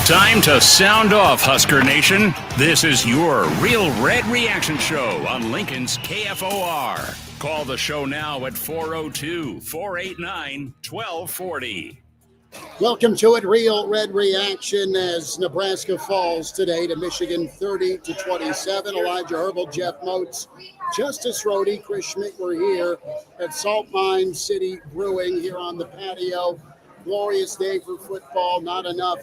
Time to sound off, Husker Nation. This is your Real Red Reaction Show on Lincoln's KFOR. Call the show now at 402-489-1240. Welcome to it, Real Red Reaction, as Nebraska falls today to Michigan 30-27. Elijah Herbel, Jeff Motz, Justice Rhody, Chris Schmidt were here at Salt Mine City Brewing here on the patio. Glorious day for football, not enough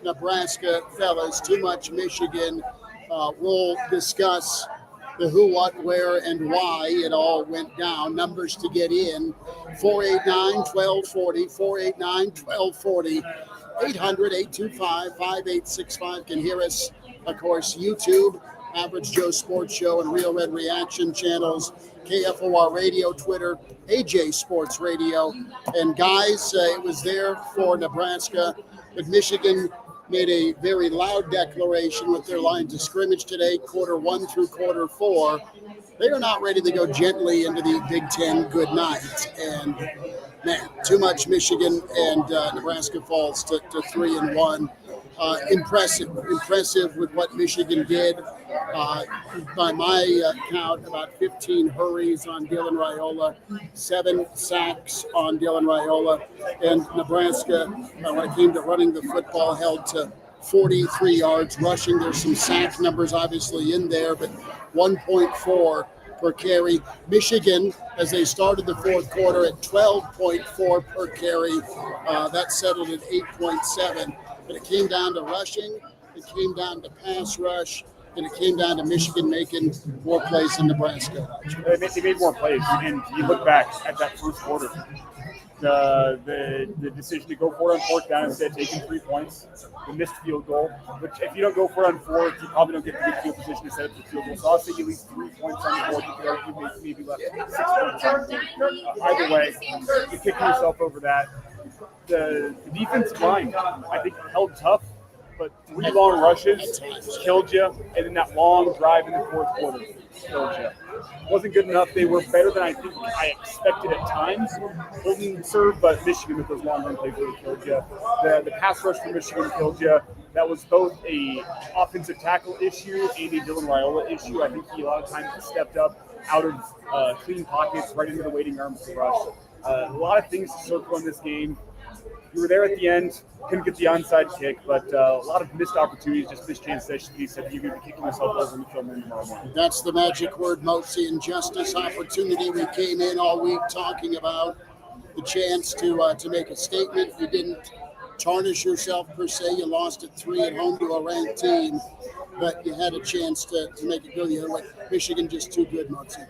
Nebraska, fellas, too much Michigan. We'll discuss the who, what, where, and why it all went down. Numbers to get in, 489-1240, 489-1240, 800-825-5865. Can hear us, of course, YouTube, Average Joe Sports Show, and Real Red Reaction channels, KFOR Radio, Twitter, AJ Sports Radio. And guys, it was there for Nebraska, but Michigan made a very loud declaration with their lines of scrimmage today, quarter 1 through quarter 4. They are not ready to go gently into the Big Ten good night. And, man, too much Michigan, and Nebraska falls to 3-1. Impressive with what Michigan did. By my count, about 15 hurries on Dylan Raiola, 7 sacks on Dylan Raiola, and Nebraska, when it came to running the football, held to 43 yards rushing. There's some sack numbers obviously in there, but 1.4 per carry. Michigan, as they started the fourth quarter, at 12.4 per carry. That settled at 8.7. But it came down to rushing, it came down to pass rush, and it came down to Michigan making more plays than Nebraska. They made more plays, and you look back at that first quarter. The decision to go for it on fourth down instead of taking 3 points, the missed field goal, which if you don't go for it on fourth, you probably don't get the good field position to set up the field goal. So I'll say you leave 3 points on the board. You could argue maybe left 6 points on the board. Either way, you're kicking yourself over that. The defensive line, I think, held tough, but 3 long rushes killed you, and then that long drive in the fourth quarter killed you. Wasn't good enough. They were better than I think I expected at times. Holding serve, but Michigan with those long run plays really killed you. The pass rush for Michigan killed you. That was both a offensive tackle issue and a Dylan Raiola issue. I think he a lot of times stepped up out of clean pockets right into the waiting arms to rush. A lot of things to circle in this game. You were there at the end, couldn't get the onside kick, but a lot of missed opportunities, just missed chances. He said you're going to be kicking yourself over in the film tomorrow morning. That's the magic word, Motzi, injustice, opportunity. We came in all week talking about the chance to make a statement. You didn't tarnish yourself per se. You lost at 3 at home to a ranked team, but you had a chance to make it go the other way. Michigan just too good, Motzi.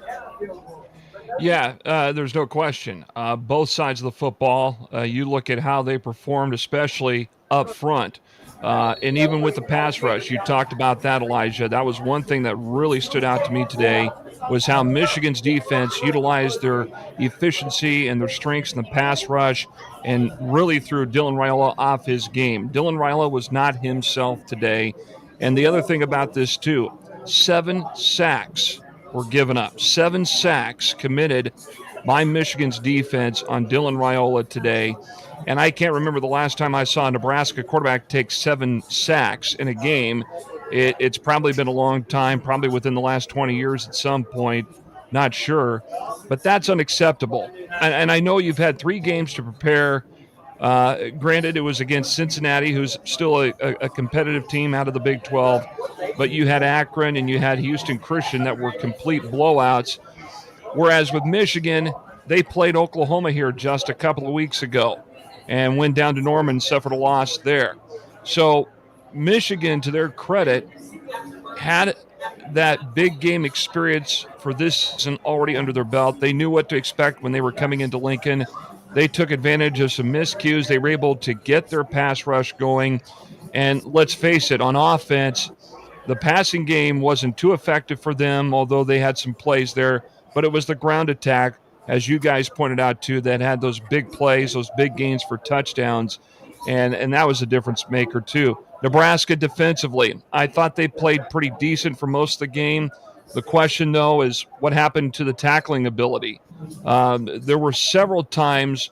Yeah, there's no question. Both sides of the football, you look at how they performed, especially up front. And even with the pass rush, you talked about that, Elijah. That was one thing that really stood out to me today, was how Michigan's defense utilized their efficiency and their strengths in the pass rush and really threw Dylan Raiola off his game. Dylan Raiola was not himself today. And the other thing about this, too, 7 sacks were given up. 7 sacks committed by Michigan's defense on Dylan Raiola today. And I can't remember the last time I saw a Nebraska quarterback take 7 sacks in a game. It's probably been a long time, probably within the last 20 years at some point. Not sure. But that's unacceptable. And I know you've had 3 games to prepare. Granted, it was against Cincinnati, who's still a competitive team out of the Big 12. But you had Akron and you had Houston Christian that were complete blowouts. Whereas with Michigan, they played Oklahoma here just a couple of weeks ago and went down to Norman and suffered a loss there. So Michigan, to their credit, had that big game experience for this season already under their belt. They knew what to expect when they were coming into Lincoln. They took advantage of some miscues. They were able to get their pass rush going. And let's face it, on offense, the passing game wasn't too effective for them, although they had some plays there. But it was the ground attack, as you guys pointed out too, that had those big plays, those big gains for touchdowns. and that was a difference maker too. Nebraska defensively, I thought they played pretty decent for most of the game. The question, though, is what happened to the tackling ability. There were several times,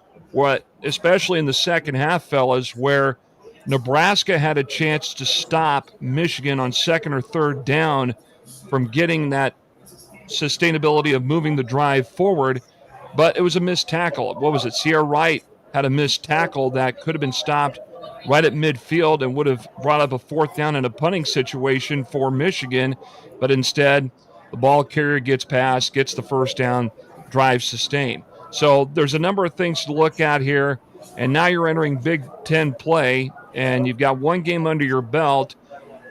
especially in the second half, fellas, where Nebraska had a chance to stop Michigan on second or third down from getting that sustainability of moving the drive forward, but it was a missed tackle. What was it? Sierra Wright had a missed tackle that could have been stopped right at midfield and would have brought up a fourth down in a punting situation for Michigan, but instead the ball carrier gets past, gets the first down, drive sustained. So there's a number of things to look at here, and now you're entering Big Ten play, and you've got one game under your belt.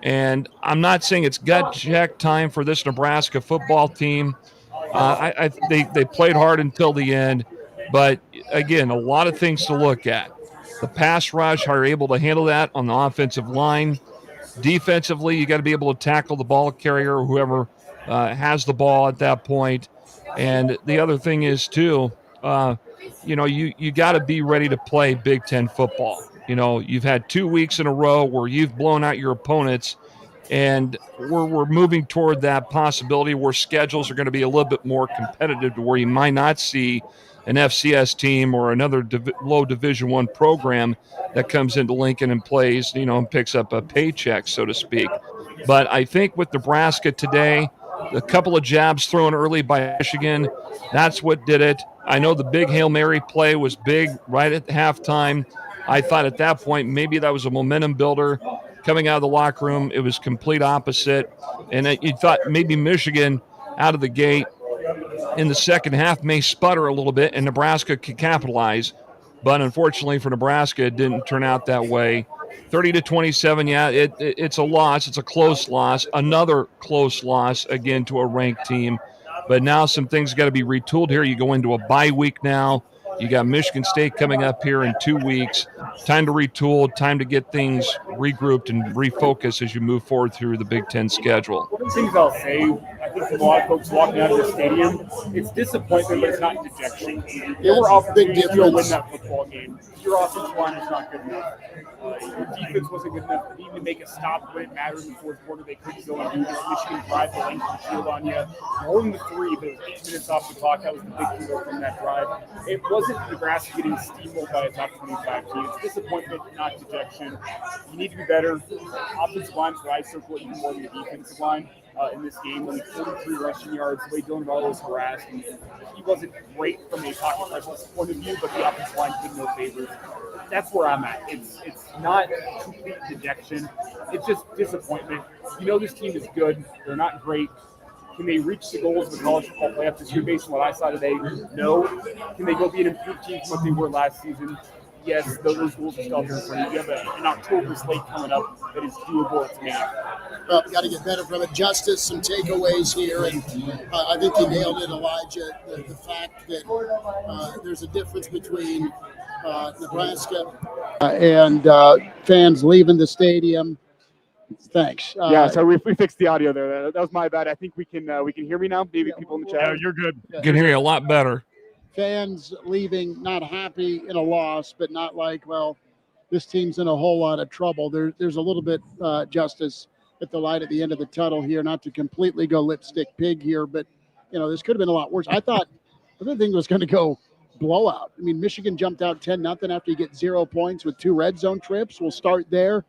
And I'm not saying it's gut check time for this Nebraska football team. They played hard until the end, but again, a lot of things to look at. The pass rush, how you're able to handle that on the offensive line. Defensively, you got to be able to tackle the ball carrier, whoever has the ball at that point. And the other thing is too, you got to be ready to play Big Ten football. You've had 2 weeks in a row where you've blown out your opponents, and we're moving toward that possibility where schedules are going to be a little bit more competitive, to where you might not see an FCS team or another low Division I program that comes into Lincoln and plays, and picks up a paycheck, so to speak. But I think with Nebraska today, a couple of jabs thrown early by Michigan, that's what did it. I know the big Hail Mary play was big right at halftime. I thought at that point maybe that was a momentum builder. Coming out of the locker room, it was complete opposite. And you thought maybe Michigan out of the gate in the second half may sputter a little bit and Nebraska could capitalize. But unfortunately for Nebraska, it didn't turn out that way. 30-27, yeah, it's a loss. It's a close loss. Another close loss, again, to a ranked team. But now some things got to be retooled here. You go into a bye week now. You got Michigan State coming up here in 2 weeks. Time to retool, time to get things regrouped and refocus as you move forward through the Big Ten schedule. One of the things I'll say, I think from a lot of folks walking out of the stadium, it's disappointment, but it's not dejection. There were opportunities to go win that football game. Your offensive line is not good enough. Your defense wasn't good enough. You need to make a stop when it mattered in the fourth quarter. They couldn't go and do this. Michigan drive the length of the field on you. Holding the three, but 8 minutes off the clock. That was the big deal from that drive. It wasn't Nebraska getting steamrolled by a top 25 team. It's disappointment, not dejection. You need to be better. Offensive line's where I circle even more than the defensive line in this game. Only 43 rushing yards. The way Dylan Rhody was harassed. And he wasn't great from a pocket presence point of view, but the offensive line did no favors. That's where I'm at. It's not complete dejection. It's just disappointment. This team is good. They're not great. Can they reach the goals of the college football playoff this year based on what I saw today? No. Can they go be an improved team from what they were last season? Yes, those goals are still there for you. You have an October slate coming up that is doable. It's made. Well, got to get better from it. Justice, some takeaways here, and I think you nailed it, Elijah. The fact that there's a difference between Nebraska and fans leaving the stadium. Thanks. So we fixed the audio there. That was my bad. I think we can hear me now. Maybe people in the chat. Yeah, you're good. Can hear you a lot better. Fans leaving not happy in a loss, but not like, well, this team's in a whole lot of trouble. There's a little bit justice at the light at the end of the tunnel here, not to completely go lipstick pig here, but this could have been a lot worse. I thought the thing was going to go blowout. I mean, Michigan jumped out 10-0 after you get 0 points with 2 red zone trips. We'll start there.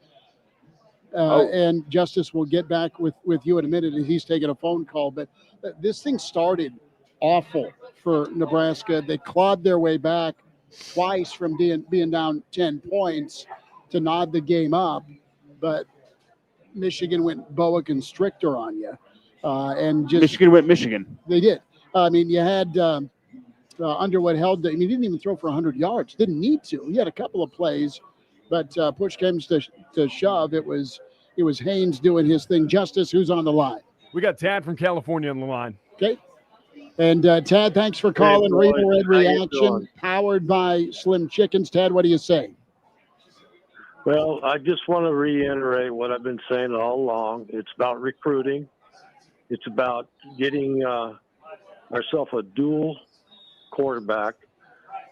And Justice will get back with you in a minute. He's taking a phone call, but this thing started awful for Nebraska. They clawed their way back twice from being down 10 points to nod the game up, but Michigan went boa constrictor on you. And just Michigan went Michigan. They did. I mean, you had Underwood held. He didn't even throw for 100 yards. Didn't need to. He had a couple of plays, but push comes to shove. It was Haynes doing his thing. Justice, who's on the line? We got Tad from California on the line. Okay. And Tad, thanks for calling Real Red Reaction, powered by Slim Chickens. Tad, what do you say? Well, I just want to reiterate what I've been saying all along. It's about recruiting. It's about getting ourselves a dual quarterback,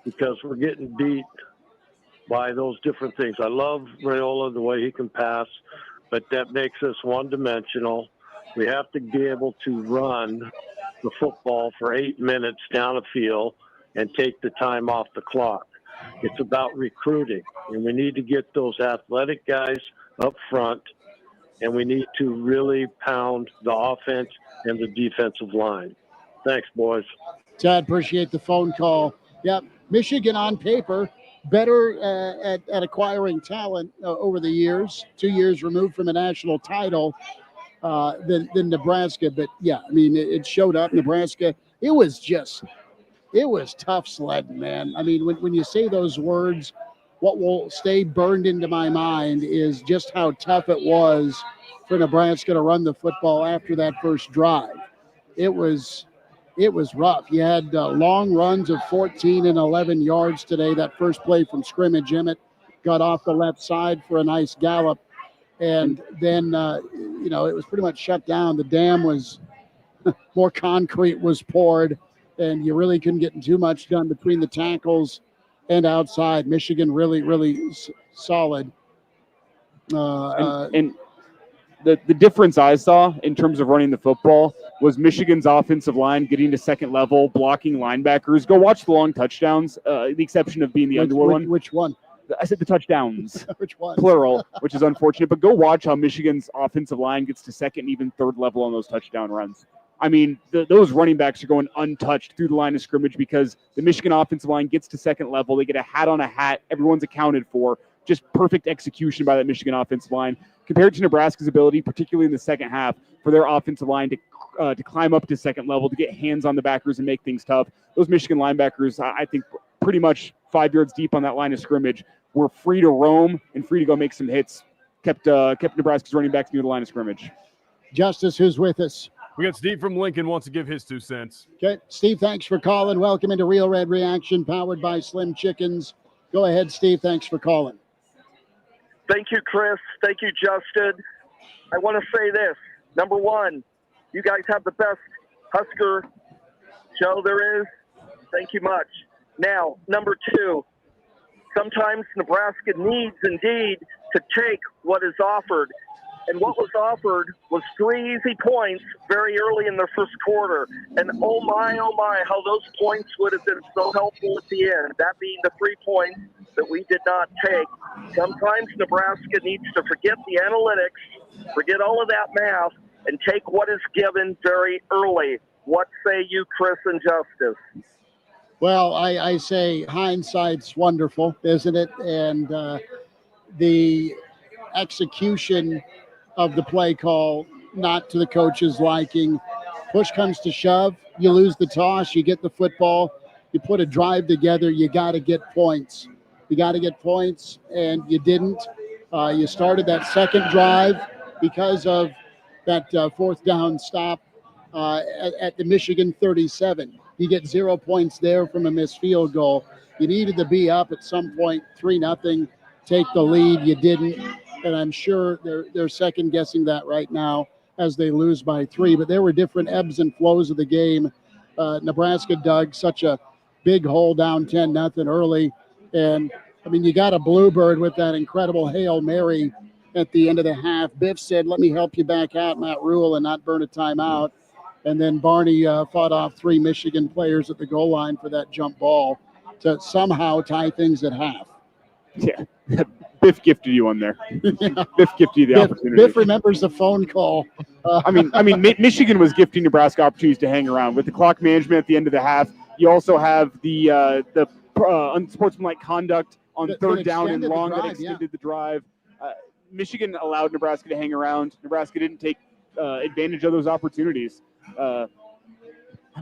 because we're getting beat by those different things. I love Raiola, the way he can pass, but that makes us one-dimensional. We have to be able to run the football for 8 minutes down the field and take the time off the clock. It's about recruiting, and we need to get those athletic guys up front, and we need to really pound the offense and the defensive line. Thanks, boys. Tad, appreciate the phone call. Yep, Michigan on paper, better at acquiring talent over the years, 2 years removed from a national title than Nebraska. But, yeah, I mean, it showed up. Nebraska, it was tough sledding, man. I mean, when you say those words, what will stay burned into my mind is just how tough it was for Nebraska to run the football after that first drive. It was rough. You had long runs of 14 and 11 yards today. That first play from scrimmage, Emmett got off the left side for a nice gallop. And then, it was pretty much shut down. The dam was more concrete was poured, and you really couldn't get too much done between the tackles and outside. Michigan really, really solid. And the difference I saw in terms of running the football was Michigan's offensive line getting to second level, blocking linebackers. Go watch the long touchdowns, the exception of being the Underwood one. Which one? I said the touchdowns. Which one? Plural, which is unfortunate. But go watch how Michigan's offensive line gets to second and even third level on those touchdown runs. I mean, those running backs are going untouched through the line of scrimmage because the Michigan offensive line gets to second level. They get a hat on a hat. Everyone's accounted for. Just perfect execution by that Michigan offensive line compared to Nebraska's ability, particularly in the second half, for their offensive line to climb up to second level, to get hands on the backers and make things tough. Those Michigan linebackers, I think, pretty much 5 yards deep on that line of scrimmage, were free to roam and free to go make some hits. Kept Nebraska's running backs near the line of scrimmage. Justice, who's with us? We got Steve from Lincoln wants to give his 2 cents. Okay, Steve, thanks for calling. Welcome into Real Red Reaction, powered by Slim Chickens. Go ahead, Steve. Thanks for calling. Thank you, Chris. Thank you, Justin. I want to say this. Number one, you guys have the best Husker show there is. Thank you much. Now, number two, sometimes Nebraska needs indeed to take what is offered. And what was offered was 3 easy points very early in the first quarter. And oh my, how those points would have been so helpful at the end. That being the 3 points that we did not take. Sometimes Nebraska needs to forget the analytics, forget all of that math, and take what is given very early. What say you, Chris and Justice? Well, I say hindsight's wonderful, isn't it? And the execution of the play call, not to the coach's liking. Push comes to shove, you lose the toss, you get the football, you put a drive together, you got to get points. You got to get points, and you didn't. You started that second drive because of that fourth down stop at the Michigan 37. You get 0 points there from a missed field goal. You needed to be up at some point, 3-0, take the lead. You didn't. And I'm sure they're second guessing that right now as they lose by 3. But there were different ebbs and flows of the game. Nebraska dug such a big hole down 10-0 early. And, I mean, you got a bluebird with that incredible Hail Mary at the end of the half. Biff said, let me help you back out, Matt Rule, and not burn a timeout. And then Barney fought off 3 Michigan players at the goal line for that jump ball to somehow tie things at half. Yeah. Biff gifted you on there. Yeah. Biff gifted you the opportunity. Biff remembers the phone call. I mean, Michigan was gifting Nebraska opportunities to hang around with the clock management at the end of the half. You also have the unsportsmanlike conduct on third down and long that extended the drive. Michigan allowed Nebraska to hang around. Nebraska didn't take advantage of those opportunities.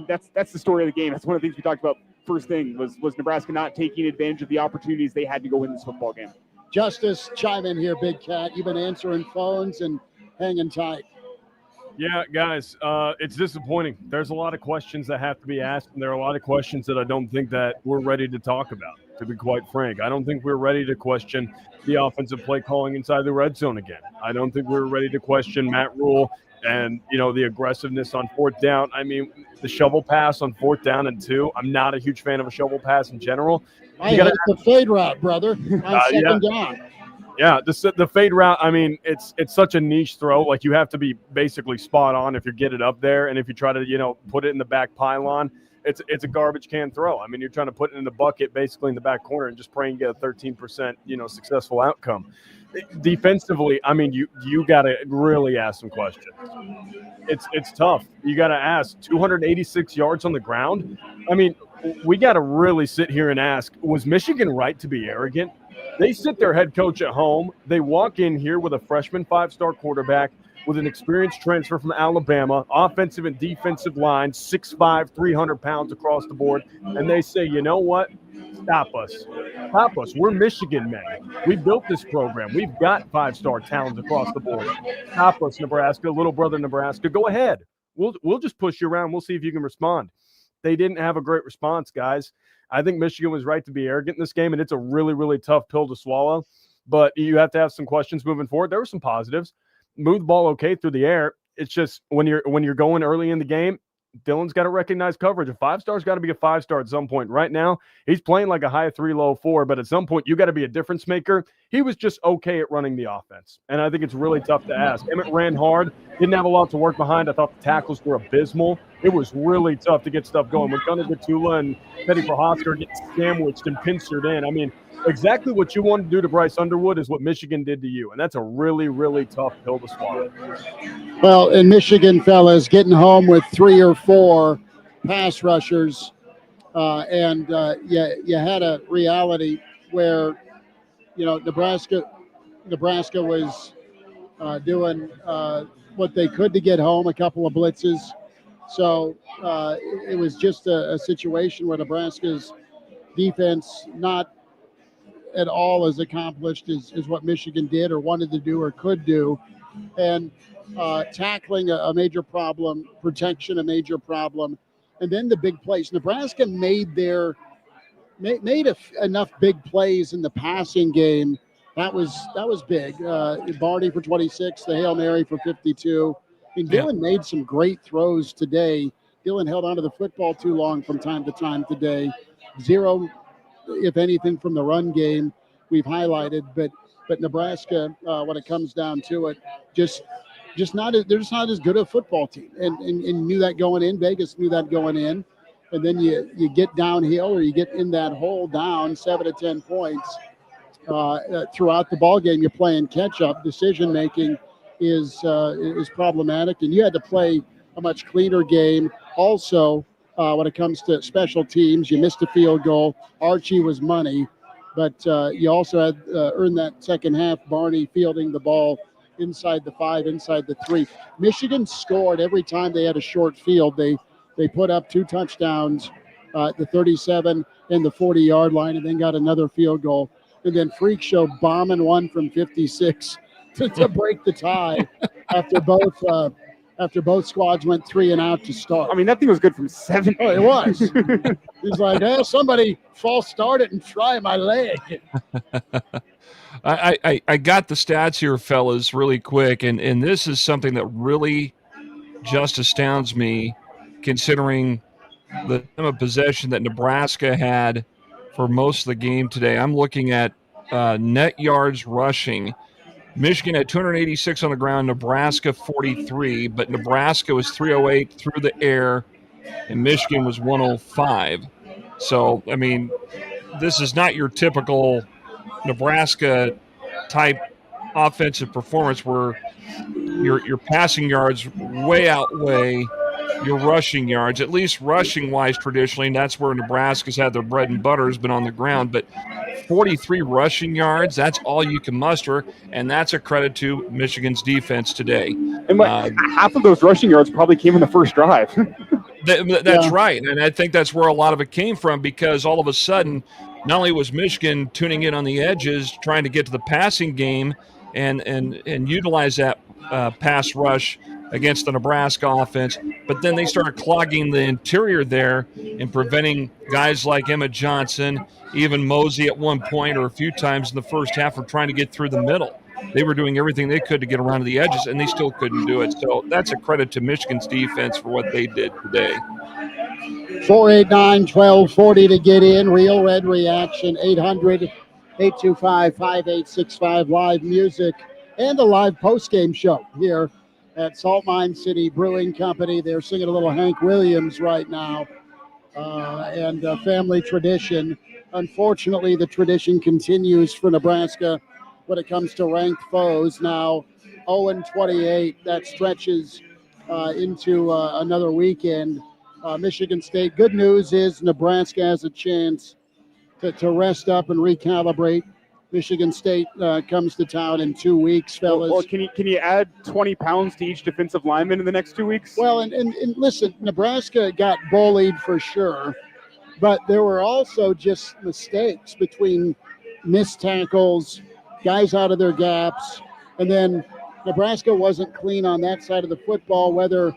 That's the story of the game. That's one of the things we talked about. First thing was Nebraska not taking advantage of the opportunities they had to go win this football game. Justice, chime in here, Big Cat. You've been answering phones and hanging tight. Yeah, guys, it's disappointing. There's a lot of questions that have to be asked, and there are a lot of questions that I don't think that we're ready to talk about, to be quite frank. I don't think we're ready to question the offensive play calling inside the red zone again. I don't think we're ready to question Matt Rule And, the aggressiveness on fourth down. I mean, the shovel pass on 4th down and 2. I'm not a huge fan of a shovel pass in general. I hate the fade route, brother, on second down. Yeah, the fade route, I mean, it's such a niche throw. Like, you have to be basically spot on if you get it up there. And if you try to, put it in the back pylon, it's a garbage can throw. I mean, you're trying to put it in the bucket basically in the back corner and just pray and get a 13%, successful outcome. Defensively, I mean, you got to really ask some questions. It's tough. You got to ask. 286 yards on the ground. I mean, we got to really sit here and ask, was Michigan right to be arrogant? They sit their head coach at home. They walk in here with a freshman 5-star quarterback with an experienced transfer from Alabama, offensive and defensive line, 6'5", 300 pounds across the board, and they say, you know what? Stop us. Stop us. We're Michigan men. We built this program. We've got 5-star talents across the board. Stop us, Nebraska, little brother Nebraska. Go ahead. We'll just push you around. We'll see if you can respond. They didn't have a great response, guys. I think Michigan was right to be arrogant in this game, and it's a really, really tough pill to swallow. But you have to have some questions moving forward. There were some positives. Move the ball okay through the air. It's just when you're going early in the game, Dylan's got to recognize coverage. A 5-star's got to be a 5-star at some point. Right now, he's playing like a high 3, low 4, but at some point, you got to be a difference maker. He was just okay at running the offense, and I think it's really tough to ask. Emmett ran hard, didn't have a lot to work behind. I thought the tackles were abysmal. It was really tough to get stuff going. When Gunnar Gatula and Teddy Prohaska get sandwiched and pincered in, I mean, exactly what you wanted to do to Bryce Underwood is what Michigan did to you, and that's a really, really tough pill to swallow. Well, in Michigan, fellas, getting home with 3 or 4 pass rushers, and you had a reality where, Nebraska was doing what they could to get home, a couple of blitzes. So it was just a situation where Nebraska's defense not at all as accomplished as what Michigan did or wanted to do or could do. And tackling a major problem, protection a major problem, and then the big plays. Nebraska made enough big plays in the passing game. That was big. Barney for 26, the Hail Mary for 52. I mean, Dylan made some great throws today. Dylan held onto the football too long from time to time today. 0, if anything, from the run game we've highlighted, but Nebraska, when it comes down to it, they're just not as good a football team, and knew that going in. Vegas knew that going in, and then you get downhill or you get in that hole down 7 to 10 points throughout the ball game. You're playing catch up. Decision making is problematic, and you had to play a much cleaner game. Also, when it comes to special teams, you missed a field goal. Archie was money, but you also had earned that second half. Barney fielding the ball inside the 5, inside the 3. Michigan scored every time they had a short field. They put up 2 touchdowns at the 37 and the 40-yard line, and then got another field goal. And then Freak Show bombing one from 56 to break the tie after both squads went 3 and out to start. I mean, that thing was good from 7. Oh, it was. He's like, hey, somebody false start it and try my leg. I got the stats here, fellas, really quick, and this is something that really just astounds me, considering the time of possession that Nebraska had for most of the game today. I'm looking at net yards rushing. Michigan had 286 on the ground, Nebraska 43, but Nebraska was 308 through the air, and Michigan was 105. So, I mean, this is not your typical Nebraska-type offensive performance where your passing yards way outweigh your rushing yards, at least rushing-wise traditionally, and that's where Nebraska's had their bread and butter has been on the ground. But 43 rushing yards, that's all you can muster, and that's a credit to Michigan's defense today. And half of those rushing yards probably came in the first drive. That's right, and I think that's where a lot of it came from, because all of a sudden, not only was Michigan tuning in on the edges, trying to get to the passing game and utilize that pass rush against the Nebraska offense, but then they started clogging the interior there and preventing guys like Emmett Johnson, even Mosey at one point or a few times in the first half, from trying to get through the middle. They were doing everything they could to get around to the edges, and they still couldn't do it. So that's a credit to Michigan's defense for what they did today. 489-1240 to get in. Real Red Reaction, 800-825-5865. Live music and a live post-game show here at Salt Mine City Brewing Company. They're singing a little Hank Williams right now, and family tradition. Unfortunately, the tradition continues for Nebraska when it comes to ranked foes. Now 0-28, that stretches into another weekend. Michigan State. Good news is Nebraska has a chance to rest up and recalibrate. Michigan State comes to town in 2 weeks, fellas. Well, can you add 20 pounds to each defensive lineman in the next 2 weeks? Well, and listen, Nebraska got bullied for sure, but there were also just mistakes between missed tackles, guys out of their gaps, and then Nebraska wasn't clean on that side of the football, whether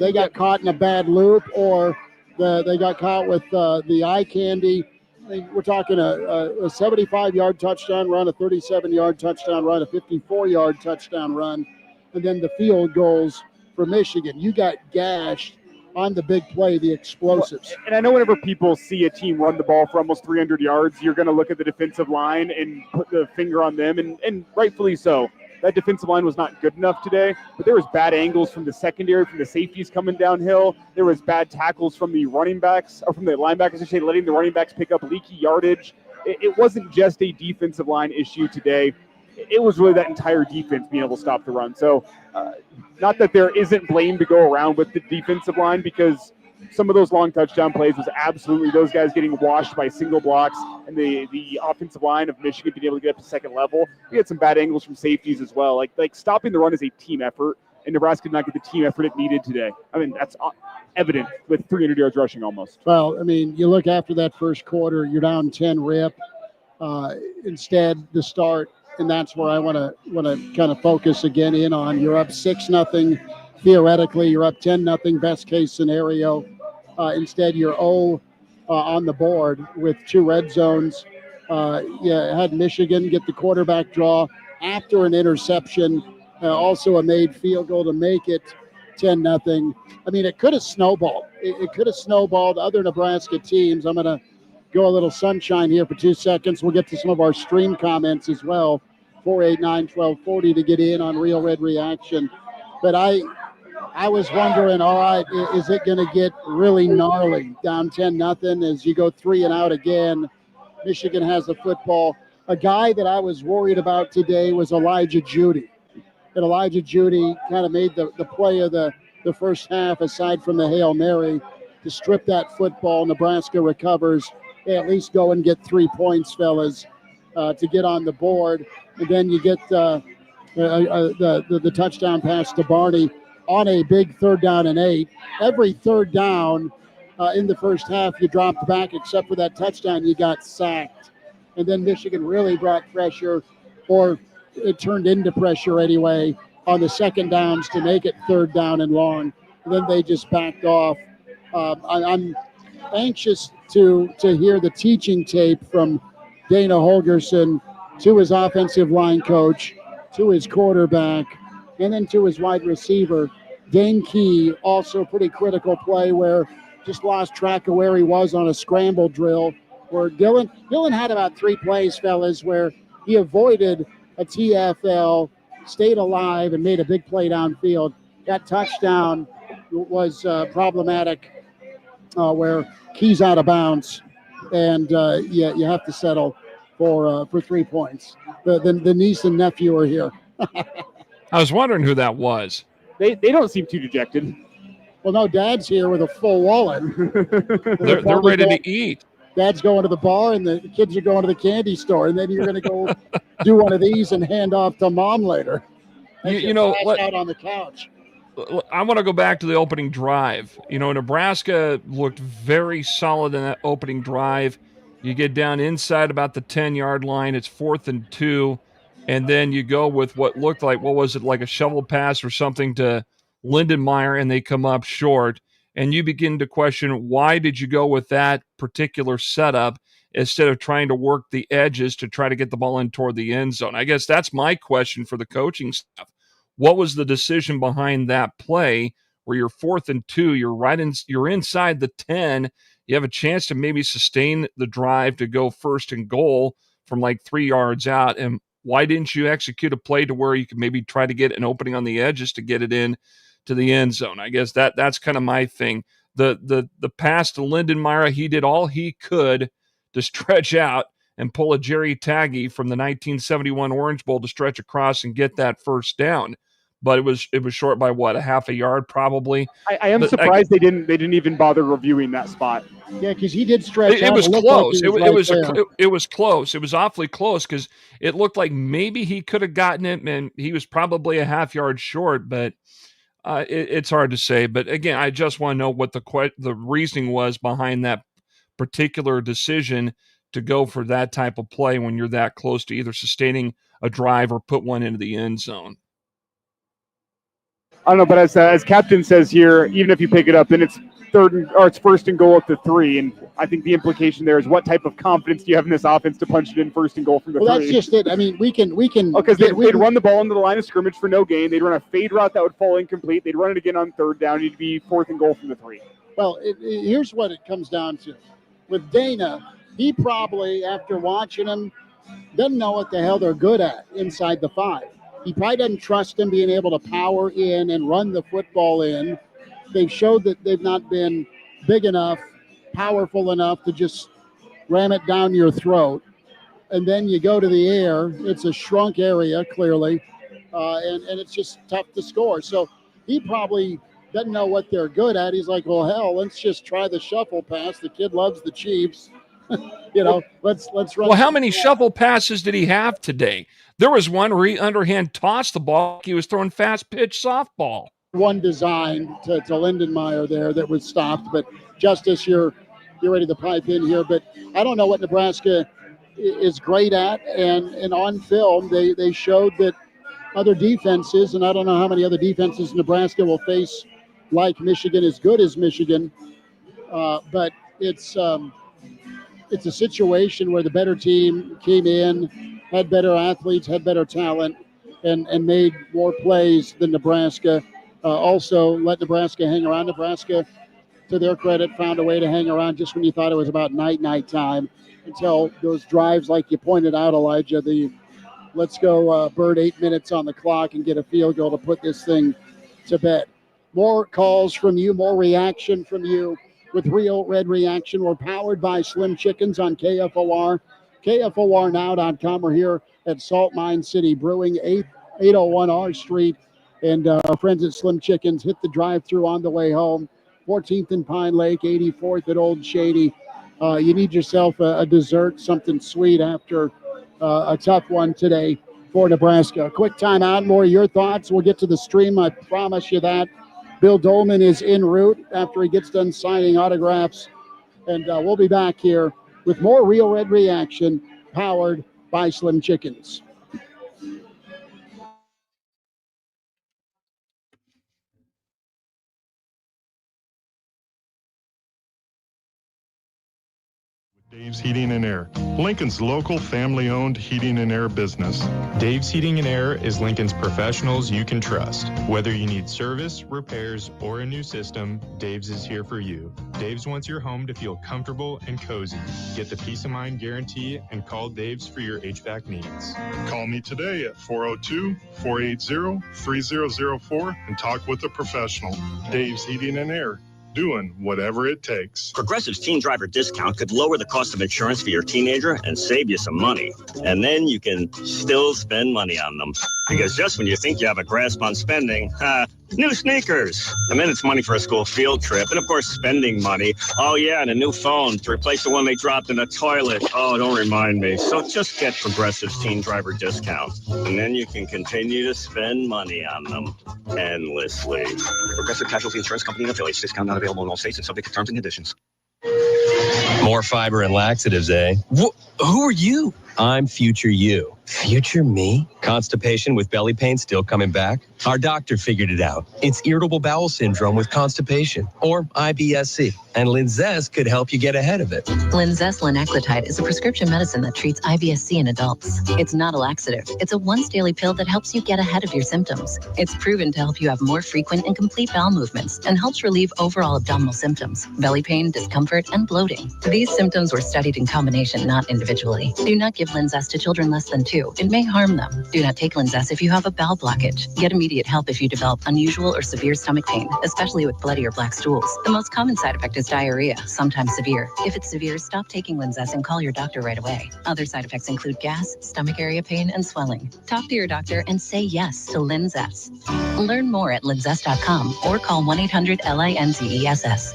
they got caught in a bad loop or they got caught with the eye candy. I mean, we're talking a 75-yard touchdown run, a 37-yard touchdown run, a 54-yard touchdown run, and then the field goals for Michigan. You got gashed on the big play, the explosives. And I know whenever people see a team run the ball for almost 300 yards, you're going to look at the defensive line and put the finger on them, and rightfully so. That defensive line was not good enough today, but there was bad angles from the secondary, from the safeties coming downhill. There was bad tackles from the running backs, or from the linebackers, I should say, letting the running backs pick up leaky yardage. It wasn't just a defensive line issue today. It was really that entire defense being able to stop the run. So not that there isn't blame to go around with the defensive line, because some of those long touchdown plays was absolutely those guys getting washed by single blocks, and the offensive line of Michigan being able to get up to second level. We had some bad angles from safeties as well. Like stopping the run is a team effort, and Nebraska did not get the team effort it needed today. I mean, that's evident with 300 yards rushing almost. Well, I mean, you look after that first quarter, you're down 10 rip. Instead, the start, and that's where I want to kind of focus again in on. You're up 6-0. Theoretically, you're up 10-0, best case scenario. Instead, you're 0 on the board with 2 red zones. You had Michigan get the quarterback draw after an interception, also a made field goal to make it 10-0. I mean, it could have snowballed. It could have snowballed other Nebraska teams. I'm going to go a little sunshine here for 2 seconds. We'll get to some of our stream comments as well. 489-1240 to get in on Real Red Reaction. But I was wondering, all right, is it going to get really gnarly down 10-0 as you go 3 and out again? Michigan has the football. A guy that I was worried about today was Elijah Judy. And Elijah Judy kind of made the play of the first half, aside from the Hail Mary, to strip that football. Nebraska recovers. They at least go and get 3 points, fellas, to get on the board. And then you get the touchdown pass to Barney on a big 3rd down and 8. Every 3rd down in the first half, you dropped back, except for that touchdown, you got sacked. And then Michigan really brought pressure, or it turned into pressure anyway, on the 2nd downs to make it 3rd down and long. And then they just backed off. I'm anxious to hear the teaching tape from Dana Holgerson to his offensive line coach, to his quarterback, and then to his wide receiver. Dane Key, also a pretty critical play where just lost track of where he was on a scramble drill, where Dylan had about 3 plays, fellas, where he avoided a TFL, stayed alive, and made a big play downfield. That touchdown was problematic, where Key's out of bounds, and you have to settle for 3 points. The niece and nephew are here. I was wondering who that was. They don't seem too dejected. Well, no, Dad's here with a full wallet. They're ready to eat. Dad's going to the bar, and the kids are going to the candy store, and then you're going to go do one of these and hand off to Mom later. You know what? Out on the couch. I want to go back to the opening drive. You know, Nebraska looked very solid in that opening drive. You get down inside about the 10-yard line. It's 4th and 2. And then you go with what looked like, what was it, like a shovel pass or something to Lindenmeyer, and they come up short. And you begin to question, why did you go with that particular setup? instead of trying to work the edges to try to get the ball in toward the end zone. I guess that's my question for the coaching staff. What was the decision behind that play where you're 4th and 2, you're inside the 10, you have a chance to maybe sustain the drive to go 1st and goal from like 3 yards out, and why didn't you execute a play to where you could maybe try to get an opening on the edges to get it in to the end zone? I guess that's kind of my thing. The pass to Lindenmeyer, he did all he could to stretch out and pull a Jerry Taggy from the 1971 Orange Bowl to stretch across and get that first down. But it was short by what, a half a yard probably. I am surprised they didn't even bother reviewing that spot. Yeah, because he did stretch. It was close. Like it was close. It was awfully close because it looked like maybe he could have gotten it, and he was probably a half yard short. But it's hard to say. But again, I just want to know what the reasoning was behind that particular decision to go for that type of play when you're that close to either sustaining a drive or put one into the end zone. I don't know, but as Captain says here, even if you pick it up, then it's it's 1st and goal at the 3, and I think the implication there is what type of confidence do you have in this offense to punch it in 1st and goal from the 3? Well, that's just it. I mean, we can. Because they'd run the ball into the line of scrimmage for no gain. They'd run a fade route that would fall incomplete. They'd run it again on 3rd down. It'd be 4th and goal from the 3. Well, here's what it comes down to. With Dana, he probably, after watching them, doesn't know what the hell they're good at inside the 5. He probably doesn't trust them being able to power in and run the football in. They've showed that they've not been big enough, powerful enough to just ram it down your throat. And then you go to the air. It's a shrunk area, clearly, and it's just tough to score. So he probably doesn't know what they're good at. He's like, well, hell, let's just try the shuffle pass. The kid loves the Chiefs. Let's run. Well, how many shuffle passes did he have today? There was one where he underhand tossed the ball. He was throwing fast pitch softball. One designed to Lindenmeyer there that was stopped. But Justice, you're ready to pipe in here. But I don't know what Nebraska is great at. And on film, they showed that other defenses, and I don't know how many other defenses Nebraska will face like Michigan, as good as Michigan. But it's a situation where the better team came in, had better athletes, had better talent, and made more plays than Nebraska. Also let Nebraska hang around. Nebraska, to their credit, found a way to hang around just when you thought it was about night time until those drives, like you pointed out, Elijah, the let's go Bird 8 minutes on the clock and get a field goal to put this thing to bed. More calls from you, more reaction from you with Real Red Reaction. We're powered by Slim Chickens on KFOR, KFORnow.com. We're here at Salt Mine City Brewing, 801 R Street. And our friends at Slim Chickens hit the drive-thru on the way home. 14th and Pine Lake, 84th at Old Shady. You need yourself a dessert, something sweet after a tough one today for Nebraska. Quick timeout. More of your thoughts. We'll get to the stream. I promise you that. Bill Doleman is en route after he gets done signing autographs. And we'll be back here with more Real Red Reaction powered by Slim Chickens. Dave's Heating and Air, Lincoln's local family-owned heating and air business. Dave's Heating and Air is Lincoln's professionals you can trust. Whether you need service, repairs, or a new system, Dave's is here for you. Dave's wants your home to feel comfortable and cozy. Get the peace of mind guarantee and call Dave's for your HVAC needs. Call me today at 402-480-3004 and talk with a professional. Dave's Heating and Air, doing whatever it takes. Progressive's Teen Driver Discount could lower the cost of insurance for your teenager and save you some money. And then you can still spend money on them. Because just when you think you have a grasp on spending, new sneakers. And then it's money for a school field trip. And of course, spending money. Oh yeah, and a new phone to replace the one they dropped in the toilet. Oh, don't remind me. So just get Progressive's Teen Driver Discount. And then you can continue to spend money on them endlessly. Progressive Casualty Insurance Company and affiliates. Discount not available in all states and subject to terms and conditions. More fiber and laxatives, eh? Who are you? I'm future you. Future me? Constipation with belly pain still coming back? Our doctor figured it out. It's irritable bowel syndrome with constipation, or IBS-C, and Linzess could help you get ahead of it. Linzess linaclotide is a prescription medicine that treats IBS-C in adults. It's not a laxative. It's a once-daily pill that helps you get ahead of your symptoms. It's proven to help you have more frequent and complete bowel movements and helps relieve overall abdominal symptoms, belly pain, discomfort, and bloating. These symptoms were studied in combination, not individually. Do not give Linzess to children less than 2. It may harm them. Do not take Linzess if you have a bowel blockage. Get immediate help if you develop unusual or severe stomach pain, especially with bloody or black stools. The most common side effect is diarrhea, sometimes severe. If it's severe, stop taking Linzess and call your doctor right away. Other side effects include gas, stomach area pain, and swelling. Talk to your doctor and say yes to Linzess. Learn more at linzess.com or call 1-800-LINZESS.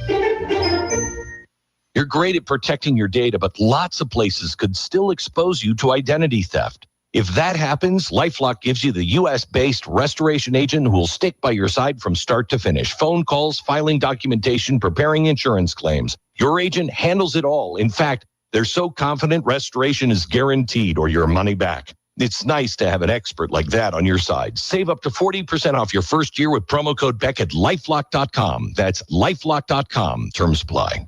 You're great at protecting your data, but lots of places could still expose you to identity theft. If that happens, LifeLock gives you the U.S.-based restoration agent who will stick by your side from start to finish. Phone calls, filing documentation, preparing insurance claims. Your agent handles it all. In fact, they're so confident restoration is guaranteed or your money back. It's nice to have an expert like that on your side. Save up to 40% off your first year with promo code Beck at LifeLock.com. That's LifeLock.com. Terms apply.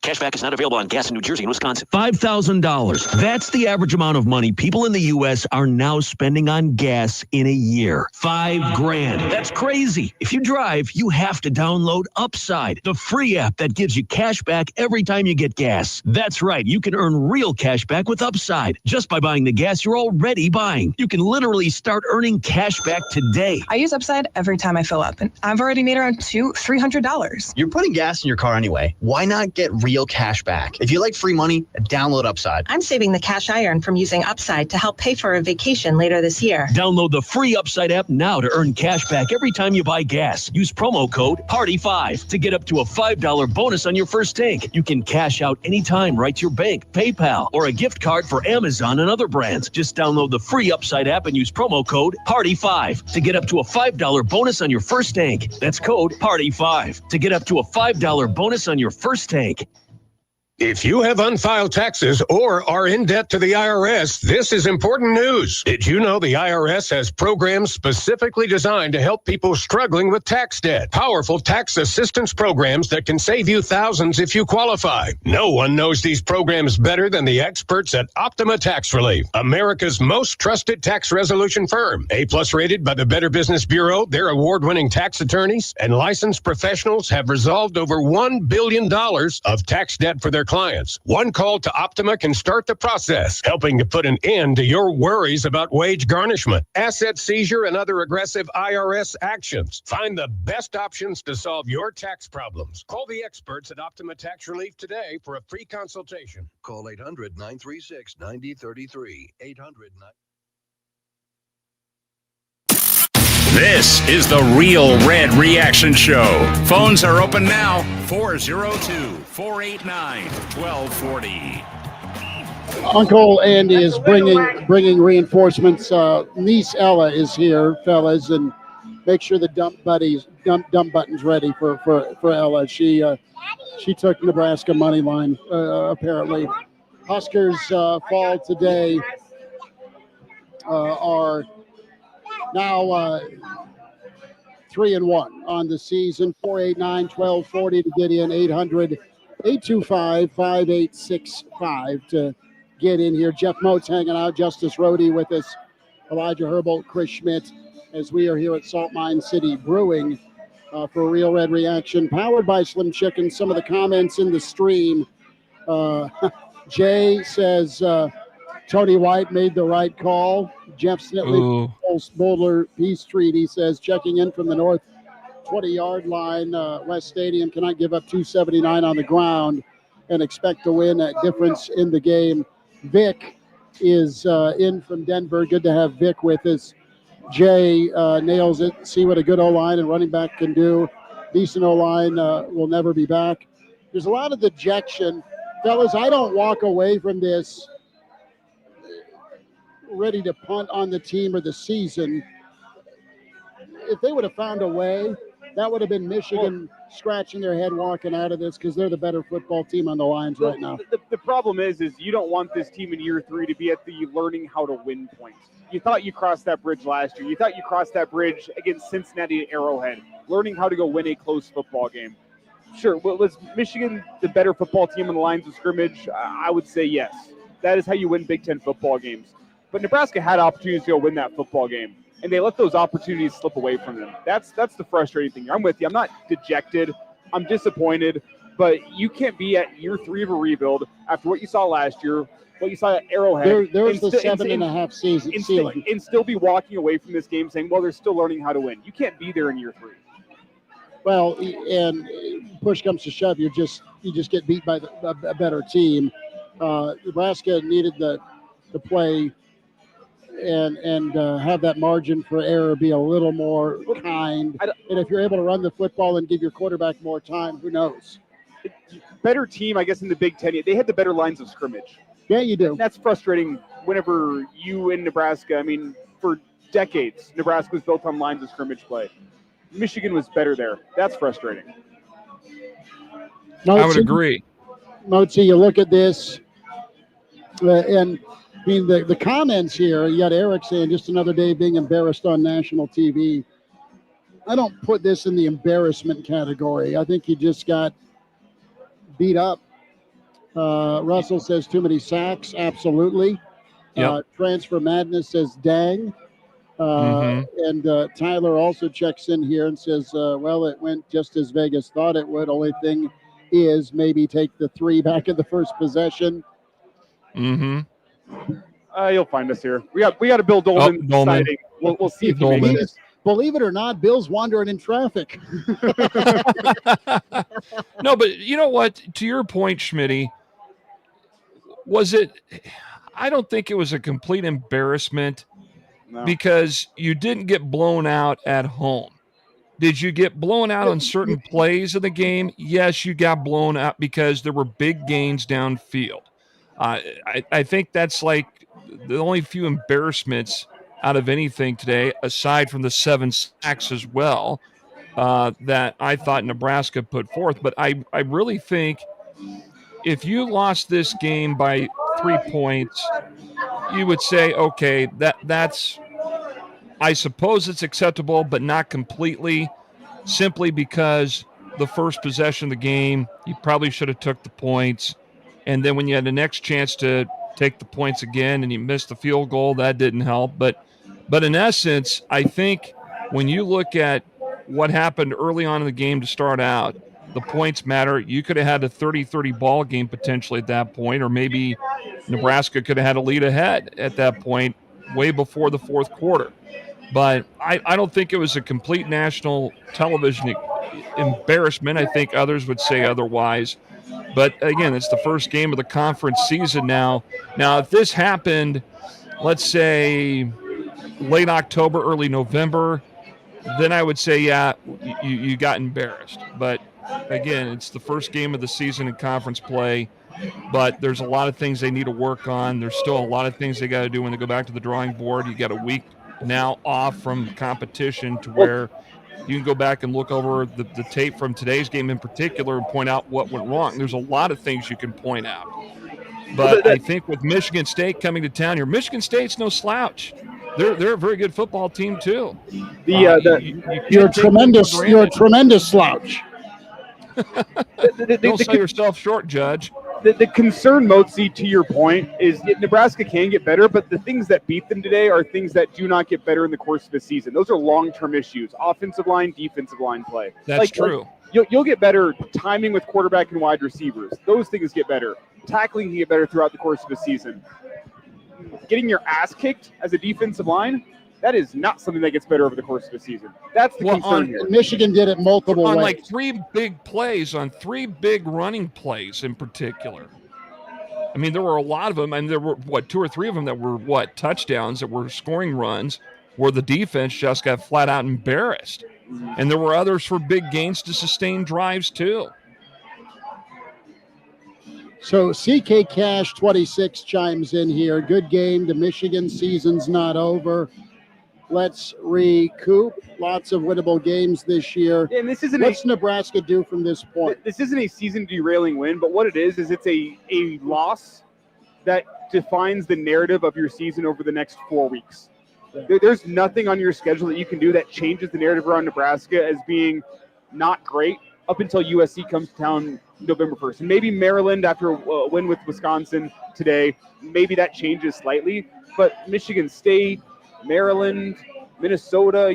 Cashback is not available on gas in New Jersey and Wisconsin. $5,000. That's the average amount of money people in the U.S. are now spending on gas in a year. $5,000. That's crazy. If you drive, you have to download Upside, the free app that gives you cash back every time you get gas. That's right. You can earn real cash back with Upside just by buying the gas you're already buying. You can literally start earning cash back today. I use Upside every time I fill up, and I've already made around $300. You're putting gas in your car anyway. Why not get real cash back? If you like free money, download Upside. I'm saving the cash I earn from using Upside to help pay for a vacation later this year. Download the free Upside app now to earn cash back every time you buy gas. Use promo code PARTY5 to get up to a $5 bonus on your first tank. You can cash out anytime right to your bank, PayPal, or a gift card for Amazon and other brands. Just download the free Upside app and use promo code PARTY5 to get up to a $5 bonus on your first tank. That's code PARTY5 to get up to a $5 bonus on your first tank. If you have unfiled taxes or are in debt to the IRS, this is important news. Did you know the IRS has programs specifically designed to help people struggling with tax debt? Powerful tax assistance programs that can save you thousands if you qualify. No one knows these programs better than the experts at Optima Tax Relief, America's most trusted tax resolution firm. A+ rated by the Better Business Bureau, their award-winning tax attorneys and licensed professionals have resolved over $1 billion of tax debt for their clients. One call to Optima can start the process, helping to put an end to your worries about wage garnishment, asset seizure, and other aggressive IRS actions. Find the best options to solve your tax problems. Call the experts at Optima Tax Relief today for a free consultation. Call 800-936-9033. 800 This is the Real Red Reaction Show. Phones are open now. 402-489-1240. Uncle Andy is bringing reinforcements. Niece Ella is here, fellas, and make sure the dump button's ready for Ella. She took Nebraska money line apparently. Huskers fall today are now 3-1 on the season. 489-1240 to get in. 800-825-5865 to get in here. Jeff Motz hanging out. Justice Rhody with us. Elijah Herbel, Chris Schmidt, as we are here at Salt Mine City Brewing for Real Red Reaction, powered by Slim Chicken. Some of the comments in the stream. Jay says Tony White made the right call. Jeff Snitley, Boulder Peace Street, he says, checking in from the north 20-yard line. West Stadium cannot give up 279 on the ground and expect to win a difference in the game. Vic is in from Denver. Good to have Vic with us. Jay nails it. See what a good O-line and running back can do. Decent O-line will never be back. There's a lot of dejection. Fellas, I don't walk away from this ready to punt on the team or the season. If they would have found a way That would have been Michigan scratching their head walking out of this because they're the better football team on the lines right now. The problem is you don't want this team in year 3 to be at the learning how to win points. You thought you crossed that bridge last year. You thought you crossed that bridge against Cincinnati at Arrowhead, learning how to go win a close football game. Sure, was Michigan the better football team on the lines of scrimmage? I would say yes. That is how you win Big Ten football games. But Nebraska had opportunities to go win that football game, and they let those opportunities slip away from them. That's the frustrating thing. I'm with you. I'm not dejected. I'm disappointed. But you can't be at year 3 of a rebuild after what you saw last year, what you saw at Arrowhead. There's the 7.5 season ceiling. And still be walking away from this game saying, well, they're still learning how to win. You can't be there in year 3. Well, and push comes to shove, you just get beat by a better team. Nebraska needed to play and have that margin for error be a little more kind. And if you're able to run the football and give your quarterback more time, who knows? Better team, I guess, in the Big Ten. They had the better lines of scrimmage. Yeah, you do. And that's frustrating whenever you in Nebraska, I mean, for decades, Nebraska was built on lines of scrimmage play. Michigan was better there. That's frustrating. I would agree. Motz, you look at this, and I mean, the comments here, you got Eric saying just another day being embarrassed on national TV. I don't put this in the embarrassment category. I think he just got beat up. Russell says too many sacks. Absolutely. Yep. Transfer Madness says dang. And Tyler also checks in here and says, well, it went just as Vegas thought it would. Only thing is maybe take the 3 back in the first possession. You'll find us here. We got a Bill Doleman sighting. We'll see if he makes it. Believe it or not, Bill's wandering in traffic. No, but you know what? To your point, Schmitty, I don't think it was a complete embarrassment. No. Because you didn't get blown out at home. Did you get blown out on certain plays of the game? Yes, you got blown out because there were big gains downfield. I think that's like the only few embarrassments out of anything today, aside from the 7 sacks as well, that I thought Nebraska put forth. But I really think if you lost this game by 3 points, you would say, okay, that's, I suppose it's acceptable, but not completely, simply because the first possession of the game, you probably should have took the points. And then when you had the next chance to take the points again and you missed the field goal, that didn't help. But in essence, I think when you look at what happened early on in the game to start out, the points matter. You could have had a 30-30 ball game potentially at that point, or maybe Nebraska could have had a lead ahead at that point way before the fourth quarter. But I don't think it was a complete national television embarrassment. I think others would say otherwise. But, again, it's the first game of the conference season now. Now, if this happened, let's say, late October, early November, then I would say, yeah, you got embarrassed. But, again, it's the first game of the season in conference play. But there's a lot of things they need to work on. There's still a lot of things they got to do when they go back to the drawing board. You got a week now off from competition to where you can go back and look over the tape from today's game in particular and point out what went wrong. There's a lot of things you can point out. But I think with Michigan State coming to town here, Michigan State's no slouch. They're a very good football team too. You're a tremendous slouch. Don't sell yourself short, Judge. The concern, Motzi, to your point, is that Nebraska can get better, but the things that beat them today are things that do not get better in the course of the season. Those are long-term issues: offensive line, defensive line play. That's true. You'll get better timing with quarterback and wide receivers. Those things get better. Tackling can get better throughout the course of the season. Getting your ass kicked as a defensive line, that is not something that gets better over the course of the season. That's the concern here. Michigan did it multiple ways. On like 3 big plays, on 3 big running plays in particular. I mean, there were a lot of them, and there were, 2 or 3 of them that were, touchdowns that were scoring runs where the defense just got flat out embarrassed. And there were others for big gains to sustain drives, too. So CK Cash 26 chimes in here. Good game. The Michigan season's not over. Let's recoup. Lots of winnable games this year. And this isn't What's Nebraska do from this point? This isn't a season derailing win, but what it is it's a loss that defines the narrative of your season over the next 4 weeks. There's nothing on your schedule that you can do that changes the narrative around Nebraska as being not great up until USC comes to town November 1st. And maybe Maryland, after a win with Wisconsin today, maybe that changes slightly. But Michigan State, Maryland, Minnesota,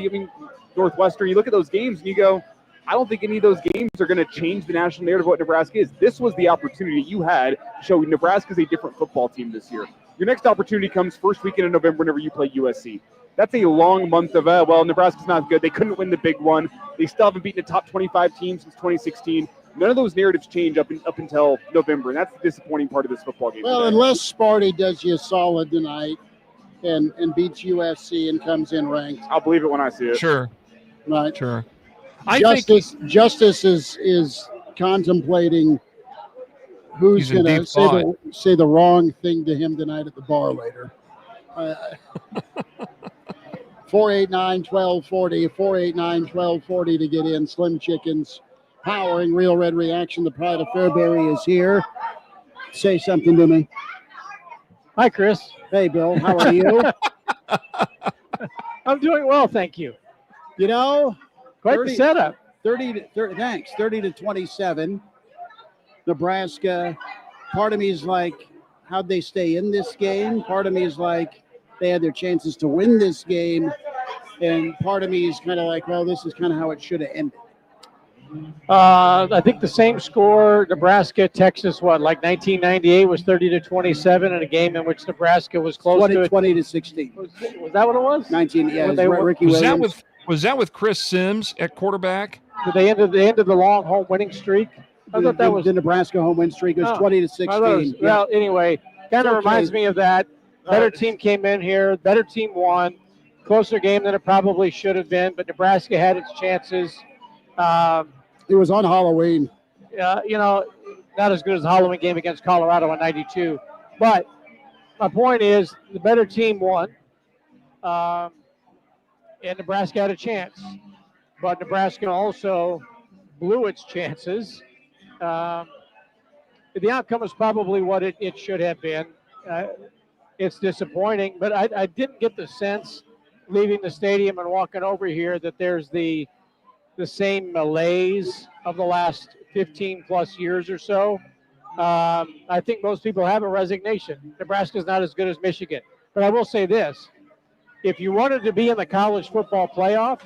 Northwestern, you look at those games and you go, I don't think any of those games are going to change the national narrative of what Nebraska is. This was the opportunity you had to show Nebraska is a different football team this year. Your next opportunity comes first weekend in November whenever you play USC. That's a long month of, Nebraska's not good. They couldn't win the big one. They still haven't beaten a top 25 team since 2016. None of those narratives change up until November, and that's the disappointing part of this football game. Well, today. unless Sparty does you a solid tonight and beats USC and comes in ranked. I'll believe it when I see it. Sure. Right. Sure. Justice is contemplating who's going to say the wrong thing to him tonight at the bar later. 489-1240, 489-1240 to get in. Slim Chickens powering Real Red Reaction. The Pride of Fairbury is here. Say something to me. Hi, Chris. Hey, Bill. How are you? I'm doing well, thank you. You know, quite the setup. 30 to 27. Nebraska. Part of me is like, how'd they stay in this game? Part of me is like, they had their chances to win this game. And part of me is kind of like, well, this is kind of how it should have ended. I think the same score, Nebraska, Texas, 1998 was 30 to 27 in a game in which Nebraska was close to 20 to 16. Was that what it was? 19, yeah. Ricky Williams. Was that with Chris Sims at quarterback? Did they end the long home winning streak? I thought that was the Nebraska home win streak. It was 20 to 16. Well, anyway, kind of reminds me of that. Better team came in here. Better team won. Closer game than it probably should have been, but Nebraska had its chances. It was on Halloween. Not as good as the Halloween game against Colorado in '92. But my point is, the better team won, and Nebraska had a chance. But Nebraska also blew its chances. The outcome is probably what it should have been. It's disappointing, but I didn't get the sense leaving the stadium and walking over here that there's the same malaise of the last 15 plus years or so. I think most people have a resignation. Nebraska's not as good as Michigan. But I will say this, if you wanted to be in the college football playoff,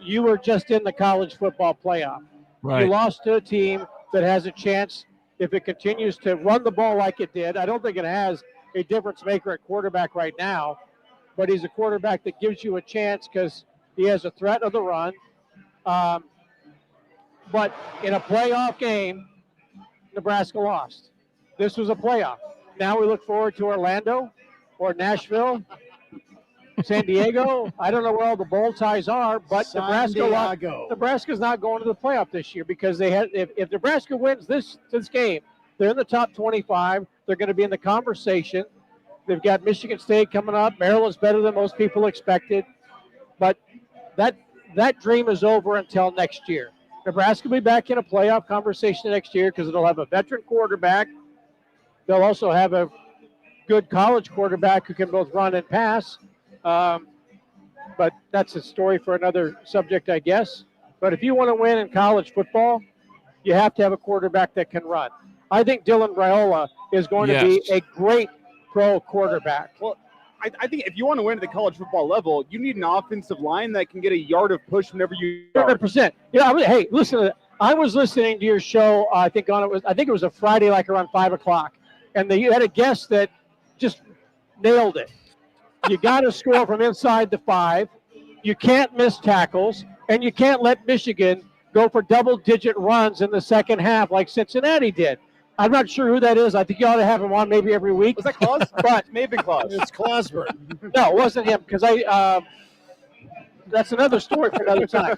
you were just in the college football playoff. Right. You lost to a team that has a chance, if it continues to run the ball like it did. I don't think it has a difference maker at quarterback right now, but he's a quarterback that gives you a chance because he has a threat of the run. But in a playoff game, Nebraska lost. This was a playoff. Now we look forward to Orlando or Nashville, San Diego. I don't know where all the bowl ties are, but Nebraska's not going to the playoff this year because if Nebraska wins this game, they're in the top 25. They're going to be in the conversation. They've got Michigan State coming up. Maryland's better than most people expected. But that dream is over until next year. Nebraska will be back in a playoff conversation next year because it'll have a veteran quarterback. They'll also have a good college quarterback who can both run and pass. But that's a story for another subject, I guess. But if you want to win in college football, you have to have a quarterback that can run. I think Dylan Raiola is going to be a great pro quarterback. Well, I think if you want to win at the college football level, you need an offensive line that can get a yard of push whenever you 100%. Hey, listen. I was listening to your show. I think it was a Friday, like around 5:00, and you had a guest that just nailed it. You got to score from inside the 5. You can't miss tackles, and you can't let Michigan go for double-digit runs in the second half like Cincinnati did. I'm not sure who that is. I think you ought to have him on maybe every week. Was that Claus? But maybe Claus. It's Clausburg. No, it wasn't him because that's another story for another time.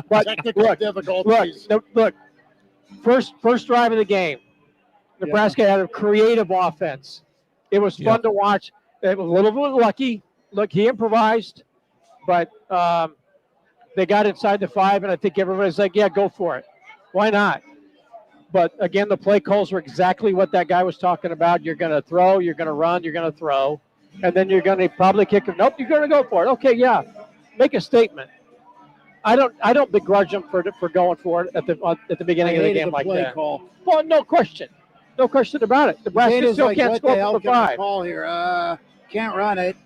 But Technical difficulties. Look. First drive of the game, Nebraska had a creative offense. It was fun to watch. It was a little bit lucky. look, he improvised, but they got inside the 5, and I think everybody's like, yeah, go for it. Why not? But, again, the play calls were exactly what that guy was talking about. You're going to throw, you're going to run, you're going to throw, and then you're going to probably kick it. Nope, you're going to go for it. Okay, yeah, make a statement. I don't begrudge him for going for it at the beginning of the game like that. Call. Well, no question about it. Nebraska still can't score from the 5. Call here. Can't run it,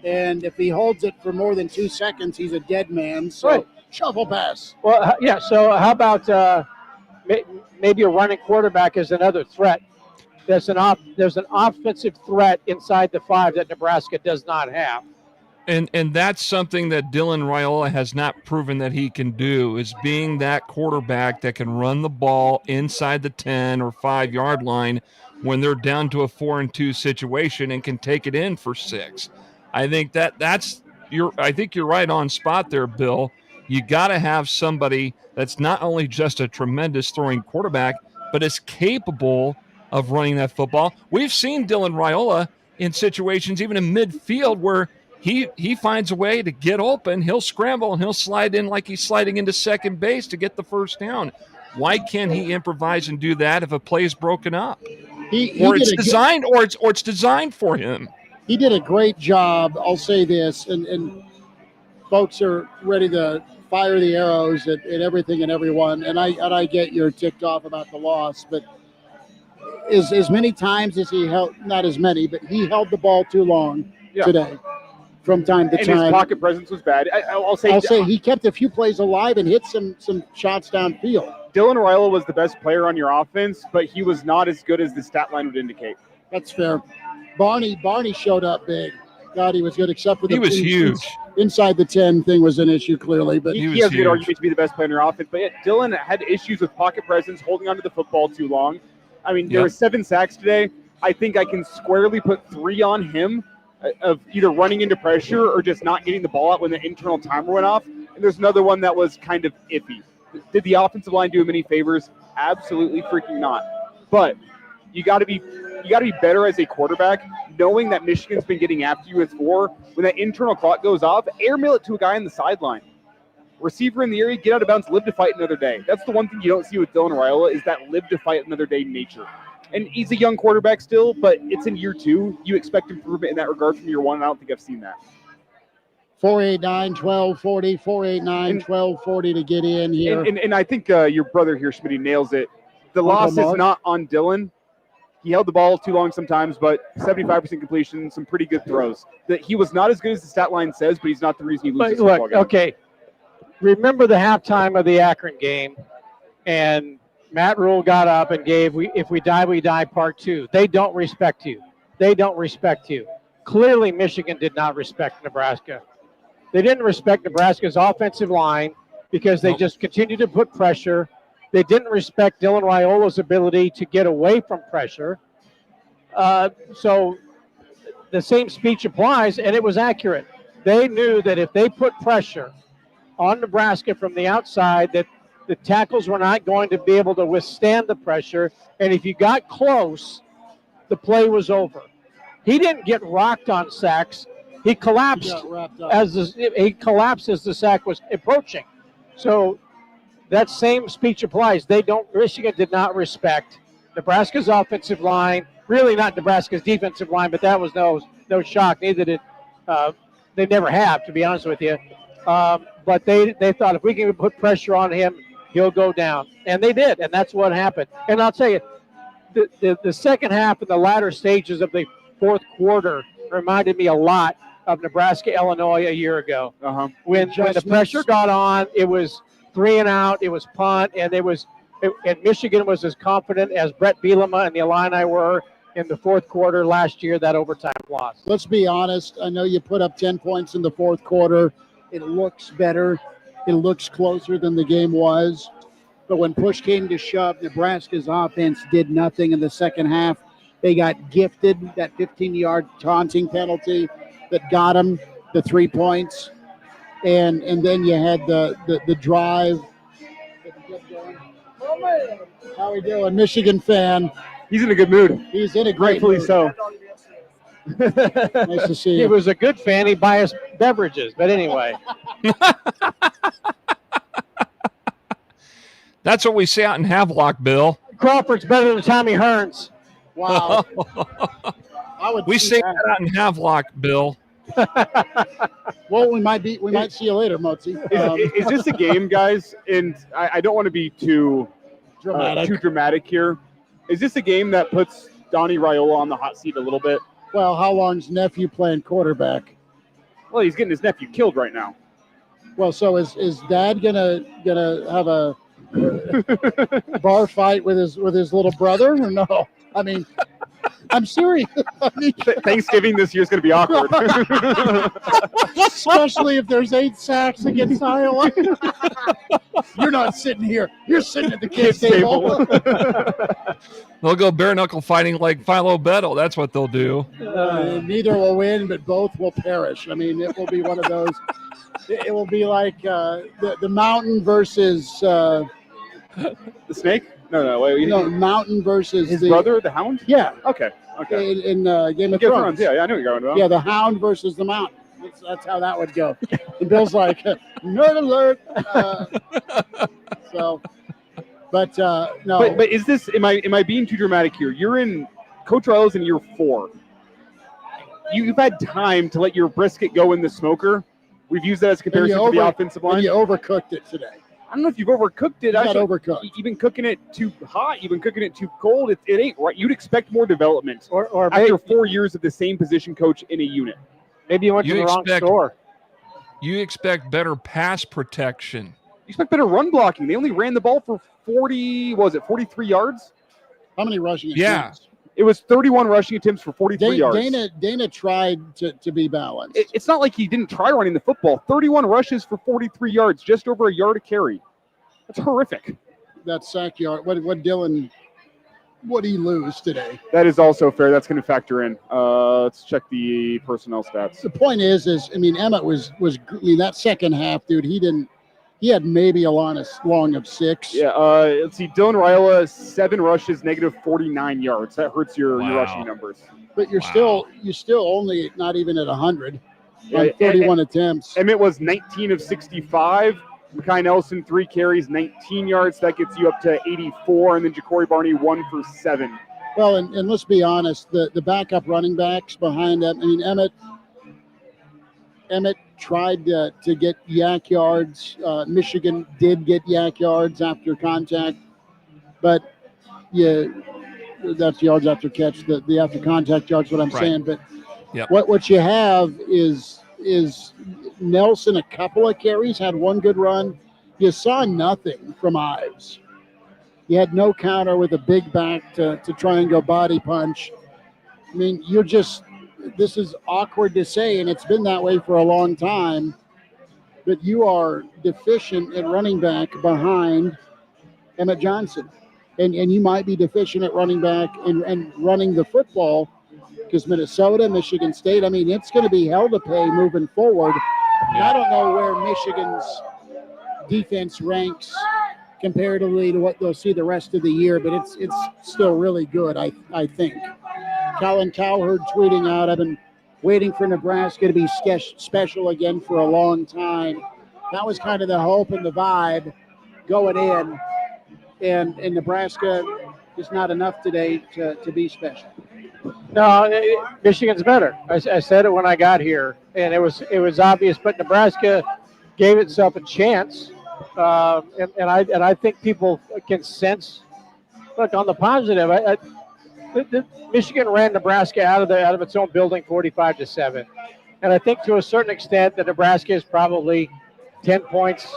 and if he holds it for more than 2 seconds, he's a dead man. So right. Shovel pass. Well, yeah. So how about maybe a running quarterback is another threat? There's an offensive threat inside the 5 that Nebraska does not have. And that's something that Dylan Raiola has not proven that he can do, is being that quarterback that can run the ball inside the 10 or 5-yard line when they're down to a 4-2 situation and can take it in for 6. I think I think you're right on spot there, Bill. You got to have somebody that's not only just a tremendous throwing quarterback, but is capable of running that football. We've seen Dylan Raiola in situations, even in midfield, where he finds a way to get open. He'll scramble and he'll slide in like he's sliding into second base to get the first down. Why can't he improvise and do that if a play is broken up? It's designed for him. He did a great job. I'll say this, and folks are ready to fire the arrows at everything and everyone. And I get you're ticked off about the loss, but as many times as he held, not as many, but he held the ball too long today. From time to time. And his pocket presence was bad. I'll say he kept a few plays alive and hit some shots downfield. Dylan Raiola was the best player on your offense, but he was not as good as the stat line would indicate. That's fair. Barney showed up big. God, he was good, except for he was huge. Inside the 10 thing was an issue, clearly. But he has a good argument to be the best player on your offense. But Dylan had issues with pocket presence, holding onto the football too long. I mean, there were 7 sacks today. I think I can squarely put 3 on him, of either running into pressure or just not getting the ball out when the internal timer went off. And there's another one that was kind of iffy. Did the offensive line do him any favors? Absolutely freaking not. But you got to be better as a quarterback, knowing that Michigan's been getting after you with 4. When that internal clock goes off, airmail it to a guy on the sideline. Receiver in the area, get out of bounds, live to fight another day. That's the one thing you don't see with Dylan Raiola, is that live to fight another day nature. And he's a young quarterback still, but it's in year 2. You expect improvement in that regard from year 1, and I don't think I've seen that. 489-1240, 489-1240 to get in here. And I think your brother here, Schmidt, nails it. The loss is not on Dylan. He held the ball too long sometimes, but 75% completion, some pretty good throws. That he was not as good as the stat line says, but he's not the reason he loses the football game. Okay. Remember the halftime of the Akron game, and Matt Rule got up and gave, if we die, we die, part 2. They don't respect you. They don't respect you. Clearly, Michigan did not respect Nebraska. They didn't respect Nebraska's offensive line because they just continued to put pressure. They didn't respect Dylan Raiola's ability to get away from pressure. So the same speech applies, and it was accurate. They knew that if they put pressure on Nebraska from the outside, that the tackles were not going to be able to withstand the pressure, and if you got close, the play was over. He didn't get rocked on sacks. He collapsed as the sack was approaching. So that same speech applies. Michigan did not respect Nebraska's offensive line, really not Nebraska's defensive line, but that was no shock. Neither did they never have, to be honest with you. But they thought if we can put pressure on him, he'll go down. And they did, and that's what happened. And I'll tell you, the second half and the latter stages of the fourth quarter reminded me a lot of Nebraska-Illinois a year ago. When the pressure got on, it was 3 and out, it was punt, and and Michigan was as confident as Brett Bielema and the Illini were in the fourth quarter last year, that overtime loss. Let's be honest. I know you put up 10 points in the fourth quarter. It looks better. It looks closer than the game was. But when push came to shove, Nebraska's offense did nothing in the second half. They got gifted that 15-yard taunting penalty that got them the 3 points. And then you had the drive. How we doing? Michigan fan. He's in a good mood. He's in a great Rightfully mood. so. Nice to see you. He was a good fan. He buy us beverages. But anyway. That's what we say out in Havelock, Bill. Crawford's better than Tommy Hearns. Wow. We say that out in Havelock, Bill. Well, we might see you later, Motz. Is this a game, guys? And I don't want to be too dramatic here. Is this a game that puts Donnie Raiola on the hot seat a little bit? Well, how long's nephew playing quarterback? Well, he's getting his nephew killed right now. Well, so is Dad gonna have a bar fight with his little brother or no? I mean, I'm serious. I mean, Thanksgiving this year is going to be awkward. Especially if there's 8 sacks against Iowa. You're not sitting here. You're sitting at the kids' table. They'll go bare knuckle fighting like Philo Bettel. That's what they'll do. Neither will win, but both will perish. I mean, it will be one of those. It will be like the mountain versus the snake. No, wait. Mountain versus his brother, the Hound. Yeah. Okay. In Game of Thrones. Yeah, I know you're going to. Yeah, the Hound versus the Mountain. That's how that would go. And Bill's like, nerd alert. No. But is this? Am I being too dramatic here? You're in Coach Raio's in year 4. You've had time to let your brisket go in the smoker. We've used that as a comparison to the offensive line. And you overcooked it today. I don't know if you've overcooked it. Not overcooked. You've been cooking it too hot. You've been cooking it too cold. It ain't right. You'd expect more development or after 4 years of the same position coach in a unit. Maybe you went to the wrong store. You expect better pass protection. You expect better run blocking. They only ran the ball for 43 yards? How many rushing attempts? Yeah. It was 31 rushing attempts for 43 yards. Dana tried to be balanced. It's not like he didn't try running the football. 31 rushes for 43 yards, just over a yard a carry. That's horrific. That sack yard. What did he lose today? That is also fair. That's going to factor in. Let's check the personnel stats. The point is Emmett was that second half, dude. He had maybe a long of 6. Yeah. Let's see. Dylan Raiola, 7 rushes, negative 49 yards. That hurts your rushing numbers. But you're still only not even at 100 on 31 attempts. Emmett was 19 of 65. Mekhi Nelson, 3 carries, 19 yards. That gets you up to 84. And then Ja'Cory Barney, 1 for 7. Well, and let's be honest, the backup running backs behind that. I mean, Emmett tried to get yak yards. Michigan did get yak yards after contact, but that's yards after catch. The after contact yards, what I'm saying. But what you have is Nelson, a couple of carries, had 1 good run. You saw nothing from Ives. You had no counter with a big back to try and go body punch. I mean, this is awkward to say, and it's been that way for a long time, but you are deficient at running back behind Emmett Johnson. And you might be deficient at running back and running the football because Minnesota, Michigan State, I mean, it's going to be hell to pay moving forward. And I don't know where Michigan's defense ranks comparatively to what they'll see the rest of the year, but it's still really good, I think. Colin Cowherd tweeting out, I've been waiting for Nebraska to be special again for a long time. That was kind of the hope and the vibe going in. And Nebraska is not enough today to be special. No, Michigan's better. I said it when I got here, and it was obvious. But Nebraska gave itself a chance, and I think people can sense. Look, on the positive, Michigan ran Nebraska out of its own building 45-7, and I think to a certain extent that Nebraska is probably 10 points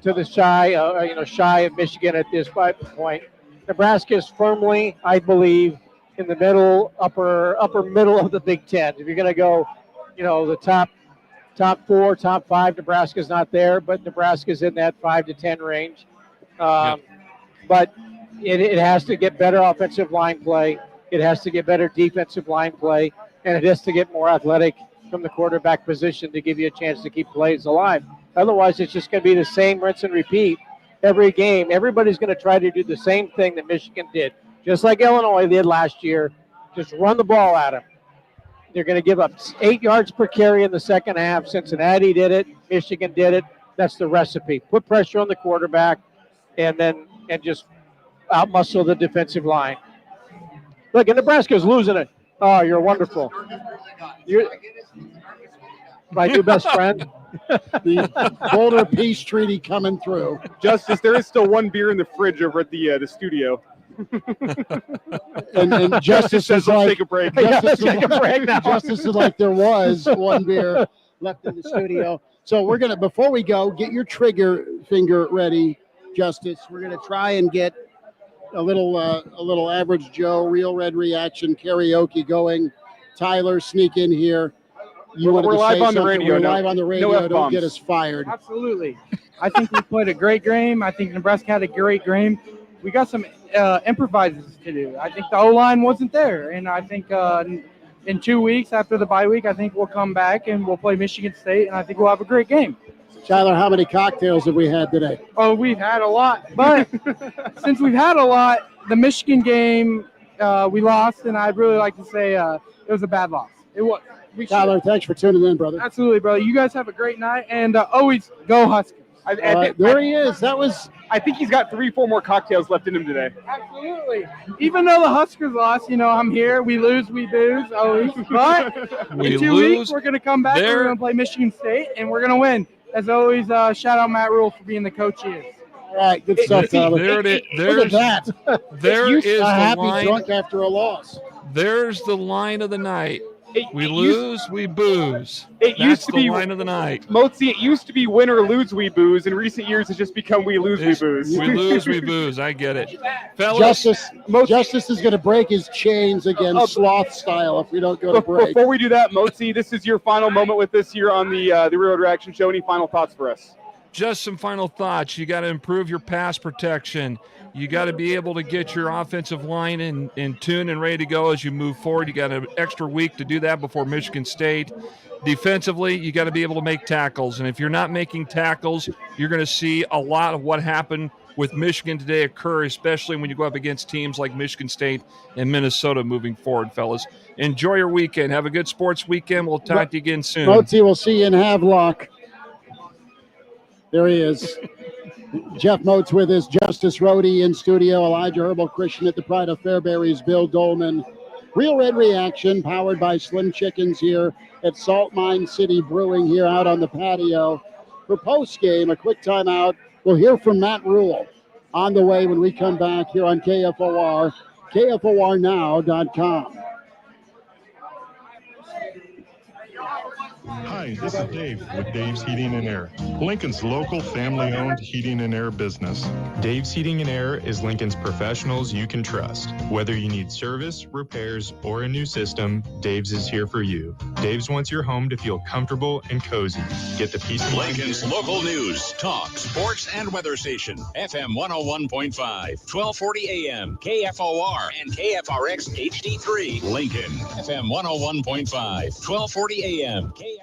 to the shy of Michigan at this point. Nebraska is firmly, I believe, in the upper middle of the Big Ten. If you're going to go, the top 4, top 5, Nebraska's not there, but Nebraska's in that 5 to 10 range. But it has to get better offensive line play. It has to get better defensive line play, and it has to get more athletic from the quarterback position to give you a chance to keep plays alive. Otherwise, it's just going to be the same rinse and repeat every game. Everybody's going to try to do the same thing that Michigan did, just like Illinois did last year. Just run the ball at them. They're going to give up 8 yards per carry in the second half. Cincinnati did it. Michigan did it. That's the recipe. Put pressure on the quarterback and just outmuscle the defensive line. Look, and Nebraska's losing it. Oh, you're wonderful. You're my new best friend. The Boulder Peace Treaty coming through. Justice, there is still one beer in the fridge over at the studio. And Justice says, is let's like, take a break. Justice, Take a break now. Justice is like there was one beer left in the studio. So we're gonna, before we go, get your trigger finger ready, Justice. We're gonna try and get a little Average Joe Real Red Reaction karaoke going. Tyler, sneak in here. We're live on the radio. We're live on the radio. No Don't get us fired. Absolutely. I think we played a great game. I think Nebraska had a great game. We got some improvises to do. I think the O-line wasn't there. And I think in 2 weeks after the bye week, I think we'll come back and we'll play Michigan State, and I think we'll have a great game. Tyler, how many cocktails have we had today? Oh, we've had a lot. But since we've had a lot, the Michigan game, we lost, and I'd really like to say it was a bad loss. It was. Tyler, thanks for tuning in, brother. Absolutely, brother. You guys have a great night, and always go Huskers. There he is. I think he's got 3-4 more cocktails left in him today. Absolutely. Even though the Huskers lost, I'm here. We lose, we booze, always. But in 2 weeks, we're going to come back. And we're going to play Michigan State, and we're going to win. As always, shout out Matt Rule for being the coach he is. All right, good stuff, Tyler. There it is. Look at that. There is a the happy line. drunk after a loss. There's the line of the night. We lose, we booze. It used to be the line of the night. Motzi, it used to be win or lose, we booze. In recent years, it's just become we lose, we booze. We lose, we booze. I get it. Fellas, Justice is going to break his chains again, sloth style, if we don't go to break. Before we do that, Motzi, this is your final moment with us here on the Real Red Reaction Show. Any final thoughts for us? just some final thoughts. You got to improve your pass protection. You got to be able to get your offensive line in tune and ready to go as you move forward. You got an extra week to do that before Michigan State. Defensively, you got to be able to make tackles. And if you're not making tackles, you're going to see a lot of what happened with Michigan today occur, especially when you go up against teams like Michigan State and Minnesota moving forward, fellas. Enjoy your weekend. Have a good sports weekend. We'll talk to you again soon. Motz, we'll see you in Havelock. There he is. Jeff Motz with us, Justice Rhody in studio, Elijah Herbel, Chris Schmidt, the Pride of Fairbury's, Bill Doleman. Real Red Reaction, powered by Slim Chickens here at Salt Mine City Brewing here out on the patio. For post-game, a quick timeout. We'll hear from Matt Rule on the way when we come back here on KFOR, KFORnow.com. Hi, this is Dave with Dave's Heating and Air, Lincoln's local family-owned heating and air business. Dave's Heating and Air is Lincoln's professionals you can trust. Whether you need service, repairs, or a new system, Dave's is here for you. Dave's wants your home to feel comfortable and cozy. Get the peace of mind. Lincoln's local news, talk, sports, and weather station. FM 101.5, 1240 AM, KFOR, and KFRX HD3. Lincoln, FM 101.5, 1240 AM, KFOR.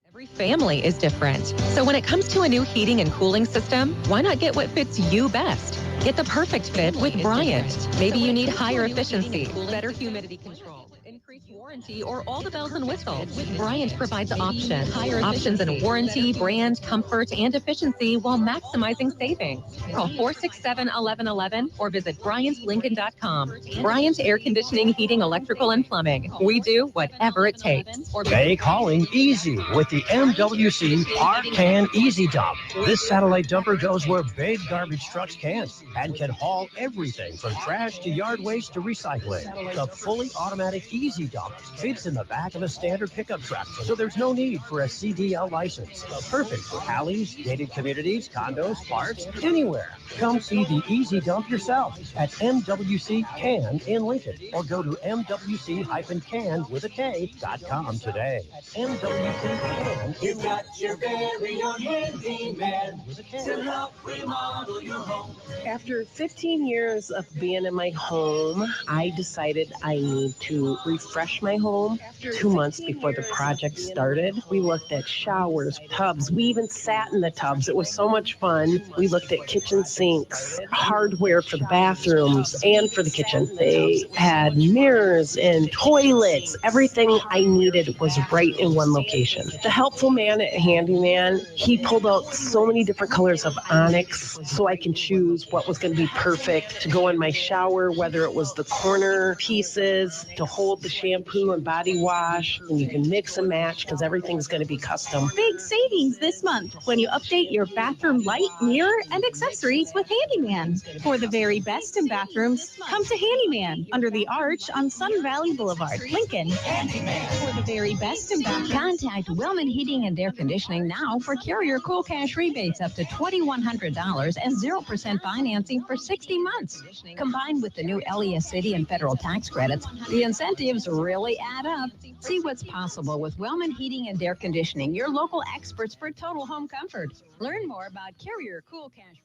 Every family is different. So when it comes to a new heating and cooling system, why not get what fits you best? Get the perfect fit with Bryant. Maybe you need higher efficiency, better humidity control, increased warranty, or all the bells and whistles. Bryant provides options in warranty, brand, comfort, and efficiency while maximizing savings. Call 467-1111 or visit BryantLincoln.com. Bryant Air Conditioning, Heating, Electrical, and Plumbing. We do whatever it takes. Make hauling easy with the MWC Park Can Easy Dump. This satellite dumper goes where big garbage trucks can't and can haul everything from trash to yard waste to recycling. The fully automatic Easy Easy Dump fits in the back of a standard pickup truck, so there's no need for a CDL license. Perfect for alleys, gated communities, condos, parks, anywhere. Come see the Easy Dump yourself at MWC Can in Lincoln, or go to MWC-can.com today. MWC Can. You got your very own handyman to help remodel your home. After 15 years of being in my home, I decided I need to refresh my home. 2 months before the project started, we looked at showers, tubs. We even sat in the tubs. It was so much fun. We looked at kitchen sinks, hardware for the bathrooms and for the kitchen. They had mirrors and toilets. Everything I needed was right in one location. The helpful man at Handyman, he pulled out so many different colors of onyx so I can choose what was going to be perfect to go in my shower, whether it was the corner pieces to hold the shampoo and body wash, and you can mix and match because everything's going to be custom. Big savings this month when you update your bathroom light, mirror, and accessories with Handyman. For the very best in bathrooms, come to Handyman under the arch on Sun Valley Boulevard, Lincoln. Handyman. For the very best in bathrooms, contact Wellman Heating and Air Conditioning now for Carrier Cool Cash rebates up to $2,100 and 0% financing for 60 months. Combined with the new LES City and federal tax credits, the incentives really add up. See what's possible with Wellman Heating and Air Conditioning, your local experts for total home comfort. Learn more about Carrier Cool Cash.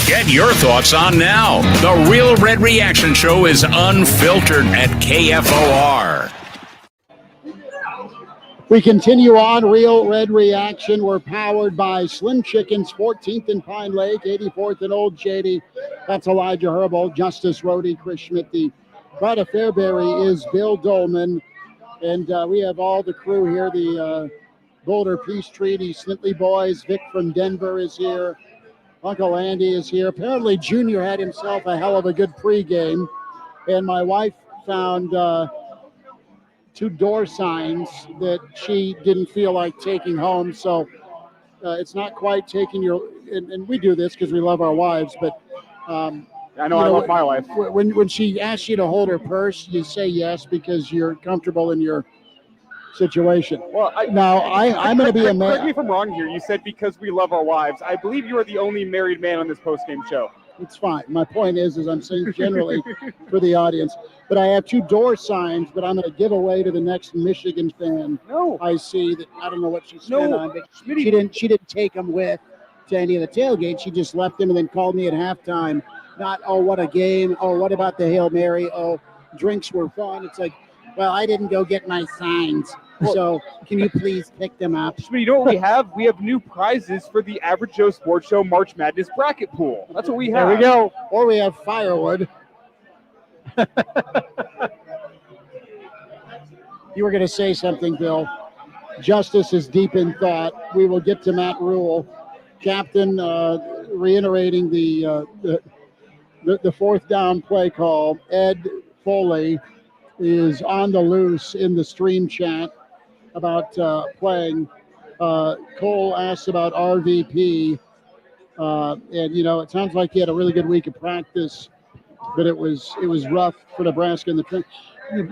Get your thoughts on now. The Real Red Reaction Show is unfiltered at KFOR. We continue on Real Red Reaction. We're powered by Slim Chickens, 14th and Pine Lake, 84th and Old Shady. That's Elijah Herbel, Justice Rhody, Chris Schmidt. The Pride of Fairbury is Bill Doleman. And we have all the crew here. The Boulder Peace Treaty, Snitley Boys. Vic from Denver is here. Uncle Andy is here. Apparently Junior had himself a hell of a good pregame. And my wife found 2 door signs that she didn't feel like taking home. So it's not quite taking your, and we do this because we love our wives, but I know I love my wife. When she asks you to hold her purse, you say yes because you're comfortable in your situation. Well, I'm going to be a man. Correct me if I'm wrong here. You said because we love our wives. I believe you are the only married man on this post-game show. It's fine. My point is I'm saying generally for the audience. But I have 2 door signs, but I'm going to give away to the next Michigan fan. No. I see that. I don't know what she spent on, but she didn't take them with to any of the tailgates. She just left them and then called me at halftime. Not, oh, what a game. Oh, what about the Hail Mary? Oh, drinks were fun. It's like, well, I didn't go get my signs. So can you please pick them up? You know what we have? We have new prizes for the Average Joe Sports Show March Madness bracket pool. That's what we have. There we go. Or we have firewood. You were going to say something, Bill. Justice is deep in thought. We will get to Matt Rule. Captain reiterating the 4th down play call. Ed Foley is on the loose in the stream chat about playing. Cole asks about RVP. And, it sounds like he had a really good week of practice, but it was rough for Nebraska in the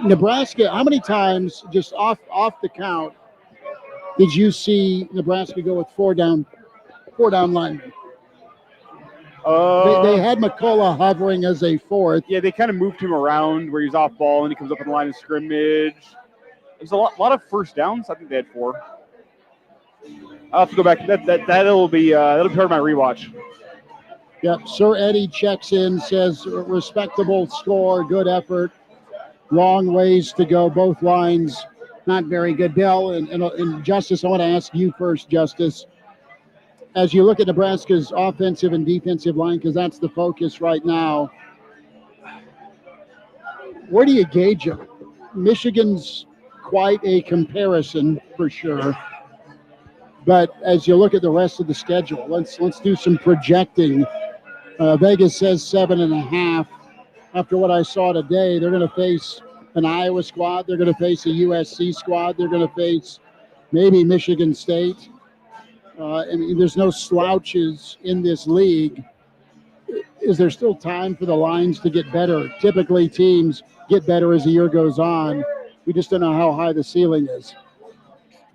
Nebraska. How many times, just off the count, did you see Nebraska go with 4 down linemen? They had McCullough hovering as a 4th. Yeah, they kind of moved him around where he's off ball and he comes up in the line of scrimmage. There's a lot of first downs. I think they had 4. I'll have to go back. That'll be part of my rewatch. Yep. Sir Eddie checks in, says respectable score, good effort, long ways to go. Both lines not very good. Bill and Justice, I want to ask you first, Justice. As you look at Nebraska's offensive and defensive line, because that's the focus right now, where do you gauge them? Michigan's quite a comparison for sure. But as you look at the rest of the schedule, let's do some projecting. Vegas says 7.5. After what I saw today, they're going to face an Iowa squad. They're going to face a USC squad. They're going to face maybe Michigan State. There's no slouches in this league. is there still time for the lines to get better? Typically, teams get better as the year goes on. We just don't know how high the ceiling is.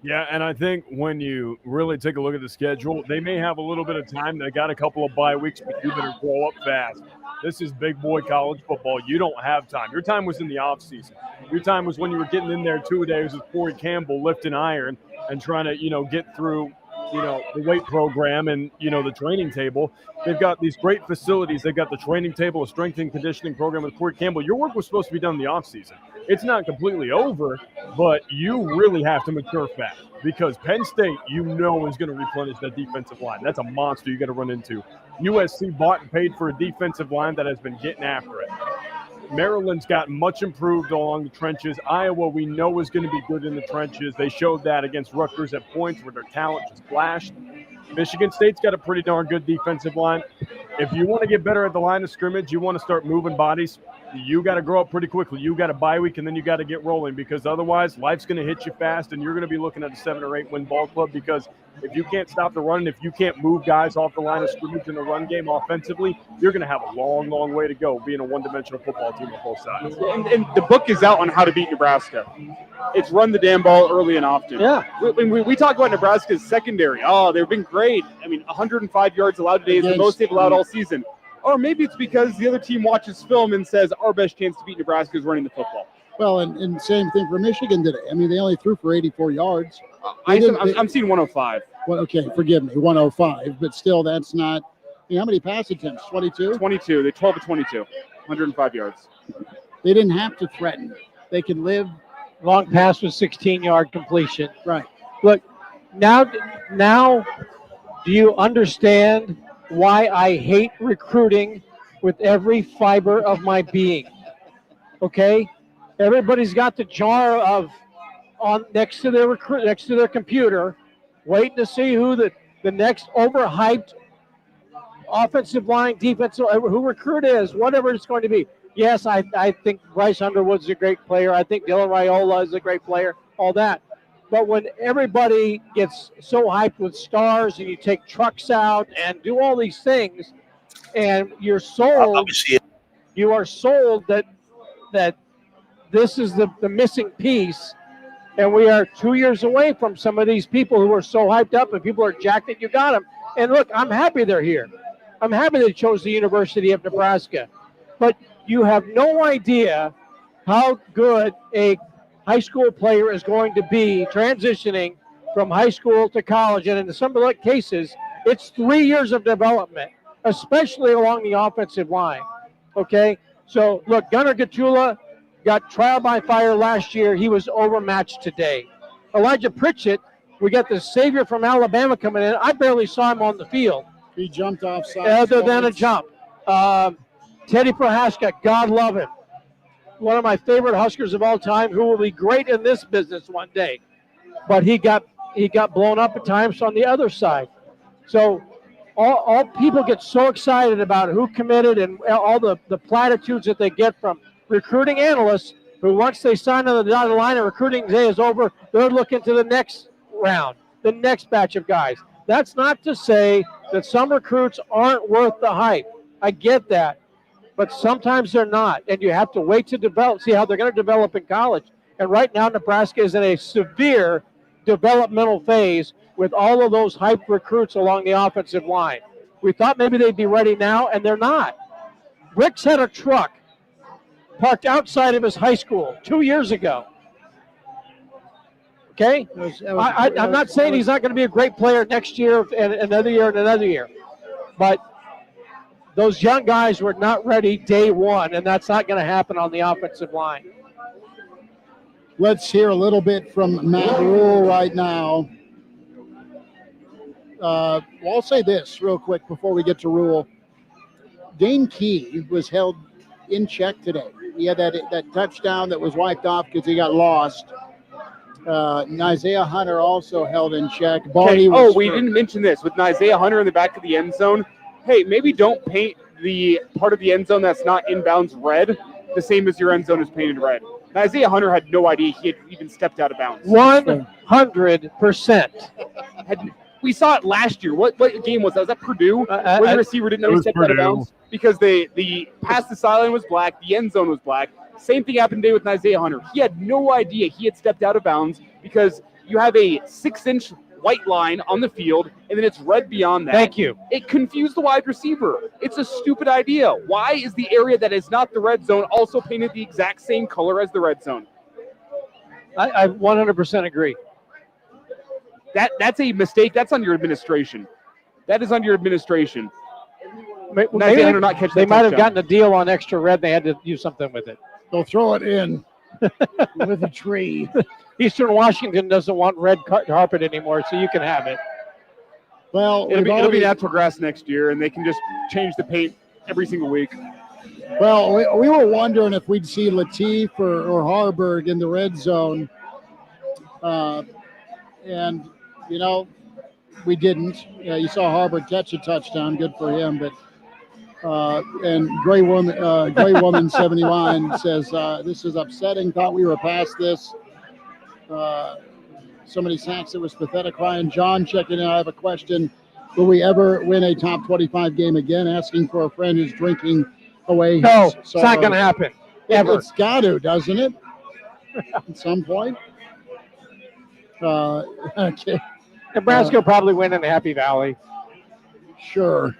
Yeah, and I think when you really take a look at the schedule, they may have a little bit of time. They got a couple of bye weeks, but you better grow up fast. This is big boy college football. You don't have time. Your time was in the offseason. Your time was when you were getting in there 2 days with Corey Campbell lifting iron and trying to, get through, the weight program and, the training table. They've got these great facilities. They've got the training table, a strength and conditioning program with Corey Campbell. Your work was supposed to be done in the offseason. It's not completely over, but you really have to mature fast because Penn State, is going to replenish that defensive line. That's a monster you got to run into. USC bought and paid for a defensive line that has been getting after it. Maryland's gotten much improved along the trenches. Iowa, we know, is going to be good in the trenches. They showed that against Rutgers at points where their talent just flashed. Michigan State's got a pretty darn good defensive line. If you want to get better at the line of scrimmage, you want to start moving bodies, you got to grow up pretty quickly. You got a bye week, and then you got to get rolling because otherwise life's going to hit you fast, and you're going to be looking at a 7 or 8 win ball club because if you can't stop the run, if you can't move guys off the line of scrimmage in the run game offensively, you're going to have a long, long way to go being a one-dimensional football team on both sides. And the book is out on how to beat Nebraska. It's run the damn ball early and often. Yeah. We talk about Nebraska's secondary. Oh, they've been great. 105 yards allowed today is the most they've allowed all season. Or maybe it's because the other team watches film and says our best chance to beat Nebraska is running the football. Well, and same thing for Michigan today. They only threw for 84 yards. I'm seeing 105. Well, okay, forgive me, 105, but still that's not – how many pass attempts, 22? 22. They're 12 to 22, 105 yards. They didn't have to threaten. They could live. Long pass was 16-yard completion. Right. Look, now do you understand why I hate recruiting with every fiber of my being? Okay? Everybody's got the jar on next to their computer, waiting to see who the next overhyped offensive line, defensive, who recruit is, whatever it's going to be. Yes, I think Bryce Underwood's a great player. I think Dylan Raiola is a great player, all that. But when everybody gets so hyped with stars and you take trucks out and do all these things and you're sold, you are sold that this is the missing piece. And we are 2 years away from some of these people who are so hyped up and people are jacked that you got them. And look, I'm happy they're here. I'm happy they chose the University of Nebraska. But you have no idea how good a high school player is going to be transitioning from high school to college. And in some of the cases, it's 3 years of development, especially along the offensive line. Okay? So, look, Gunnar Gatula got trial by fire last year. He was overmatched today. Elijah Pritchett, we got the savior from Alabama coming in. I barely saw him on the field. He jumped off sides. Other than a jump. Teddy Prohaska, God love him. One of my favorite Huskers of all time, who will be great in this business one day. But he got blown up at times on the other side. So all people get so excited about who committed and all the platitudes that they get from recruiting analysts who once they sign on the dotted line and recruiting day is over, they're looking to the next round, the next batch of guys. That's not to say that some recruits aren't worth the hype. I get that. But sometimes they're not, and you have to wait to develop, see how they're going to develop in college. And right now, Nebraska is in a severe developmental phase with all of those hyped recruits along the offensive line. We thought maybe they'd be ready now, and they're not. Rick's had a truck parked outside of his high school 2 years ago. Okay? I'm not saying he's not going to be a great player next year and another year. But those young guys were not ready day one, and that's not going to happen on the offensive line. Let's hear a little bit from Matt Rule right now. I'll say this real quick before we get to Rule. Dane Key was held in check today. He had that touchdown that was wiped off because he got lost. Isaiah Hunter also held in check. We didn't mention this. With Isaiah Hunter in the back of the end zone, hey, maybe don't paint the part of the end zone that's not inbounds red the same as your end zone is painted red. Isaiah Hunter had no idea he had even stepped out of bounds. 100%. We saw it last year. What game was that? Was that Purdue? Where the receiver didn't know he stepped out of bounds because the past the sideline was black, the end zone was black. Same thing happened today with Isaiah Hunter. He had no idea he had stepped out of bounds because you have a 6-inch white line on the field, and then it's red beyond that. Thank you. It confused the wide receiver. It's a stupid idea. Why is the area that is not the red zone also painted the exact same color as the red zone? I 100% agree. That's a mistake. That's on your administration. That is on your administration. Maybe they might have gotten a deal on extra red. They had to do something with it. They'll throw it in with a tree. Eastern Washington doesn't want red carpet anymore, so you can have it. Well, it'll be natural grass next year, and they can just change the paint every single week. Well, we were wondering if we'd see Latif or Harburg in the red zone. And, we didn't. You saw Harburg catch a touchdown. Good for him. But and Gray Woman 71 says, this is upsetting. Thought we were past this. So many sacks, it was pathetic. Ryan John checking in. I have a question. Will we ever win a top 25 game again? Asking for a friend who's drinking away. No, it's not going to happen. Ever. It's got to, doesn't it? At some point. Okay. Nebraska will probably win in the Happy Valley. Sure.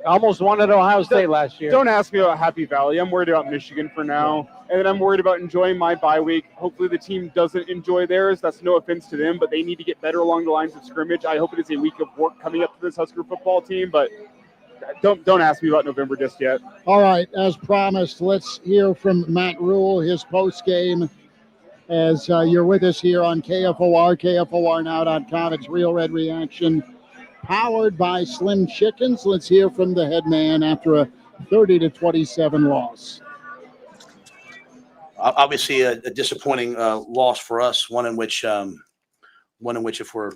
Almost won at Ohio State last year. Don't ask me about Happy Valley. I'm worried about Michigan for now. And then I'm worried about enjoying my bye week. Hopefully the team doesn't enjoy theirs. That's no offense to them, but they need to get better along the lines of scrimmage. I hope it is a week of work coming up to this Husker football team, but don't ask me about November just yet. All right, as promised, let's hear from Matt Rule, his post game, as you're with us here on KFOR, KFORnow.com. It's Real Red Reaction, powered by Slim Chickens. Let's hear from the head man after a 30-27 loss. Obviously, a disappointing loss for us. One in which, if we're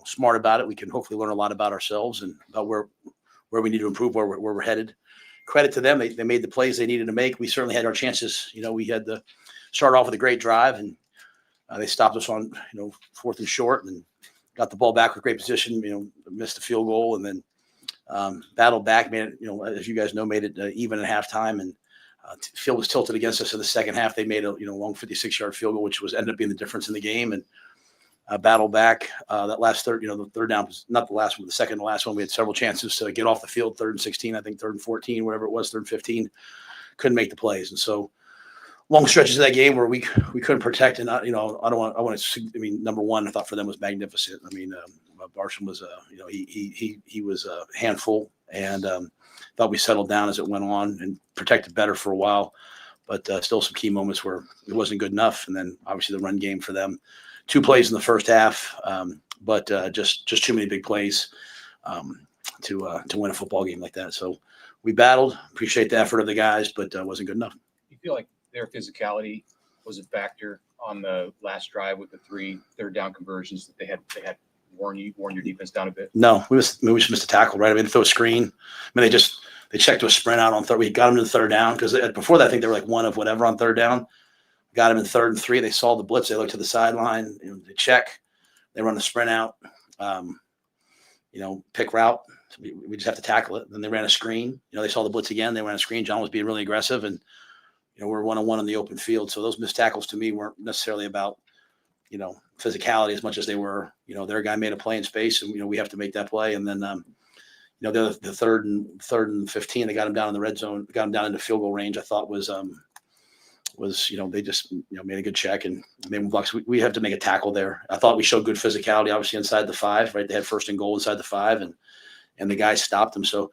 smart about it, we can hopefully learn a lot about ourselves and about where we need to improve, where we're headed. Credit to them; they made the plays they needed to make. We certainly had our chances. We had to start off with a great drive, and they stopped us on 4th and short, and got the ball back with great position. Missed a field goal, and then battled back. Made it, as you guys know, made it even at halftime, and field was tilted against us in the second half. They made a long 56-yard field goal, which ended up being the difference in the game, and battled back. That last third, the third down was not the last one, the second to last one. We had several chances to get off the field, 3rd and 16, I think 3rd and 14, whatever it was, 3rd and 15, couldn't make the plays. And so long stretches of that game where we couldn't protect. And number one, I thought for them was magnificent. Barsham was he was a handful, and thought we settled down as it went on and protected better for a while, but still some key moments where it wasn't good enough. And then obviously the run game for them, 2 plays in the first half, but just too many big plays to win a football game like that. So we battled. Appreciate the effort of the guys, but wasn't good enough. You feel like their physicality was a factor on the last drive with the 3 third-down conversions that they had worn your defense down a bit? No, we just missed a tackle, right? Throw a screen. They checked to a sprint out on third. We got them to the third down because before that, I think they were like 1 of whatever on third down. Got them in 3rd and 3. They saw the blitz. They looked to the sideline. They check. They run the sprint out. Pick route. So we just have to tackle it. Then they ran a screen. They saw the blitz again. They ran a screen. John was being really aggressive, and we're 1-on-1 in the open field. So those missed tackles to me weren't necessarily about physicality as much as they were. Their guy made a play in space, and we have to make that play. And then the 3rd and 15, they got him down in the red zone, got him down into field goal range. I thought was they just made a good check and made blocks. We have to make a tackle there. I thought we showed good physicality, obviously inside the 5. Right, they had 1st and goal inside the 5, and the guys stopped them. So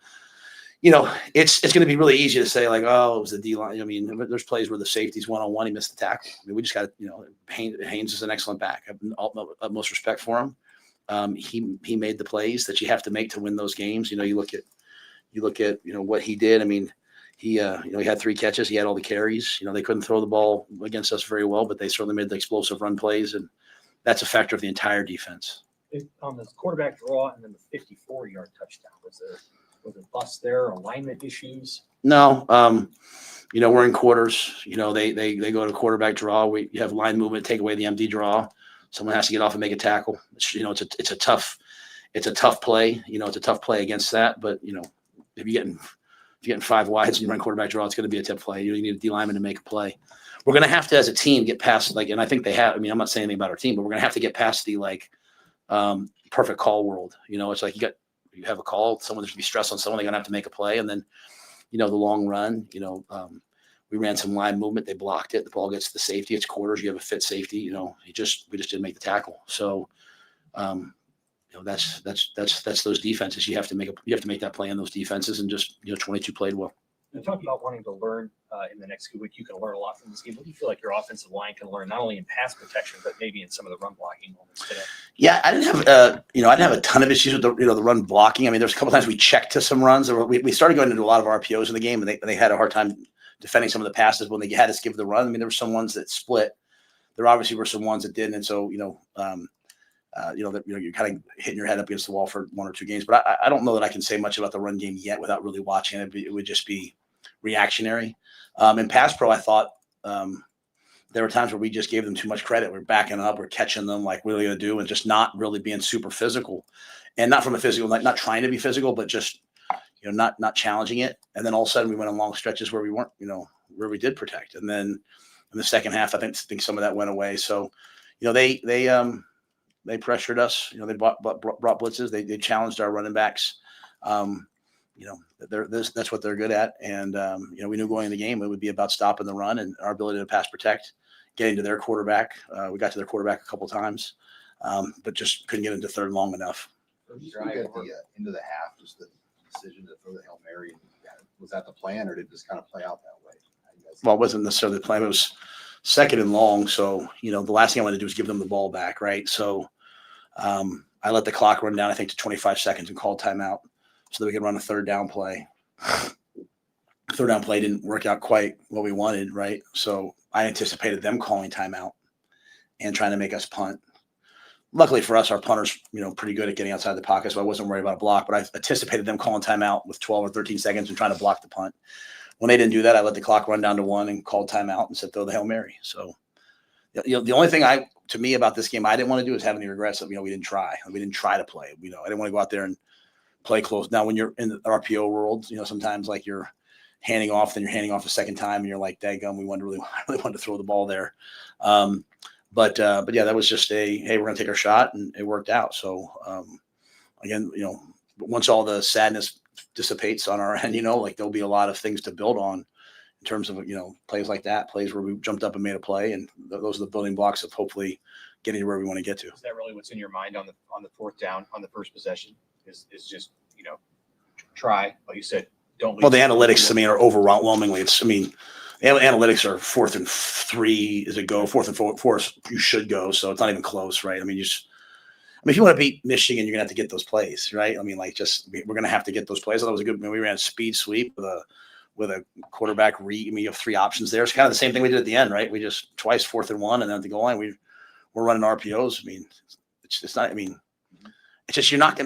it's going to be really easy to say like, oh, it was the D line. There's plays where the safety's 1-on-1, he missed the tackle. We just got Haynes is an excellent back. I have utmost respect for him. He made the plays that you have to make to win those games. You look at what he did. He had 3 catches. He had all the carries. They couldn't throw the ball against us very well, but they certainly made the explosive run plays, and that's a factor of the entire defense. On the quarterback draw and then the 54-yard touchdown, was it bust there, alignment issues? No. We're in quarters. They go to quarterback draw. We have line movement, take away the MD draw. Someone has to get off and make a tackle. It's a tough play. It's a tough play against that. But if you're getting 5 wides and you run quarterback draw, it's going to be a tough play. You need a D lineman to make a play. We're going to have to, as a team, get past and I think they have. I mean, I'm not saying anything about our team, but we're going to have to get past the perfect call world. It's like you have a call, there's going to be stress on someone, they're going to have to make a play, and then the long run. We ran some line movement, they blocked it, the ball gets to the safety, it's quarters, you have a fit safety. We just didn't make the tackle. So that's those defenses. You have to make that play on those defenses, and just 22 played well. And talking about wanting to learn in the next week, you can learn a lot from this game. What do you feel like your offensive line can learn, not only in pass protection, but maybe in some of the run blocking moments today? Yeah, I didn't have a ton of issues with the run blocking. I mean, there's a couple times we checked to some runs, or we started going into a lot of RPOs in the game, and they had a hard time defending some of the passes when they had us give the run. I mean, there were some ones that split. There obviously were some ones that didn't, and so you're kind of hitting your head up against the wall for 1 or 2 games. But I don't know that I can say much about the run game yet without really watching it. It would just be reactionary. In pass pro, I thought there were times where we just gave them too much credit. We're backing up, we're catching them, like, what are we going to do? And just not really being super physical, and not from a physical, like not trying to be physical, but just, not challenging it. And then all of a sudden we went on long stretches where we weren't, where we did protect. And then in the second half, I think some of that went away. So, they pressured us, they brought blitzes. They challenged our running backs. That's what they're good at. And, we knew going in the game, it would be about stopping the run and our ability to pass protect, getting to their quarterback. We got to their quarterback a couple times, but just couldn't get into third long enough. At the end of the half, just the decision to throw the Hail Mary, was that the plan, or did it just kind of play out that way? Well, it wasn't necessarily the plan. It was second and long. So, the last thing I wanted to do was give them the ball back. Right. So, I let the clock run down, I think, to 25 seconds and called timeout so that we could run a third down play. Third down play didn't work out quite what we wanted, right? So I anticipated them calling timeout and trying to make us punt. Luckily for us, our punter's, pretty good at getting outside the pocket, so I wasn't worried about a block, but I anticipated them calling timeout with 12 or 13 seconds and trying to block the punt. When they didn't do that, I let the clock run down to 1 and called timeout and said, throw the Hail Mary. So, the only thing to me about this game I didn't want to do is have any regrets of, we didn't try. We didn't try to play. I didn't want to go out there and play close. Now, when you're in the RPO world, sometimes like you're handing off, then you're handing off a second time, and you're like, daggum, we really wanted to throw the ball there. But yeah, that was just hey, we're going to take our shot, and it worked out. So, again, once all the sadness dissipates on our end, there'll be a lot of things to build on in terms of, plays like that, plays where we jumped up and made a play. And those are the building blocks of hopefully getting to where we want to get to. Is that really what's in your mind on the fourth down, on the first possession? Is just, try, like you said, don't leave. Well, the analytics, are overwhelmingly, analytics are 4th and 3 is a go, 4th and 4 you should go. So it's not even close, right? If you want to beat Michigan, you're gonna have to get those plays, right? We're gonna have to get those plays. I thought it was a good. We ran a speed sweep with a quarterback read. You have 3 options there. It's kind of the same thing we did at the end, right? We just twice 4th and 1, and then at the goal line we're running RPOs. It's not. It's just we're not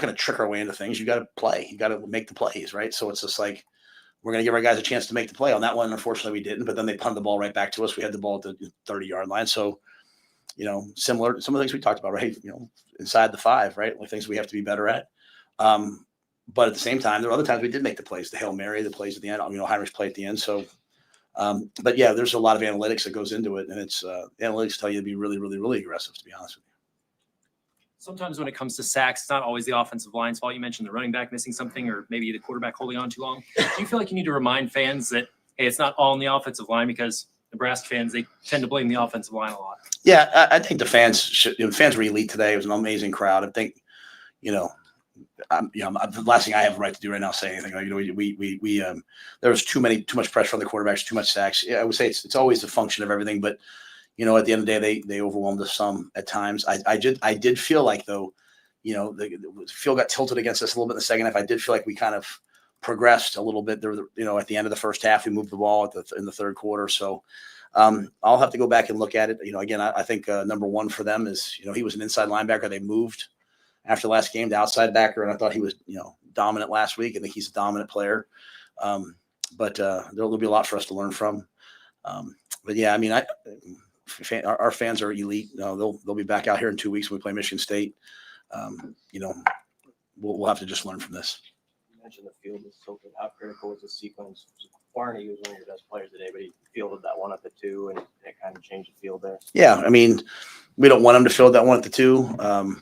gonna trick our way into things. You got to play. You got to make the plays, right? So it's just like we're gonna give our guys a chance to make the play. On that one, unfortunately, we didn't. But then they punted the ball right back to us. We had the ball at the 30-yard line. So, similar to some of the things we talked about, right? Inside the 5, right? Like things we have to be better at. But at the same time, there were other times we did make the plays, the Hail Mary, the plays at the end. Heinrich's play at the end. So, but yeah, there's a lot of analytics that goes into it, and it's analytics tell you to be really, really, really aggressive. To be honest with you. Sometimes when it comes to sacks, it's not always the offensive line's fault. You mentioned the running back missing something, or maybe the quarterback holding on too long. Do you feel like you need to remind fans that, hey, it's not all on the offensive line, because Nebraska fans, they tend to blame the offensive line a lot? Yeah, I think the fans should. Fans were elite today. It was an amazing crowd. I think, the last thing I have a right to do right now is say anything. There was too much pressure on the quarterbacks, too much sacks. Yeah, I would say it's always a function of everything, but at the end of the day, they overwhelmed us some at times. I did feel like, though, the field got tilted against us a little bit in the second half. I did feel like we kind of progressed a little bit there. At the end of the first half, we moved the ball in the third quarter. So I'll have to go back and look at it. Again, I think number one for them is, he was an inside linebacker. They moved after the last game to outside backer, and I thought he was, dominant last week. I think he's a dominant player. But there'll be a lot for us to learn from. But yeah, our fans are elite. They'll be back out here in 2 weeks when we play Michigan State. We'll have to just learn from this. You mentioned the field is so good. How critical was the sequence? Barney was one of your best players today, but he fielded that one at the 2, and it kind of changed the field there. Yeah, I mean, we don't want him to field that one at the 2.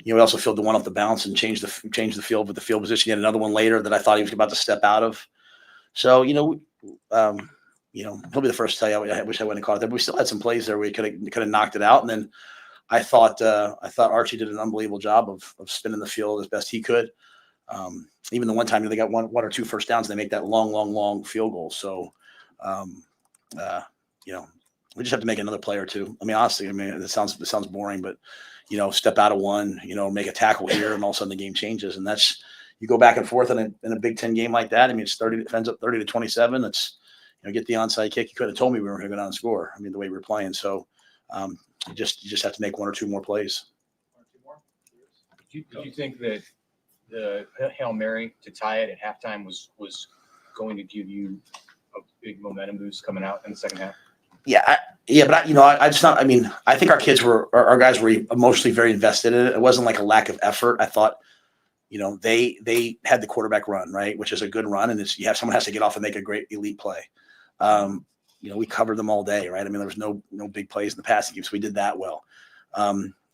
We also filled the one off the bounce and changed the field with the field position. He had another one later that I thought he was about to step out of. So, he'll be the first to tell you I wish I wouldn't have caught it there, but we still had some plays there where he could have knocked it out. And then I thought Archie did an unbelievable job of spinning the field as best he could. Even the one time they got one or two first downs, they make that long field goal. So, we just have to make another play or two. I mean, honestly, it sounds boring, but step out of one, make a tackle here, and all of a sudden the game changes. And that's, you go back and forth in a Big Ten game like that. I mean, it ends up 30-27. It's, get the onside kick. You could have told me we were going to go down and score. I mean, the way we were playing. So, you just have to make one or two more plays. Did you think that the Hail Mary to tie it at halftime was going to give you a big momentum boost coming out in the second half? Yeah, but I think our guys were emotionally very invested in it. It wasn't like a lack of effort. I thought, they had the quarterback run, right, which is a good run, and someone has to get off and make a great elite play. We covered them all day, right? I mean, there was no big plays in the passing game, so we did that well.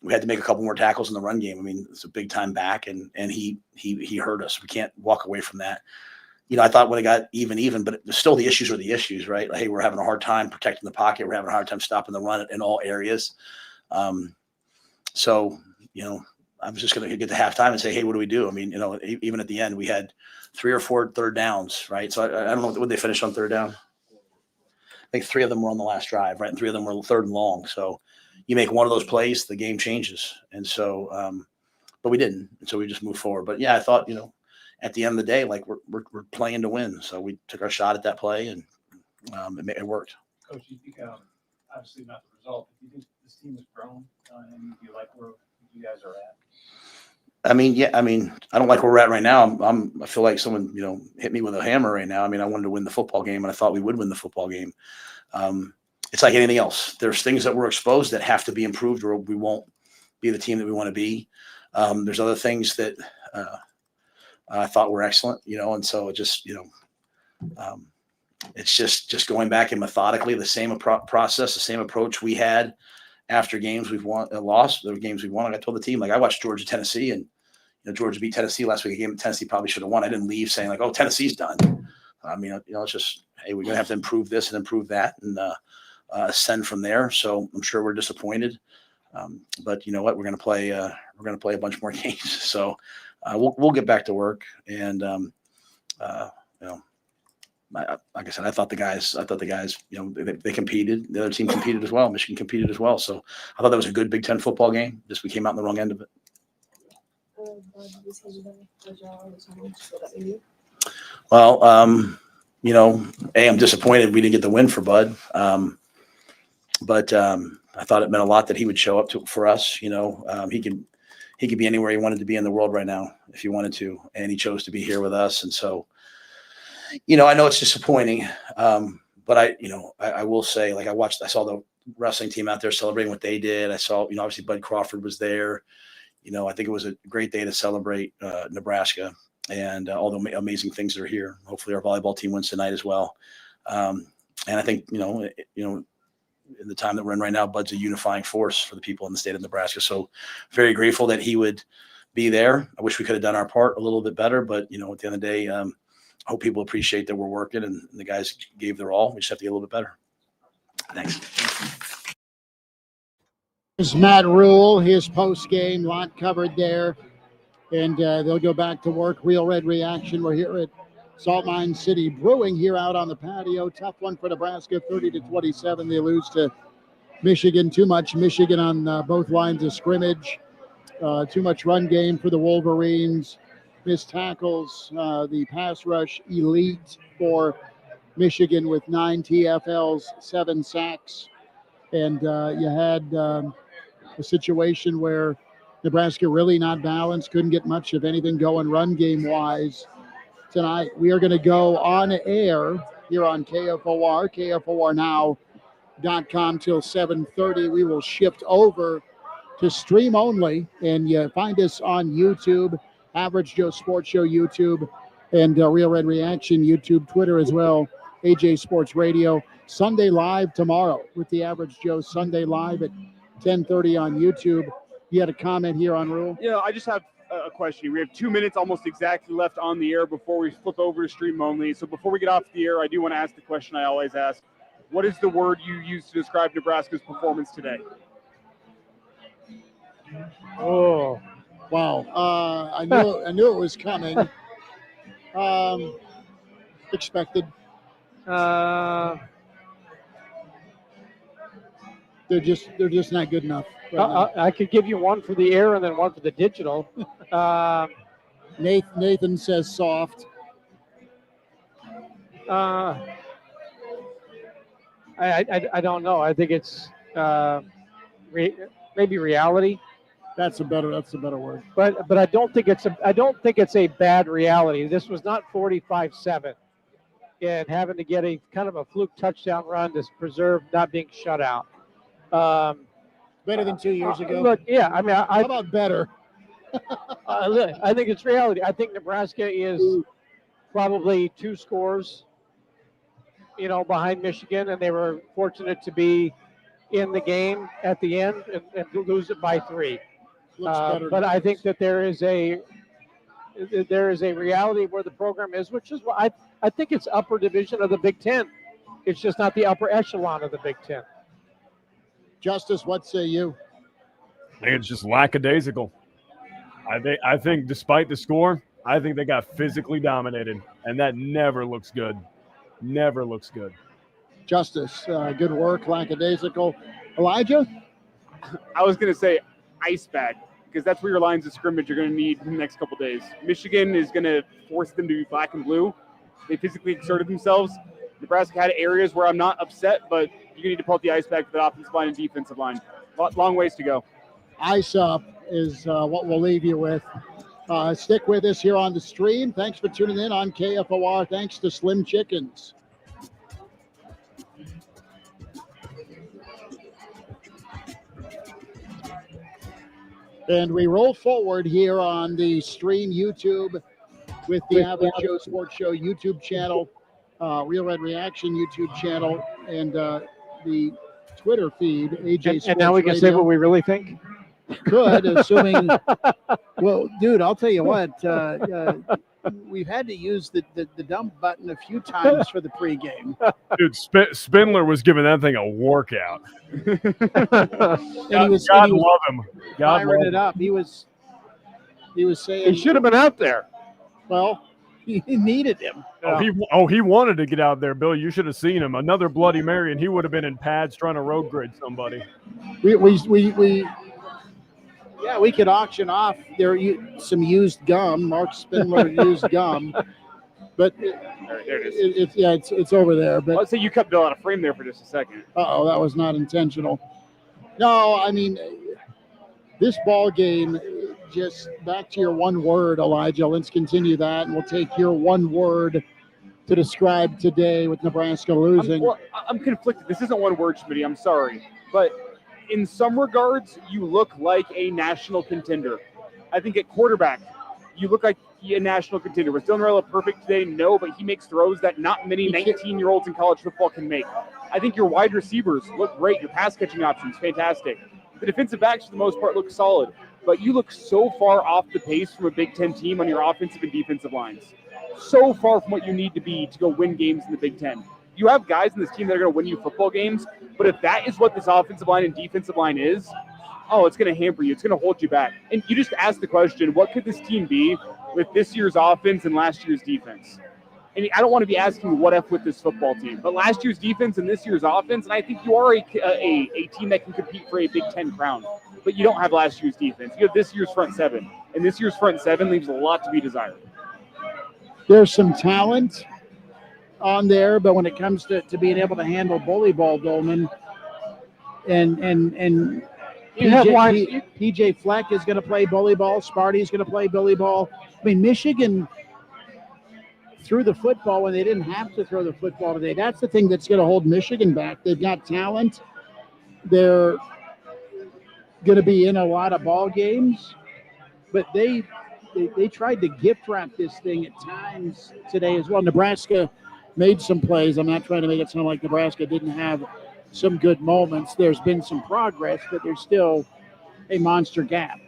We had to make a couple more tackles in the run game. I mean, it's a big time back, and he hurt us. We can't walk away from that. I thought when it got even, but still the issues are the issues, right? Like, hey, we're having a hard time protecting the pocket. We're having a hard time stopping the run in all areas. So, I was just going to get to halftime and say, hey, what do we do? I mean, even at the end, we had 3 or 4 third downs, right? So I don't know, would they finish on third down? I think 3 of them were on the last drive, right? And 3 of them were third and long. So you make one of those plays, the game changes. And so, but we didn't. And so we just moved forward. But yeah, I thought, at the end of the day, like we're playing to win. So we took our shot at that play, and it worked. Coach, you think, obviously not the result, but you think this team has grown, and you like where you guys are at? I don't like where we're at right now. I feel like someone, hit me with a hammer right now. I mean, I wanted to win the football game, and I thought we would win the football game. It's like anything else. There's things that we're exposed that have to be improved, or we won't be the team that we want to be. There's other things that I thought were excellent, and so it just, it's just going back and methodically the same process, the same approach we had after games we've won, lost, the games we've won. Like I told the team, like I watched Georgia, Tennessee, and Georgia beat Tennessee last week. A game Tennessee probably should have won. I didn't leave saying like, oh, Tennessee's done. I mean, it's just, hey, we're gonna have to improve this and improve that, and ascend from there. So I'm sure we're disappointed, but you know what? We're gonna play a bunch more games. So we'll get back to work. And like I said, I thought the guys, they competed. The other team competed as well. Michigan competed as well. So I thought that was a good Big Ten football game. Just we came out on the wrong end of it. Well, I'm disappointed we didn't get the win for Bud. But I thought it meant a lot that he would show up for us. He could be anywhere he wanted to be in the world right now if he wanted to, and he chose to be here with us. And so, I know it's disappointing, but I will say, like I saw the wrestling team out there celebrating what they did. I saw, obviously Bud Crawford was there. I think it was a great day to celebrate Nebraska and all the amazing things that are here. Hopefully our volleyball team wins tonight as well. And I think, in the time that we're in right now, Bud's a unifying force for the people in the state of Nebraska. So very grateful that he would be there. I wish we could have done our part a little bit better, but at the end of the day, I hope people appreciate that we're working and the guys gave their all. We just have to get a little bit better. Thanks. There's Matt Rule, his post-game, lot covered there. And they'll go back to work. Real Red Reaction. We're here at Salt Mine City Brewing here out on the patio. Tough one for Nebraska, 30-27. They lose to Michigan. Too much Michigan on both lines of scrimmage. Too much run game for the Wolverines. Missed tackles. The pass rush elite for Michigan with 9 TFLs, 7 sacks. And you had a situation where Nebraska really not balanced, couldn't get much of anything going run game-wise. Tonight, we are going to go on air here on KFOR. KFOR Now till 7:30. We will shift over to stream only, and you find us on YouTube, Average Joe Sports Show YouTube, and Real Red Reaction YouTube, Twitter as well, AJ Sports Radio. Sunday Live tomorrow with the Average Joe. Sunday Live at 10:30 on YouTube. You had a comment here on Rule? Yeah, I just have a question. We have 2 minutes almost exactly left on the air before we flip over to stream only. So before we get off the air, I do want to ask the question I always ask. What is the word you use to describe Nebraska's performance today? Oh, wow. I knew it was coming. Expected. They're just not good enough. Right I could give you one for the air and then one for the digital. Nathan says soft. I don't know. I think it's maybe reality. That's a better word. But I don't think it's a bad reality. This was not 45-7, and having to get a kind of a fluke touchdown run to preserve not being shut out. Better than 2 years ago. Look, yeah, I mean, how about better? Look, I think it's reality. I think Nebraska is probably 2 scores, behind Michigan, and they were fortunate to be in the game at the end and lose it by 3. But I think that there is a reality where the program is, which is why I think it's upper division of the Big Ten. It's just not the upper echelon of the Big Ten. Justice, what say you? I think it's just lackadaisical. I think despite the score, I think they got physically dominated, and that never looks good. Never looks good. Justice, good work, lackadaisical. Elijah? I was going to say ice bag, because that's where your lines of scrimmage are going to need in the next couple days. Michigan is going to force them to be black and blue. They physically exerted themselves. Nebraska had areas where I'm not upset, but you're going to need to pull out the ice bag for the offensive line and defensive line. Long ways to go. Ice up is what we'll leave you with. Stick with us here on the stream. Thanks for tuning in on KFOR. Thanks to Slim Chickens. And we roll forward here on the stream YouTube with the Average Joe Sports Show YouTube channel, Real Red Reaction YouTube channel, and the Twitter feed, AJ Sports And now we can say what we really think? Could, assuming, well, dude, I'll tell you what, we've had to use the dump button a few times for the pregame. Dude, Spindler was giving that thing a workout. And God love him. God Firing love it him. up. He was saying He should have been out there. Well, he needed him. He wanted to get out there, Bill. You should have seen him. Another Bloody Mary, and he would have been in pads trying to road grid somebody. We could auction off some used gum. Mark Spindler used gum, but There it is. it's over there. But Let's say you cut Bill out of frame there for just a second. that was not intentional. No, I mean this ball game. Just back to your one word, Elijah. Let's continue that, and we'll take your one word to describe today with Nebraska losing. I'm conflicted. This isn't one word, Schmidt. I'm sorry, but in some regards, you look like a national contender. I think at quarterback, you look like a national contender. Was Dylan Raiola perfect today? No, but he makes throws that not many 19-year-olds in college football can make. I think your wide receivers look great. Your pass-catching options, fantastic. The defensive backs, for the most part, look solid. But you look so far off the pace from a Big Ten team on your offensive and defensive lines. So far from what you need to be to go win games in the Big Ten. You have guys in this team that are going to win you football games, but if that is what this offensive line and defensive line is, it's going to hamper you. It's going to hold you back. And you just ask the question, what could this team be with this year's offense and last year's defense? And I don't want to be asking what if with this football team, but last year's defense and this year's offense, and I think you are a team that can compete for a Big Ten crown. But you don't have last year's defense. You have this year's front seven, and this year's front seven leaves a lot to be desired. There's some talent on there, but when it comes to being able to handle bully ball, Doleman, and PJ Fleck is going to play bully ball. Sparty's going to play bully ball. I mean, Michigan, threw the football when they didn't have to throw the football today. That's the thing that's going to hold Michigan back. They've got talent. They're going to be in a lot of ball games, but they tried to gift wrap this thing at times today as well. Nebraska made some plays. I'm not trying to make it sound like Nebraska didn't have some good moments. There's been some progress, but there's still a monster gap.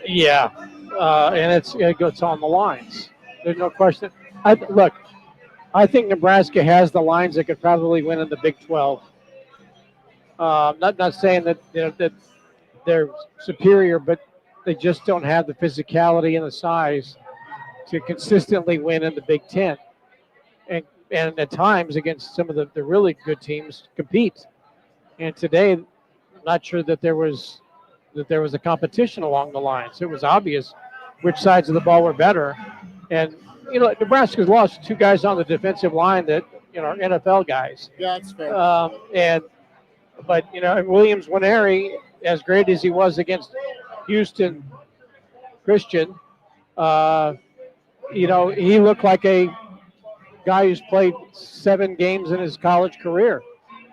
Yeah, and it goes on the lines. There's no question. I think Nebraska has the lines that could probably win in the Big 12. Not saying that that they're superior, but they just don't have the physicality and the size to consistently win in the Big 10. And at times against some of the really good teams compete. And today, I'm not sure that there was a competition along the lines. It was obvious which sides of the ball were better. And Nebraska's lost 2 guys on the defensive line that are NFL guys. Yeah, that's fair. But Williams Winery, as great as he was against Houston Christian, he looked like a guy who's played 7 games in his college career,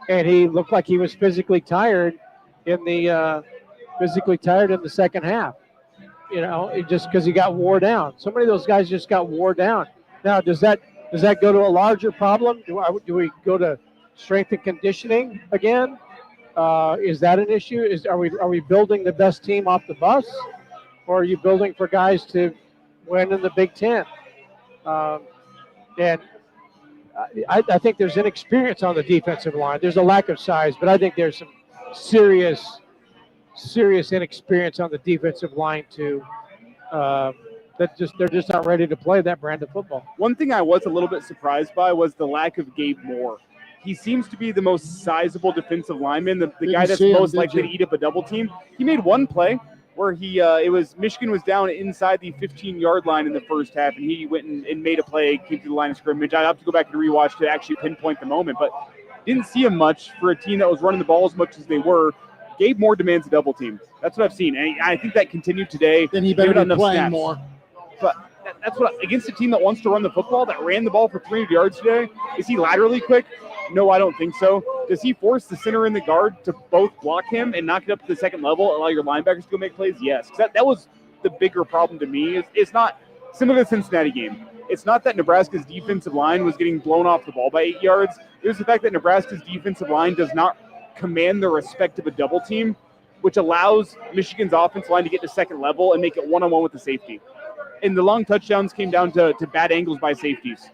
and he looked like he was physically tired in the second half. Just because he got wore down. So many of those guys just got wore down. Now, does that go to a larger problem? Do we go to strength and conditioning again? Is that an issue? Are we building the best team off the bus, or are you building for guys to win in the Big 10? And I think there's inexperience on the defensive line. There's a lack of size, but I think there's some serious inexperience on the defensive line too. They're just not ready to play that brand of football. One thing I was a little bit surprised by was the lack of Gabe Moore. He seems to be the most sizable defensive lineman, the guy that's most likely to eat up a double team. He made one play where Michigan was down inside the 15-yard line in the first half, and he went and made a play, came to the line of scrimmage. I have to go back and rewatch to actually pinpoint the moment, but didn't see him much for a team that was running the ball as much as they were. Gabe Moore demands a double team. That's what I've seen, and I think that continued today. Then he better be playing more. But that's what against a team that wants to run the football, that ran the ball for 300 yards today. Is he laterally quick? No, I don't think so. Does he force the center and the guard to both block him and knock it up to the second level, allow your linebackers to go make plays? Yes. That was the bigger problem to me. It's not similar to the Cincinnati game. It's not that Nebraska's defensive line was getting blown off the ball by 8 yards. It was the fact that Nebraska's defensive line does not command the respect of a double team, which allows Michigan's offensive line to get to second level and make it one-on-one with the safety. And the long touchdowns came down to bad angles by safeties.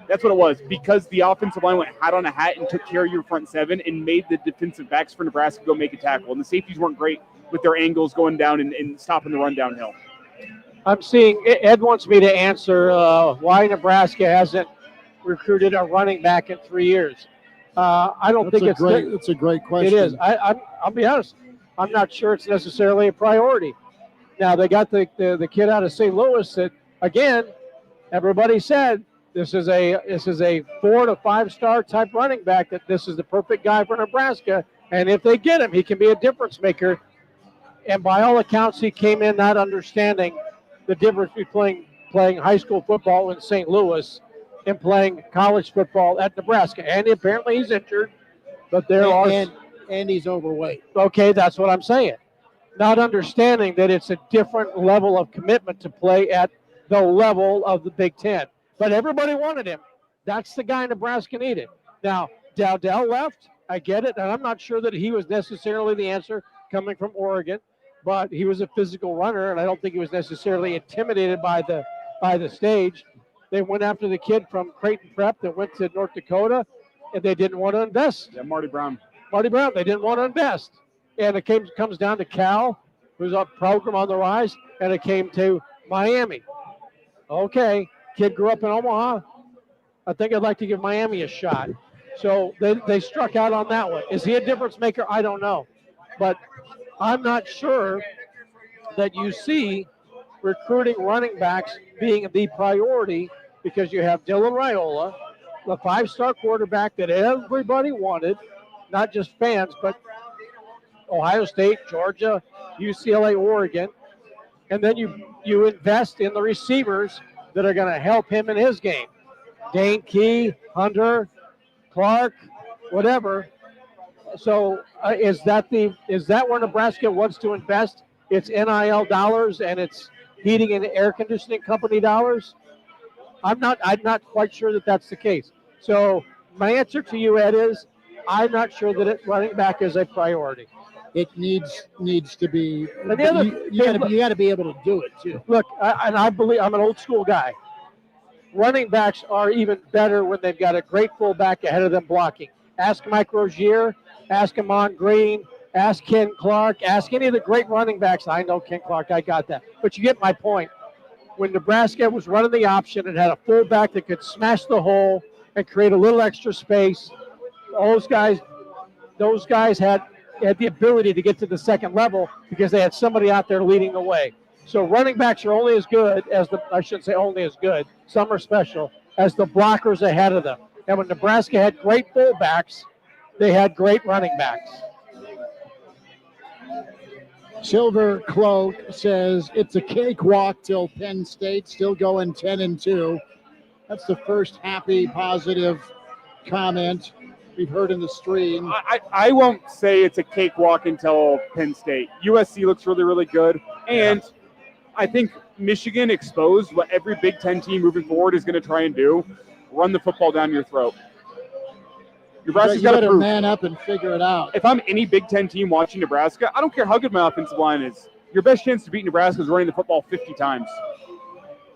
That's what it was, because the offensive line went hat on a hat and took care of your front seven and made the defensive backs for Nebraska go make a tackle. And the safeties weren't great with their angles going down and stopping the run downhill. I'm seeing Ed wants me to answer why Nebraska hasn't recruited a running back in 3 years. I don't think it's a great question. It is. I'll be honest. I'm not sure it's necessarily a priority. Now they got the kid out of St. Louis that, again, everybody said this is a 4 to 5 star type running back, that this is the perfect guy for Nebraska, and if they get him, he can be a difference maker. And by all accounts, he came in not understanding the difference between playing high school football in St. Louis and playing college football at Nebraska. And apparently he's injured, but and he's overweight. Okay, that's what I'm saying. Not understanding that it's a different level of commitment to play at the level of the Big Ten. But everybody wanted him. That's the guy Nebraska needed. Now, Dowdell left. I get it. And I'm not sure that he was necessarily the answer coming from Oregon, but he was a physical runner, and I don't think he was necessarily intimidated by the stage. They went after the kid from Creighton Prep that went to North Dakota, and they didn't want to invest. Yeah, Marty Brown. They didn't want to invest. And it comes down to Cal, who's a program on the rise, and it came to Miami. Okay, kid grew up in Omaha. I think I'd like to give Miami a shot. So they struck out on that one. Is he a difference maker? I don't know. But I'm not sure that you see recruiting running backs being the priority, because you have Dylan Raiola, the 5-star quarterback that everybody wanted, not just fans, but Ohio State, Georgia, UCLA, Oregon. And then you invest in the receivers that are going to help him in his game. Dane Key, Hunter, Clark, whatever. So is that where Nebraska wants to invest its NIL dollars and its heating and air conditioning company dollars? I'm not quite sure that that's the case. So my answer to you, Ed, is I'm not sure that running back is a priority. It needs to be. And the other, You got to be able to do it too. Look, I believe I'm an old school guy. Running backs are even better when they've got a great fullback ahead of them blocking. Ask Mike Rozier, ask Amon Green, ask Ken Clark, ask any of the great running backs. I know Ken Clark, I got that. But you get my point. When Nebraska was running the option and had a fullback that could smash the hole and create a little extra space, those guys had the ability to get to the second level because they had somebody out there leading the way. So running backs are only as good as I shouldn't say only as good, some are special, as the blockers ahead of them. And when Nebraska had great fullbacks, they had great running backs. Silver Cloak says it's a cakewalk till Penn State, still going 10-2. That's the first happy, positive comment we've heard in the stream. I won't say it's a cakewalk until Penn State. USC looks really, really good. And I think Michigan exposed what every Big Ten team moving forward is going to try and do, run the football down your throat. Nebraska's got to man up and figure it out. If I'm any Big Ten team watching Nebraska, I don't care how good my offensive line is. Your best chance to beat Nebraska is running the football 50 times.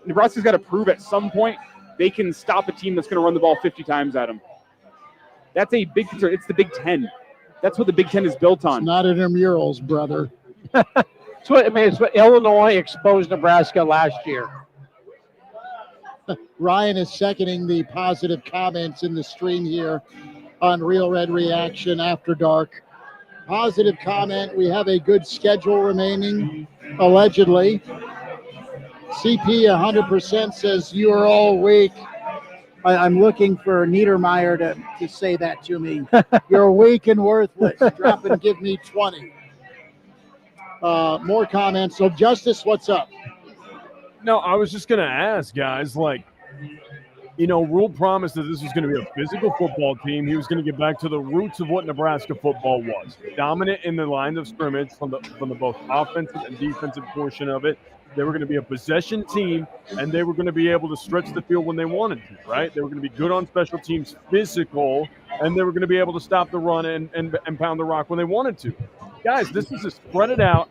Nebraska's got to prove at some point they can stop a team that's going to run the ball 50 times at them. That's a big concern. It's the Big Ten. That's what the Big Ten is built on. It's not intramurals, brother. It's what Illinois exposed Nebraska last year. Ryan is seconding the positive comments in the stream here on Real Red Reaction After Dark. Positive comment. We have a good schedule remaining, allegedly. CP 100% says you are all weak. I'm looking for Niedermeyer to say that to me. You're weak and worthless. Drop and give me 20. More comments. So, Justice, what's up? No, I was just going to ask, guys, Rule promised that this was going to be a physical football team. He was going to get back to the roots of what Nebraska football was. Dominant in the line of scrimmage from the both offensive and defensive portion of it. They were going to be a possession team, and they were going to be able to stretch the field when they wanted to, right? They were going to be good on special teams, physical, and they were going to be able to stop the run and pound the rock when they wanted to. Guys, this is a spread it out,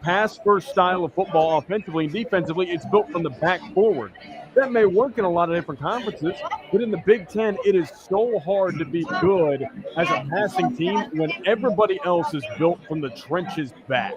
pass-first style of football offensively and defensively. It's built from the back forward. That may work in a lot of different conferences, but in the Big Ten, it is so hard to be good as a passing team when everybody else is built from the trenches back.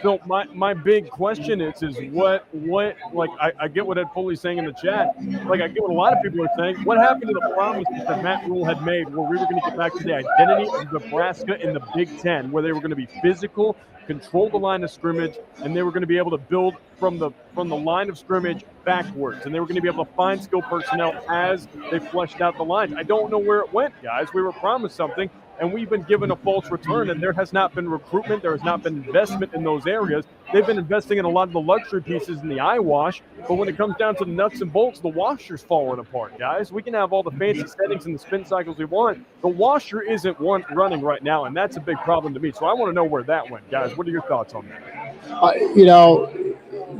So my big question is what I get what Ed Foley's saying in the chat. I get what a lot of people are saying. What happened to the promises that Matt Rule had made where we were going to get back to the identity of Nebraska in the Big Ten, where they were going to be physical, control the line of scrimmage, and they were going to be able to build from the line of scrimmage backwards, and they were going to be able to find skilled personnel as they fleshed out the lines. I don't know where it went, guys. We were promised something, and we've been given a false return, and there has not been recruitment. There has not been investment in those areas. They've been investing in a lot of the luxury pieces in the eyewash, but when it comes down to the nuts and bolts, the washer's falling apart, guys. We can have all the fancy settings and the spin cycles we want. The washer isn't running right now, and that's a big problem to me. So I want to know where that went, guys. What are your thoughts on that?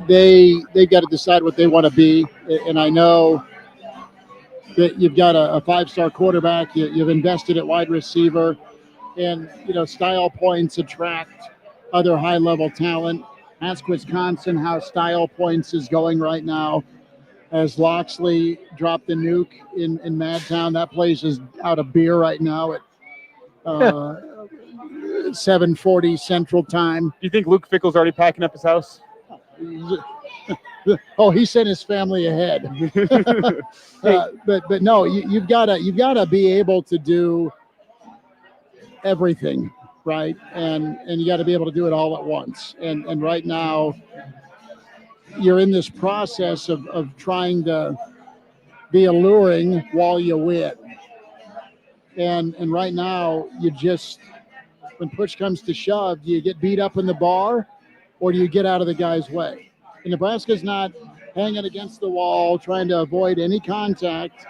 They've got to decide what they want to be, and I know that you've got a five-star quarterback, you've invested at wide receiver, and style points attract other high-level talent. Ask Wisconsin how style points is going right now. As Loxley dropped the nuke in Madtown, that place is out of beer right now at 7:40 Central Time. Do you think Luke Fickle's already packing up his house? Oh, he sent his family ahead. But no, you've got to be able to do everything, right? And you got to be able to do it all at once. And right now, you're in this process of trying to be alluring while you win. And right now, you just, when push comes to shove, do you get beat up in the bar, or do you get out of the guy's way? And Nebraska's not hanging against the wall, trying to avoid any contact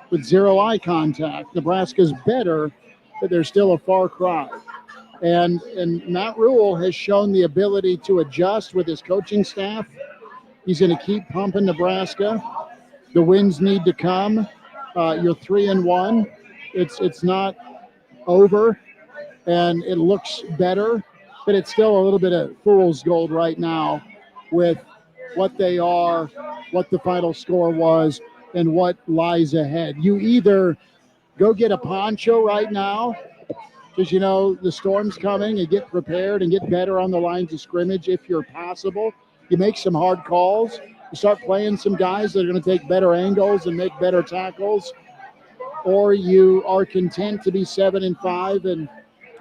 with zero eye contact. Nebraska's better, but there's still a far cry. And Matt Rule has shown the ability to adjust with his coaching staff. He's going to keep pumping Nebraska. The wins need to come. You're 3-1. It's not over, and it looks better, but it's still a little bit of fool's gold right now with what they are, what the final score was, and what lies ahead. You either go get a poncho right now, because you know the storm's coming, and get prepared and get better on the lines of scrimmage if you're possible. You make some hard calls. You start playing some guys that are going to take better angles and make better tackles, or you are content to be 7-5 and,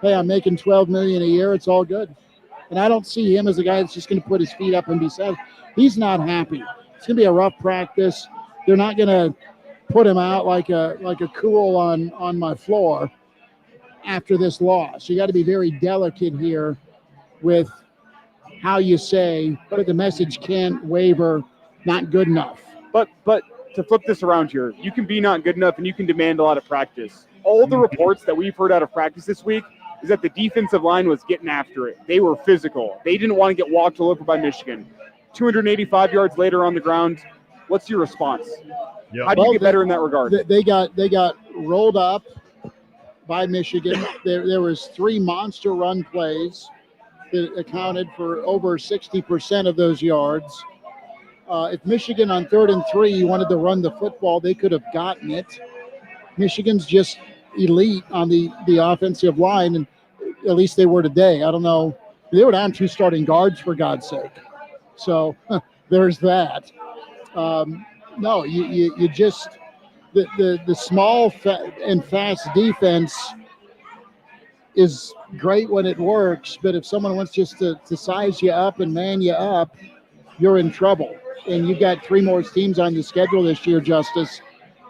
hey, I'm making $12 million a year. It's all good. And I don't see him as a guy that's just going to put his feet up and be sad. He's not happy. It's going to be a rough practice. They're not going to put him out like a cool on my floor after this loss. You got to be very delicate here with how you say, but the message can't waver, not good enough. But to flip this around here, you can be not good enough and you can demand a lot of practice. All the reports that we've heard out of practice this week is that the defensive line was getting after it. They were physical. They didn't want to get walked all over by Michigan. 285 yards later on the ground. What's your response? Yep. How do you get better in that regard? They got rolled up by Michigan. There was 3 monster run plays that accounted for over 60% of those yards. If Michigan on 3rd and 3 wanted to run the football, they could have gotten it. Michigan's just elite on the offensive line, and at least they were today. I don't know. They were down 2 starting guards, for God's sake. So there's that. No, you just the small and fast defense is great when it works, but if someone wants just to size you up and man you up, you're in trouble. And you've got 3 more teams on the schedule this year, Justice,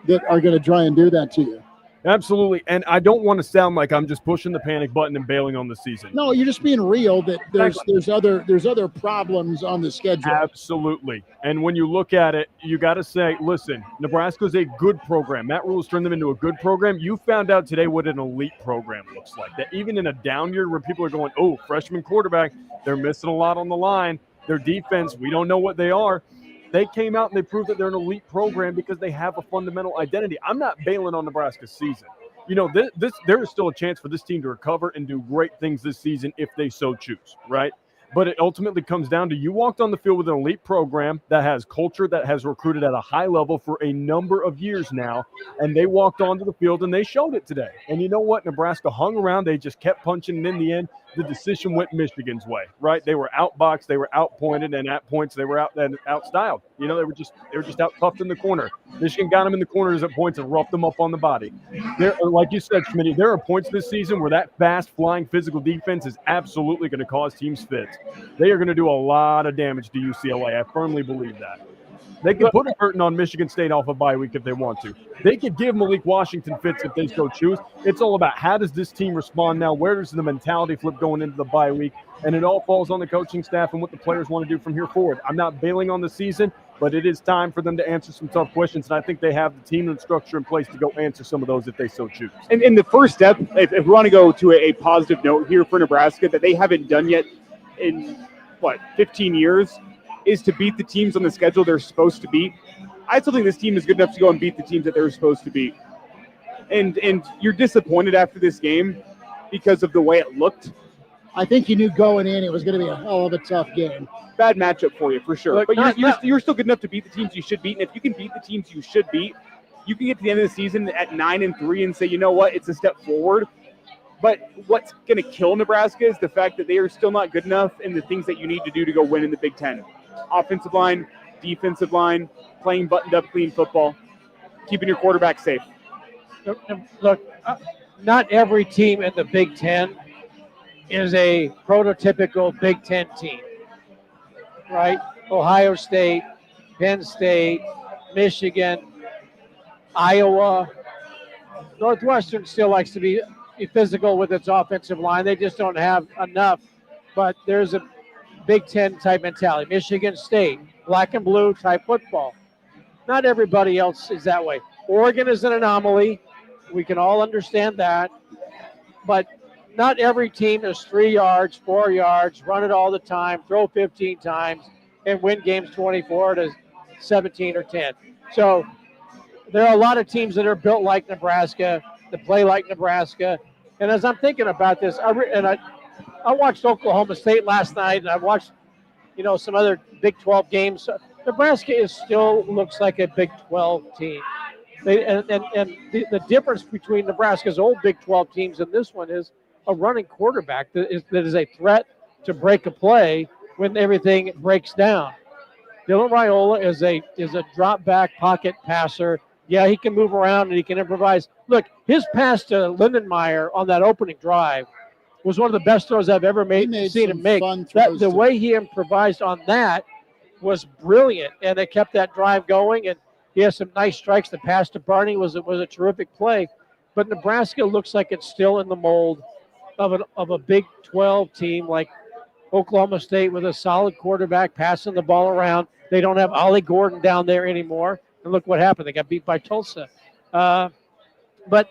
that are going to try and do that to you. Absolutely. And I don't want to sound like I'm just pushing the panic button and bailing on the season. No, you're just being real that there's other problems on the schedule. Absolutely. And when you look at it, you got to say, listen, Nebraska's a good program. Matt Rule's turned them into a good program. You found out today what an elite program looks like. That even in a down year where people are going, oh, freshman quarterback, they're missing a lot on the line. Their defense, we don't know what they are. They came out and they proved that they're an elite program because they have a fundamental identity. I'm not bailing on Nebraska's season. You know, there is still a chance for this team to recover and do great things this season if they so choose, right? But it ultimately comes down to you walked on the field with an elite program that has culture, that has recruited at a high level for a number of years now, and they walked onto the field and they showed it today. And you know what? Nebraska hung around. They just kept punching, and in the end, the decision went Michigan's way, right? They were outboxed, they were outpointed, and at points they were outstyled. You know, they were just out toughed in the corner. Michigan got them in the corners at points and roughed them up on the body. There, like you said, Schmidt, there are points this season where that fast, flying, physical defense is absolutely going to cause teams fits. They are going to do a lot of damage to UCLA. I firmly believe that. They could put a curtain on Michigan State off a bye week if they want to. They could give Malik Washington fits if they so choose. It's all about how does this team respond now? Where does the mentality flip going into the bye week? And it all falls on the coaching staff and what the players want to do from here forward. I'm not bailing on the season, but it is time for them to answer some tough questions, and I think they have the team and structure in place to go answer some of those if they so choose. And the first step, if we want to go to a positive note here for Nebraska that they haven't done yet in, 15 years, is to beat the teams on the schedule they're supposed to beat. I still think this team is good enough to go and beat the teams that they're supposed to beat. And you're disappointed after this game because of the way it looked. I think you knew going in it was going to be a hell of a tough game. Bad matchup for you, for sure. Look, but you're still good enough to beat the teams you should beat. And if you can beat the teams you should beat, you can get to the end of the season at 9-3 and say, you know what, it's a step forward. But what's going to kill Nebraska is the fact that they are still not good enough in the things that you need to do to go win in the Big Ten. Offensive line, defensive line, playing buttoned-up, clean football, keeping your quarterback safe. Look, not every team in the Big Ten is a prototypical Big Ten team, right? Ohio State, Penn State, Michigan, Iowa. Northwestern still likes to be physical with its offensive line. They just don't have enough, but there's a Big Ten type mentality. Michigan State, black and blue type football. Not everybody else is that way. Oregon is an anomaly. We can all understand that. But not every team is 3 yards, 4 yards, run it all the time, throw 15 times, and win games 24 to 17 or 10. So there are a lot of teams that are built like Nebraska, that play like Nebraska. And as I'm thinking about this, I watched Oklahoma State last night, and I watched, some other Big 12 games. Nebraska still looks like a Big 12 team. The difference between Nebraska's old Big 12 teams and this one is a running quarterback that is a threat to break a play when everything breaks down. Dylan Raiola is a drop back pocket passer. Yeah, he can move around and he can improvise. Look, his pass to Lindenmeyer on that opening drive was one of the best throws I've ever seen him make. The way he improvised on that was brilliant, and they kept that drive going. And he has some nice strikes. The pass to Barney was a terrific play. But Nebraska looks like it's still in the mold of a Big 12 team like Oklahoma State with a solid quarterback passing the ball around. They don't have Ollie Gordon down there anymore. And look what happened. They got beat by Tulsa. But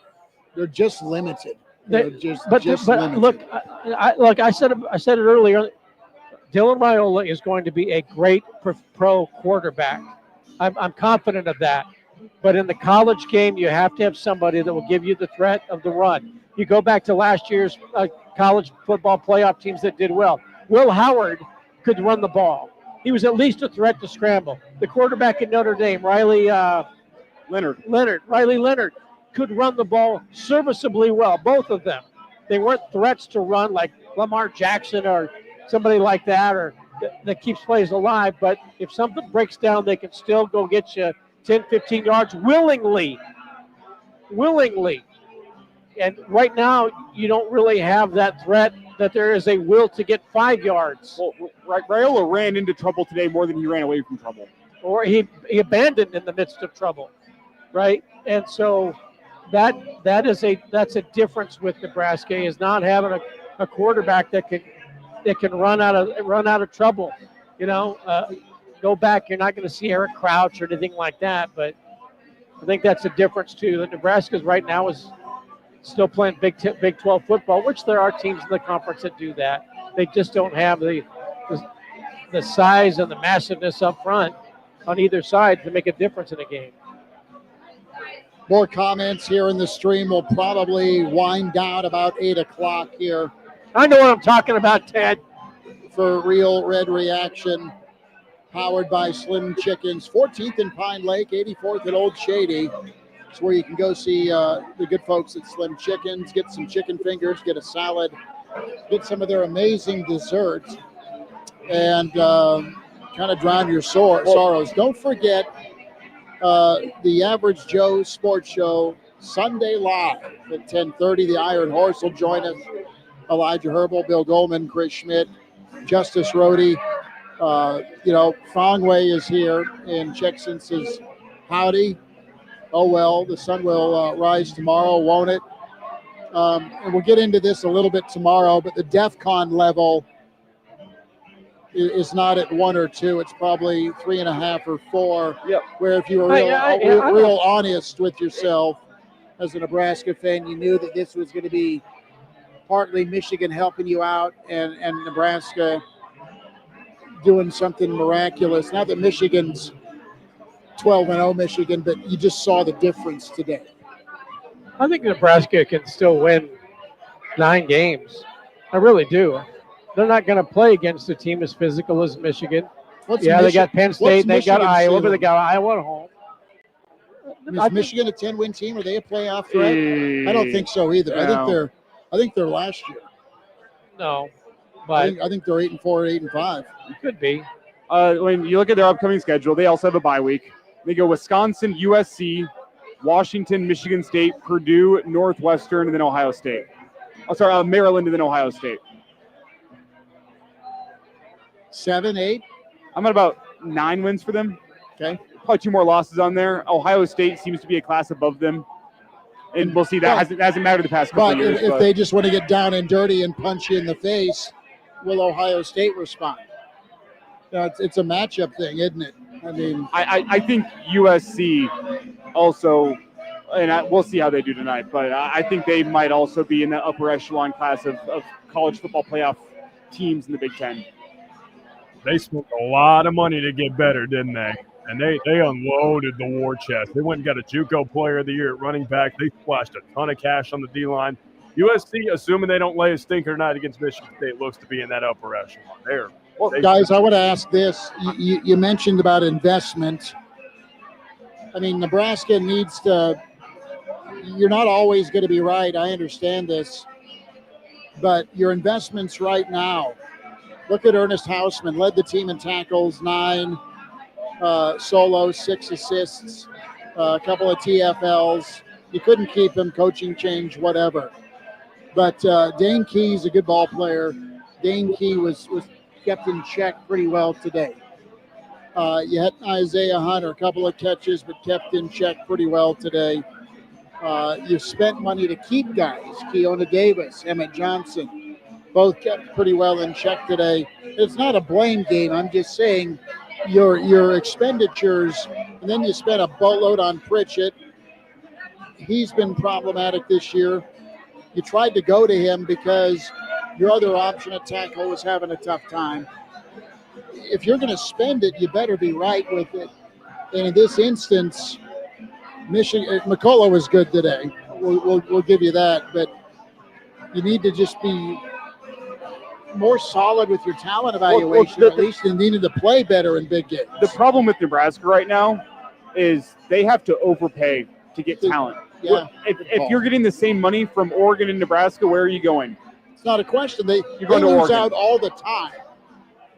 they're just limited. Just limited. Look, I said it earlier. Dylan Raiola is going to be a great pro quarterback. I'm confident of that. But in the college game, you have to have somebody that will give you the threat of the run. You go back to last year's college football playoff teams that did well. Will Howard could run the ball. He was at least a threat to scramble. The quarterback at Notre Dame, Riley Leonard, could run the ball serviceably well, both of them. They weren't threats to run like Lamar Jackson or somebody like that or that keeps plays alive. But if something breaks down, they can still go get you 10, 15 yards willingly. And right now, you don't really have that threat that there is a will to get 5 yards. Well, Raiola ran into trouble today more than he ran away from trouble. Or he abandoned in the midst of trouble, right? And so that's a difference with Nebraska, is not having a quarterback that can run out of trouble. Go back, you're not going to see Eric Crouch or anything like that, but I think that's a difference too. That Nebraska's right now is still playing Big 12 football, which there are teams in the conference that do that. They just don't have the size and the massiveness up front on either side to make a difference in a game. More comments here in the stream. Will probably wind down about 8 o'clock here. I know what I'm talking about, Ted. For Real Red Reaction, powered by Slim Chickens, 14th in Pine Lake, 84th at Old Shady. It's where you can go see the good folks at Slim Chickens, get some chicken fingers, get a salad, get some of their amazing desserts, and kind of drown your sorrows. Don't forget the Average Joe Sports Show, Sunday live at 10:30. The Iron Horse will join us. Elijah Herbel, Bill Doleman, Chris Schmidt, Justice Rhody. Fongway is here, and Checkson says, howdy. Oh, well, the sun will rise tomorrow, won't it? And we'll get into this a little bit tomorrow, but the DEFCON level is not at 1 or 2. It's probably 3.5 or 4. Yep. Where if you were real honest with yourself as a Nebraska fan, you knew that this was going to be partly Michigan helping you out and Nebraska doing something miraculous. Not that Michigan's 12-0 Michigan, but you just saw the difference today. I think Nebraska can still win 9 games. I really do. They're not going to play against a team as physical as Michigan. They got Penn State, they got Iowa, but they got Iowa at home. Is Michigan a 10-win team? Are they a playoff threat? I don't think so either. No. I think they're last year. No, but I think they're 8-4, 8-5. It could be. When you look at their upcoming schedule, they also have a bye week. They go Wisconsin, USC, Washington, Michigan State, Purdue, Northwestern, and then Ohio State. Maryland, and then Ohio State. 7, 8? I'm at about 9 wins for them. Okay. Probably 2 more losses on there. Ohio State seems to be a class above them. And we'll see. That hasn't mattered the past couple of years. But if they just want to get down and dirty and punch you in the face, will Ohio State respond? It's a matchup thing, isn't it? I mean, I think USC also, and we'll see how they do tonight, but I think they might also be in the upper echelon class of college football playoff teams in the Big Ten. They spent a lot of money to get better, didn't they? And they unloaded the war chest. They went and got a JUCO player of the year at running back. They splashed a ton of cash on the D-line. USC, assuming they don't lay a stinker tonight against Michigan State, looks to be in that upper echelon. Well, guys, I want to ask this. You mentioned about investment. I mean, Nebraska needs to – you're not always going to be right. I understand this. But your investments right now, look at Ernest Hausman, led the team in tackles, 9 solos, 6 assists, a couple of TFLs. You couldn't keep him, coaching change, whatever. But Dane Key's a good ball player. Dane Key was kept in check pretty well today. You had Isaiah Hunter, a couple of catches, but kept in check pretty well today. You spent money to keep guys. Keona Davis, Emmett Johnson, both kept pretty well in check today. It's not a blame game. I'm just saying your expenditures, and then you spent a boatload on Pritchett. He's been problematic this year. You tried to go to him because your other option at tackle was having a tough time. If you're going to spend it, you better be right with it. And in this instance, McCullough was good today. We'll give you that. But you need to just be more solid with your talent evaluation, at least, and needed to play better in big games. The problem with Nebraska right now is they have to overpay to get talent. Yeah. If you're getting the same money from Oregon and Nebraska, where are you going? It's not a question. They going to lose Oregon. out all the time,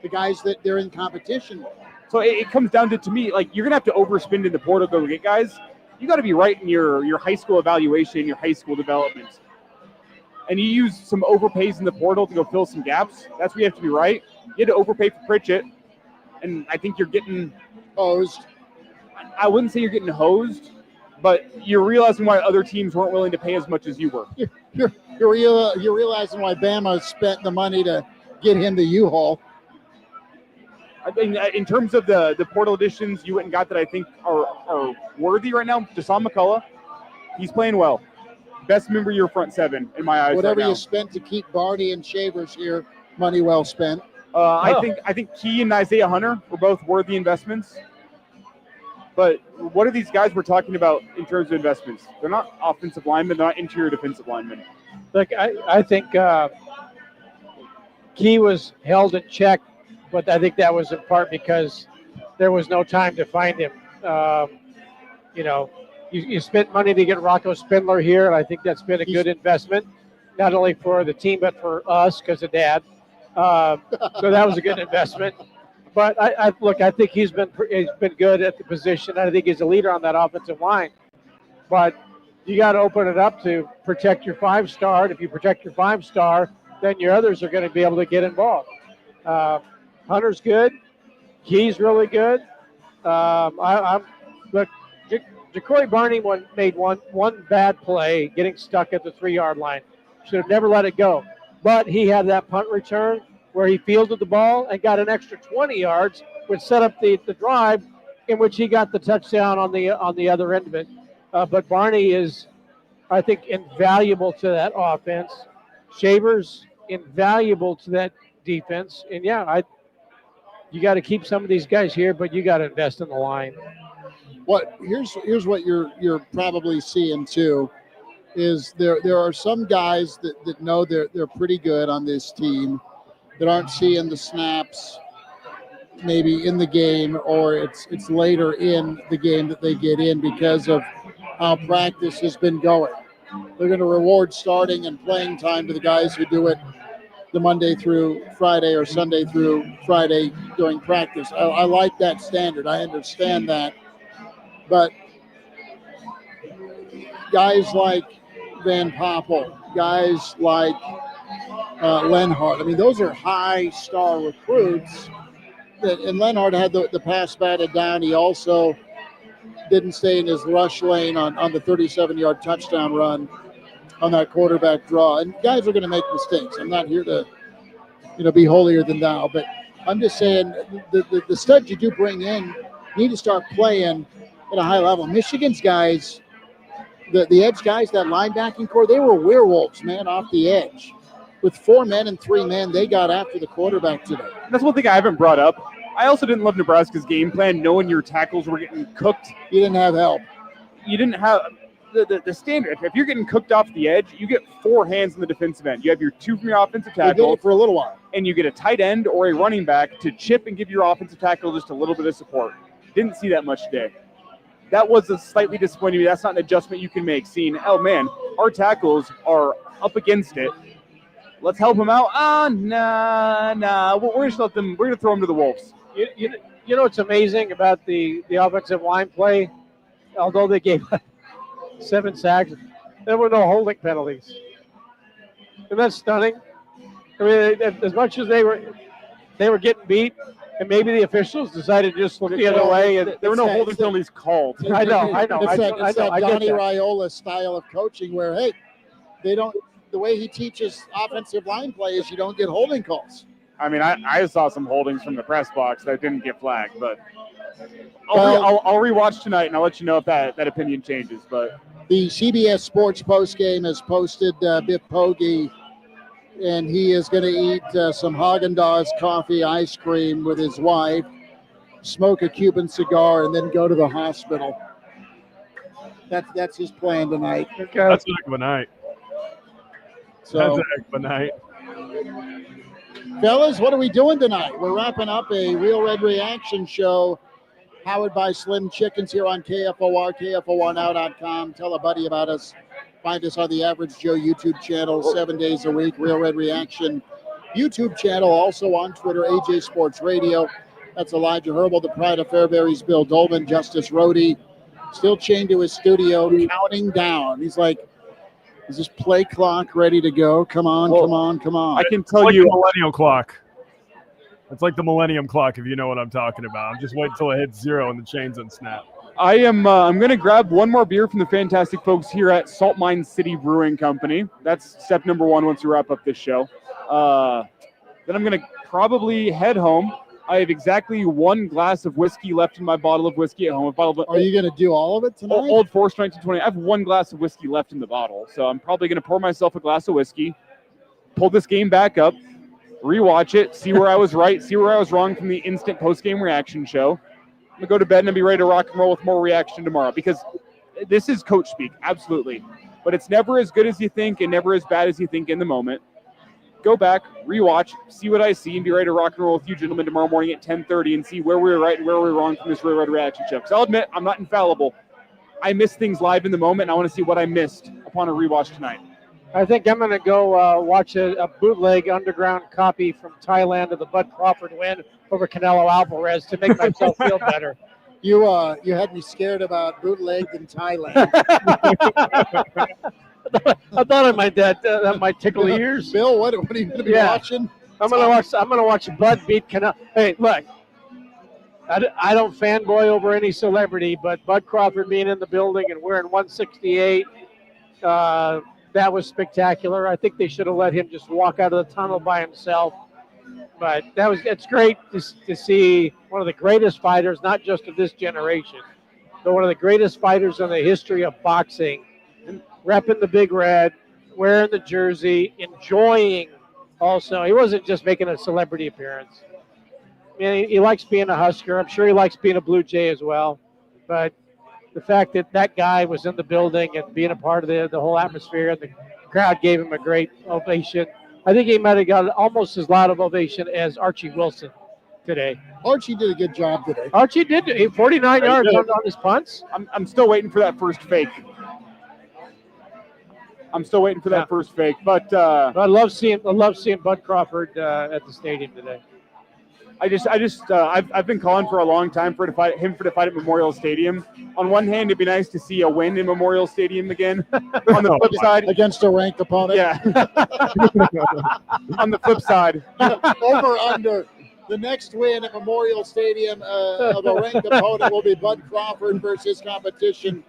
the guys that they're in competition with. So it comes down to me, like, you're going to have to overspend in the portal to go get guys. You got to be right in your high school evaluation, your high school development. And you use some overpays in the portal to go fill some gaps. That's where you have to be right. You had to overpay for Pritchett, and I think you're getting hosed. I wouldn't say you're getting hosed, but you're realizing why other teams weren't willing to pay as much as you were. You're realizing why Bama spent the money to get him the U-Haul. I mean, in terms of the portal additions you went and got that I think are worthy right now, Deshaun McCullough, he's playing well. Best member of your front seven in my eyes. Whatever right now. you spent to keep Barney and Shavers here, money well spent. I think Key and Isaiah Hunter were both worthy investments. But what are these guys we're talking about in terms of investments? They're not offensive linemen. They're not interior defensive linemen. Look, I think Key was held in check, but I think that was in part because there was no time to find him. You spent money to get Rocco Spindler here, and I think that's been a good investment, not only for the team but for us because of Dad. So that was a good investment. But I think he's been good at the position. I think he's a leader on that offensive line. But you got to open it up to protect your 5-star. If you protect your 5-star, then your others are going to be able to get involved. Hunter's good. Key's really good. Jacory Barney made one bad play, getting stuck at the 3-yard line. Should have never let it go. But he had that punt return where he fielded the ball and got an extra 20 yards, which set up the drive in which he got the touchdown on the other end of it. But Barney is, I think, invaluable to that offense. Shavers, invaluable to that defense. And, you got to keep some of these guys here, but you got to invest in the line. Here's what you're probably seeing too, is there are some guys that know they're pretty good on this team that aren't seeing the snaps maybe in the game, or it's later in the game that they get in because of how practice has been going. They're going to reward starting and playing time to the guys who do it the Monday through Friday or Sunday through Friday during practice. I like that standard. I understand that. But guys like Van Poppel, guys like Lenhart, I mean, those are high-star recruits. And Lenhart had the pass batted down. He also didn't stay in his rush lane on the 37-yard touchdown run on that quarterback draw. And guys are going to make mistakes. I'm not here to be holier than thou, but I'm just saying the studs you do bring in need to start playing at a high level. Michigan's guys, the edge guys, that linebacking core, they were werewolves, man, off the edge. With 4 men and 3 men, they got after the quarterback today. That's one thing I haven't brought up. I also didn't love Nebraska's game plan, knowing your tackles were getting cooked. You didn't have help. You didn't have the standard. If you're getting cooked off the edge, you get 4 hands in the defensive end. You have your 2 from your offensive They did tackle it for a little while. and you get a tight end or a running back to chip and give your offensive tackle just a little bit of support. Didn't see that much today. That was a slightly disappointing. That's not an adjustment you can make. Seeing, oh man, our tackles are up against it. Let's help them out. Nah. We're just let them. We're gonna throw them to the wolves. You know what's amazing about the offensive line play? Although they gave 7 sacks, there were no holding penalties. Isn't that stunning? I mean, as much as they were getting beat, and maybe the officials decided to just look the other way, and there were no holding penalties called. I know. It's that I get Donnie that. Raiola style of coaching where, hey, they don't. The way he teaches offensive line play is you don't get holding calls. I mean, I saw some holdings from the press box that didn't get flagged, but I'll rewatch tonight and I'll let you know if that opinion changes. But the CBS Sports postgame has posted Biff Poggi, and he is going to eat some Haagen-Dazs coffee ice cream with his wife, smoke a Cuban cigar, and then go to the hospital. That's his plan tonight. That's a heck of a night. So, That's a heck of a night. fellas, what are we doing tonight? We're wrapping up a Real Red Reaction show powered by Slim Chickens here on KFOR, KFORnow.com. Tell a buddy about us. Find us on the Average Joe YouTube channel 7 days a week. Real Red Reaction YouTube channel, also on Twitter, AJ Sports Radio. That's Elijah Herbel, the pride of Fairbury's Bill Doleman, Justice Rhody, still chained to his studio, counting down. He's like, is this play clock ready to go? Come on. I can It's tell like you, the millennial clock. It's like the millennium clock, if you know what I'm talking about. I'm just waiting until it hits 0 and the chains unsnap. I'm going to grab one more beer from the fantastic folks here at Salt Mine City Brewing Company. That's step number 1 once we wrap up this show. Then I'm going to probably head home. I have exactly 1 glass of whiskey left in my bottle of whiskey at home. Are you going to do all of it tonight? Old Forest 1920. I have 1 glass of whiskey left in the bottle, so I'm probably going to pour myself a glass of whiskey, pull this game back up, rewatch it, see where I was right, see where I was wrong from the instant post-game reaction show. I'm going to go to bed and I'll be ready to rock and roll with more reaction tomorrow, because this is coach speak, absolutely. But it's never as good as you think and never as bad as you think in the moment. Go back, rewatch, see what I see, and be ready to rock and roll with you gentlemen tomorrow morning at 10:30 and see where we were right and where we were wrong from this Real Red Reaction show. Because I'll admit, I'm not infallible. I miss things live in the moment, and I want to see what I missed upon a rewatch tonight. I think I'm going to go watch a bootleg underground copy from Thailand of the Bud Crawford win over Canelo Alvarez to make myself feel better. You had me scared about bootlegged in Thailand. I thought that might tickle the ears. Bill, what are you going to be watching? I'm gonna watch Bud beat Canelo. Hey, look, I don't fanboy over any celebrity, but Bud Crawford being in the building and wearing 168, that was spectacular. I think they should have let him just walk out of the tunnel by himself. But it's great to see one of the greatest fighters, not just of this generation, but one of the greatest fighters in the history of boxing, repping the Big Red, wearing the jersey, enjoying also. He wasn't just making a celebrity appearance. I mean, he likes being a Husker. I'm sure he likes being a Blue Jay as well. But the fact that guy was in the building and being a part of the whole atmosphere, and the crowd gave him a great ovation. I think he might have got almost as loud of ovation as Archie Wilson today. Archie did a good job today. Archie did 49 yards on his punts. I'm still waiting for that first fake. But I love seeing Bud Crawford at the stadium today. I've been calling for a long time for him to fight at Memorial Stadium. On one hand, it'd be nice to see a win in Memorial Stadium again. On the flip side, against a ranked opponent. Yeah. On the flip side, over under. The next win at Memorial Stadium of a ranked opponent will be Bud Crawford versus competition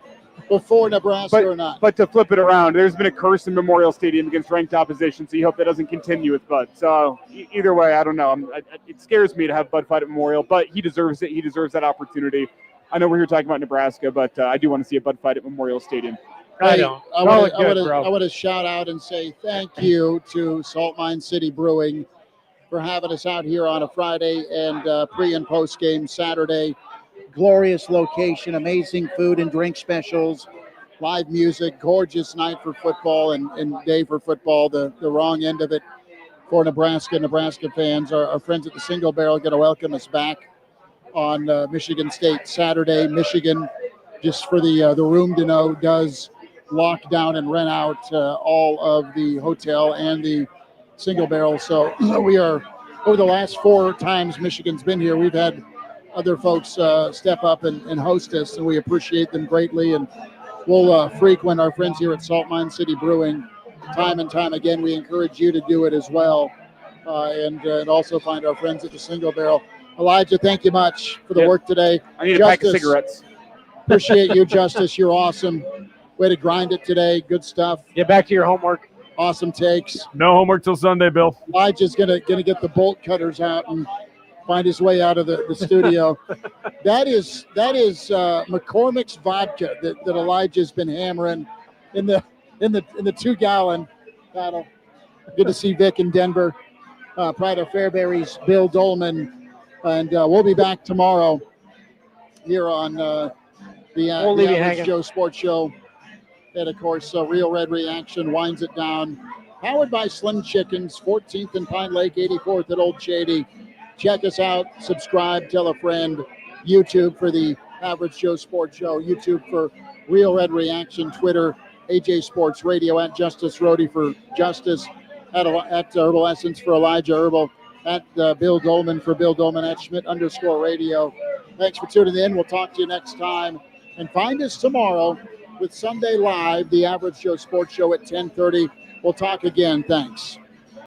before Nebraska or not. But to flip it around, there's been a curse in Memorial Stadium against ranked opposition, so you hope that doesn't continue with Bud. So either way, I don't know. It scares me to have Bud fight at Memorial, but he deserves it. He deserves that opportunity. I know we're here talking about Nebraska, but I do want to see a Bud fight at Memorial Stadium. I want to shout out and say thank you to Salt Mine City Brewing for having us out here on a Friday and pre and post game Saturday. Glorious location, amazing food and drink specials, live music, gorgeous night for football and day for football. The wrong end of it for Nebraska fans. Our friends at the Single Barrel are going to welcome us back on Michigan State Saturday. Michigan, just for the room to know, does lock down and rent out all of the hotel and the Single Barrel. So we are, over the last 4 times Michigan's been here, we've had other folks step up and host us, and we appreciate them greatly. And we'll frequent our friends here at Salt Mine City Brewing time and time again. We encourage you to do it as well, and also find our friends at the Single Barrel. Elijah, thank you much for the work today. I need a pack of cigarettes. Appreciate you, Justice. You're awesome. Way to grind it today. Good stuff. Get back to your homework. Awesome takes. No homework till Sunday, Bill. Elijah's gonna get the bolt cutters out and find his way out of the studio. That is McCormick's vodka that Elijah's been hammering in the 2-gallon bottle. Good to see Vic in Denver. Pride of Fairbury's Bill Doleman, and we'll be back tomorrow here on the Average Joe Sports Show. And, of course, Real Red Reaction winds it down. Powered by Slim Chickens, 14th and Pine Lake, 84th at Old Shady. Check us out. Subscribe. Tell a friend. YouTube for the Average Joe Sports Show. YouTube for Real Red Reaction. Twitter, AJ Sports Radio. At Justice Rhody for Justice. At Herbal Essence for Elijah Herbel. At Bill Doleman for Bill Doleman. At Schmidt_radio. Thanks for tuning in. We'll talk to you next time. And find us tomorrow with Sunday Live, the Average Joe Sports Show at 10:30. We'll talk again. Thanks.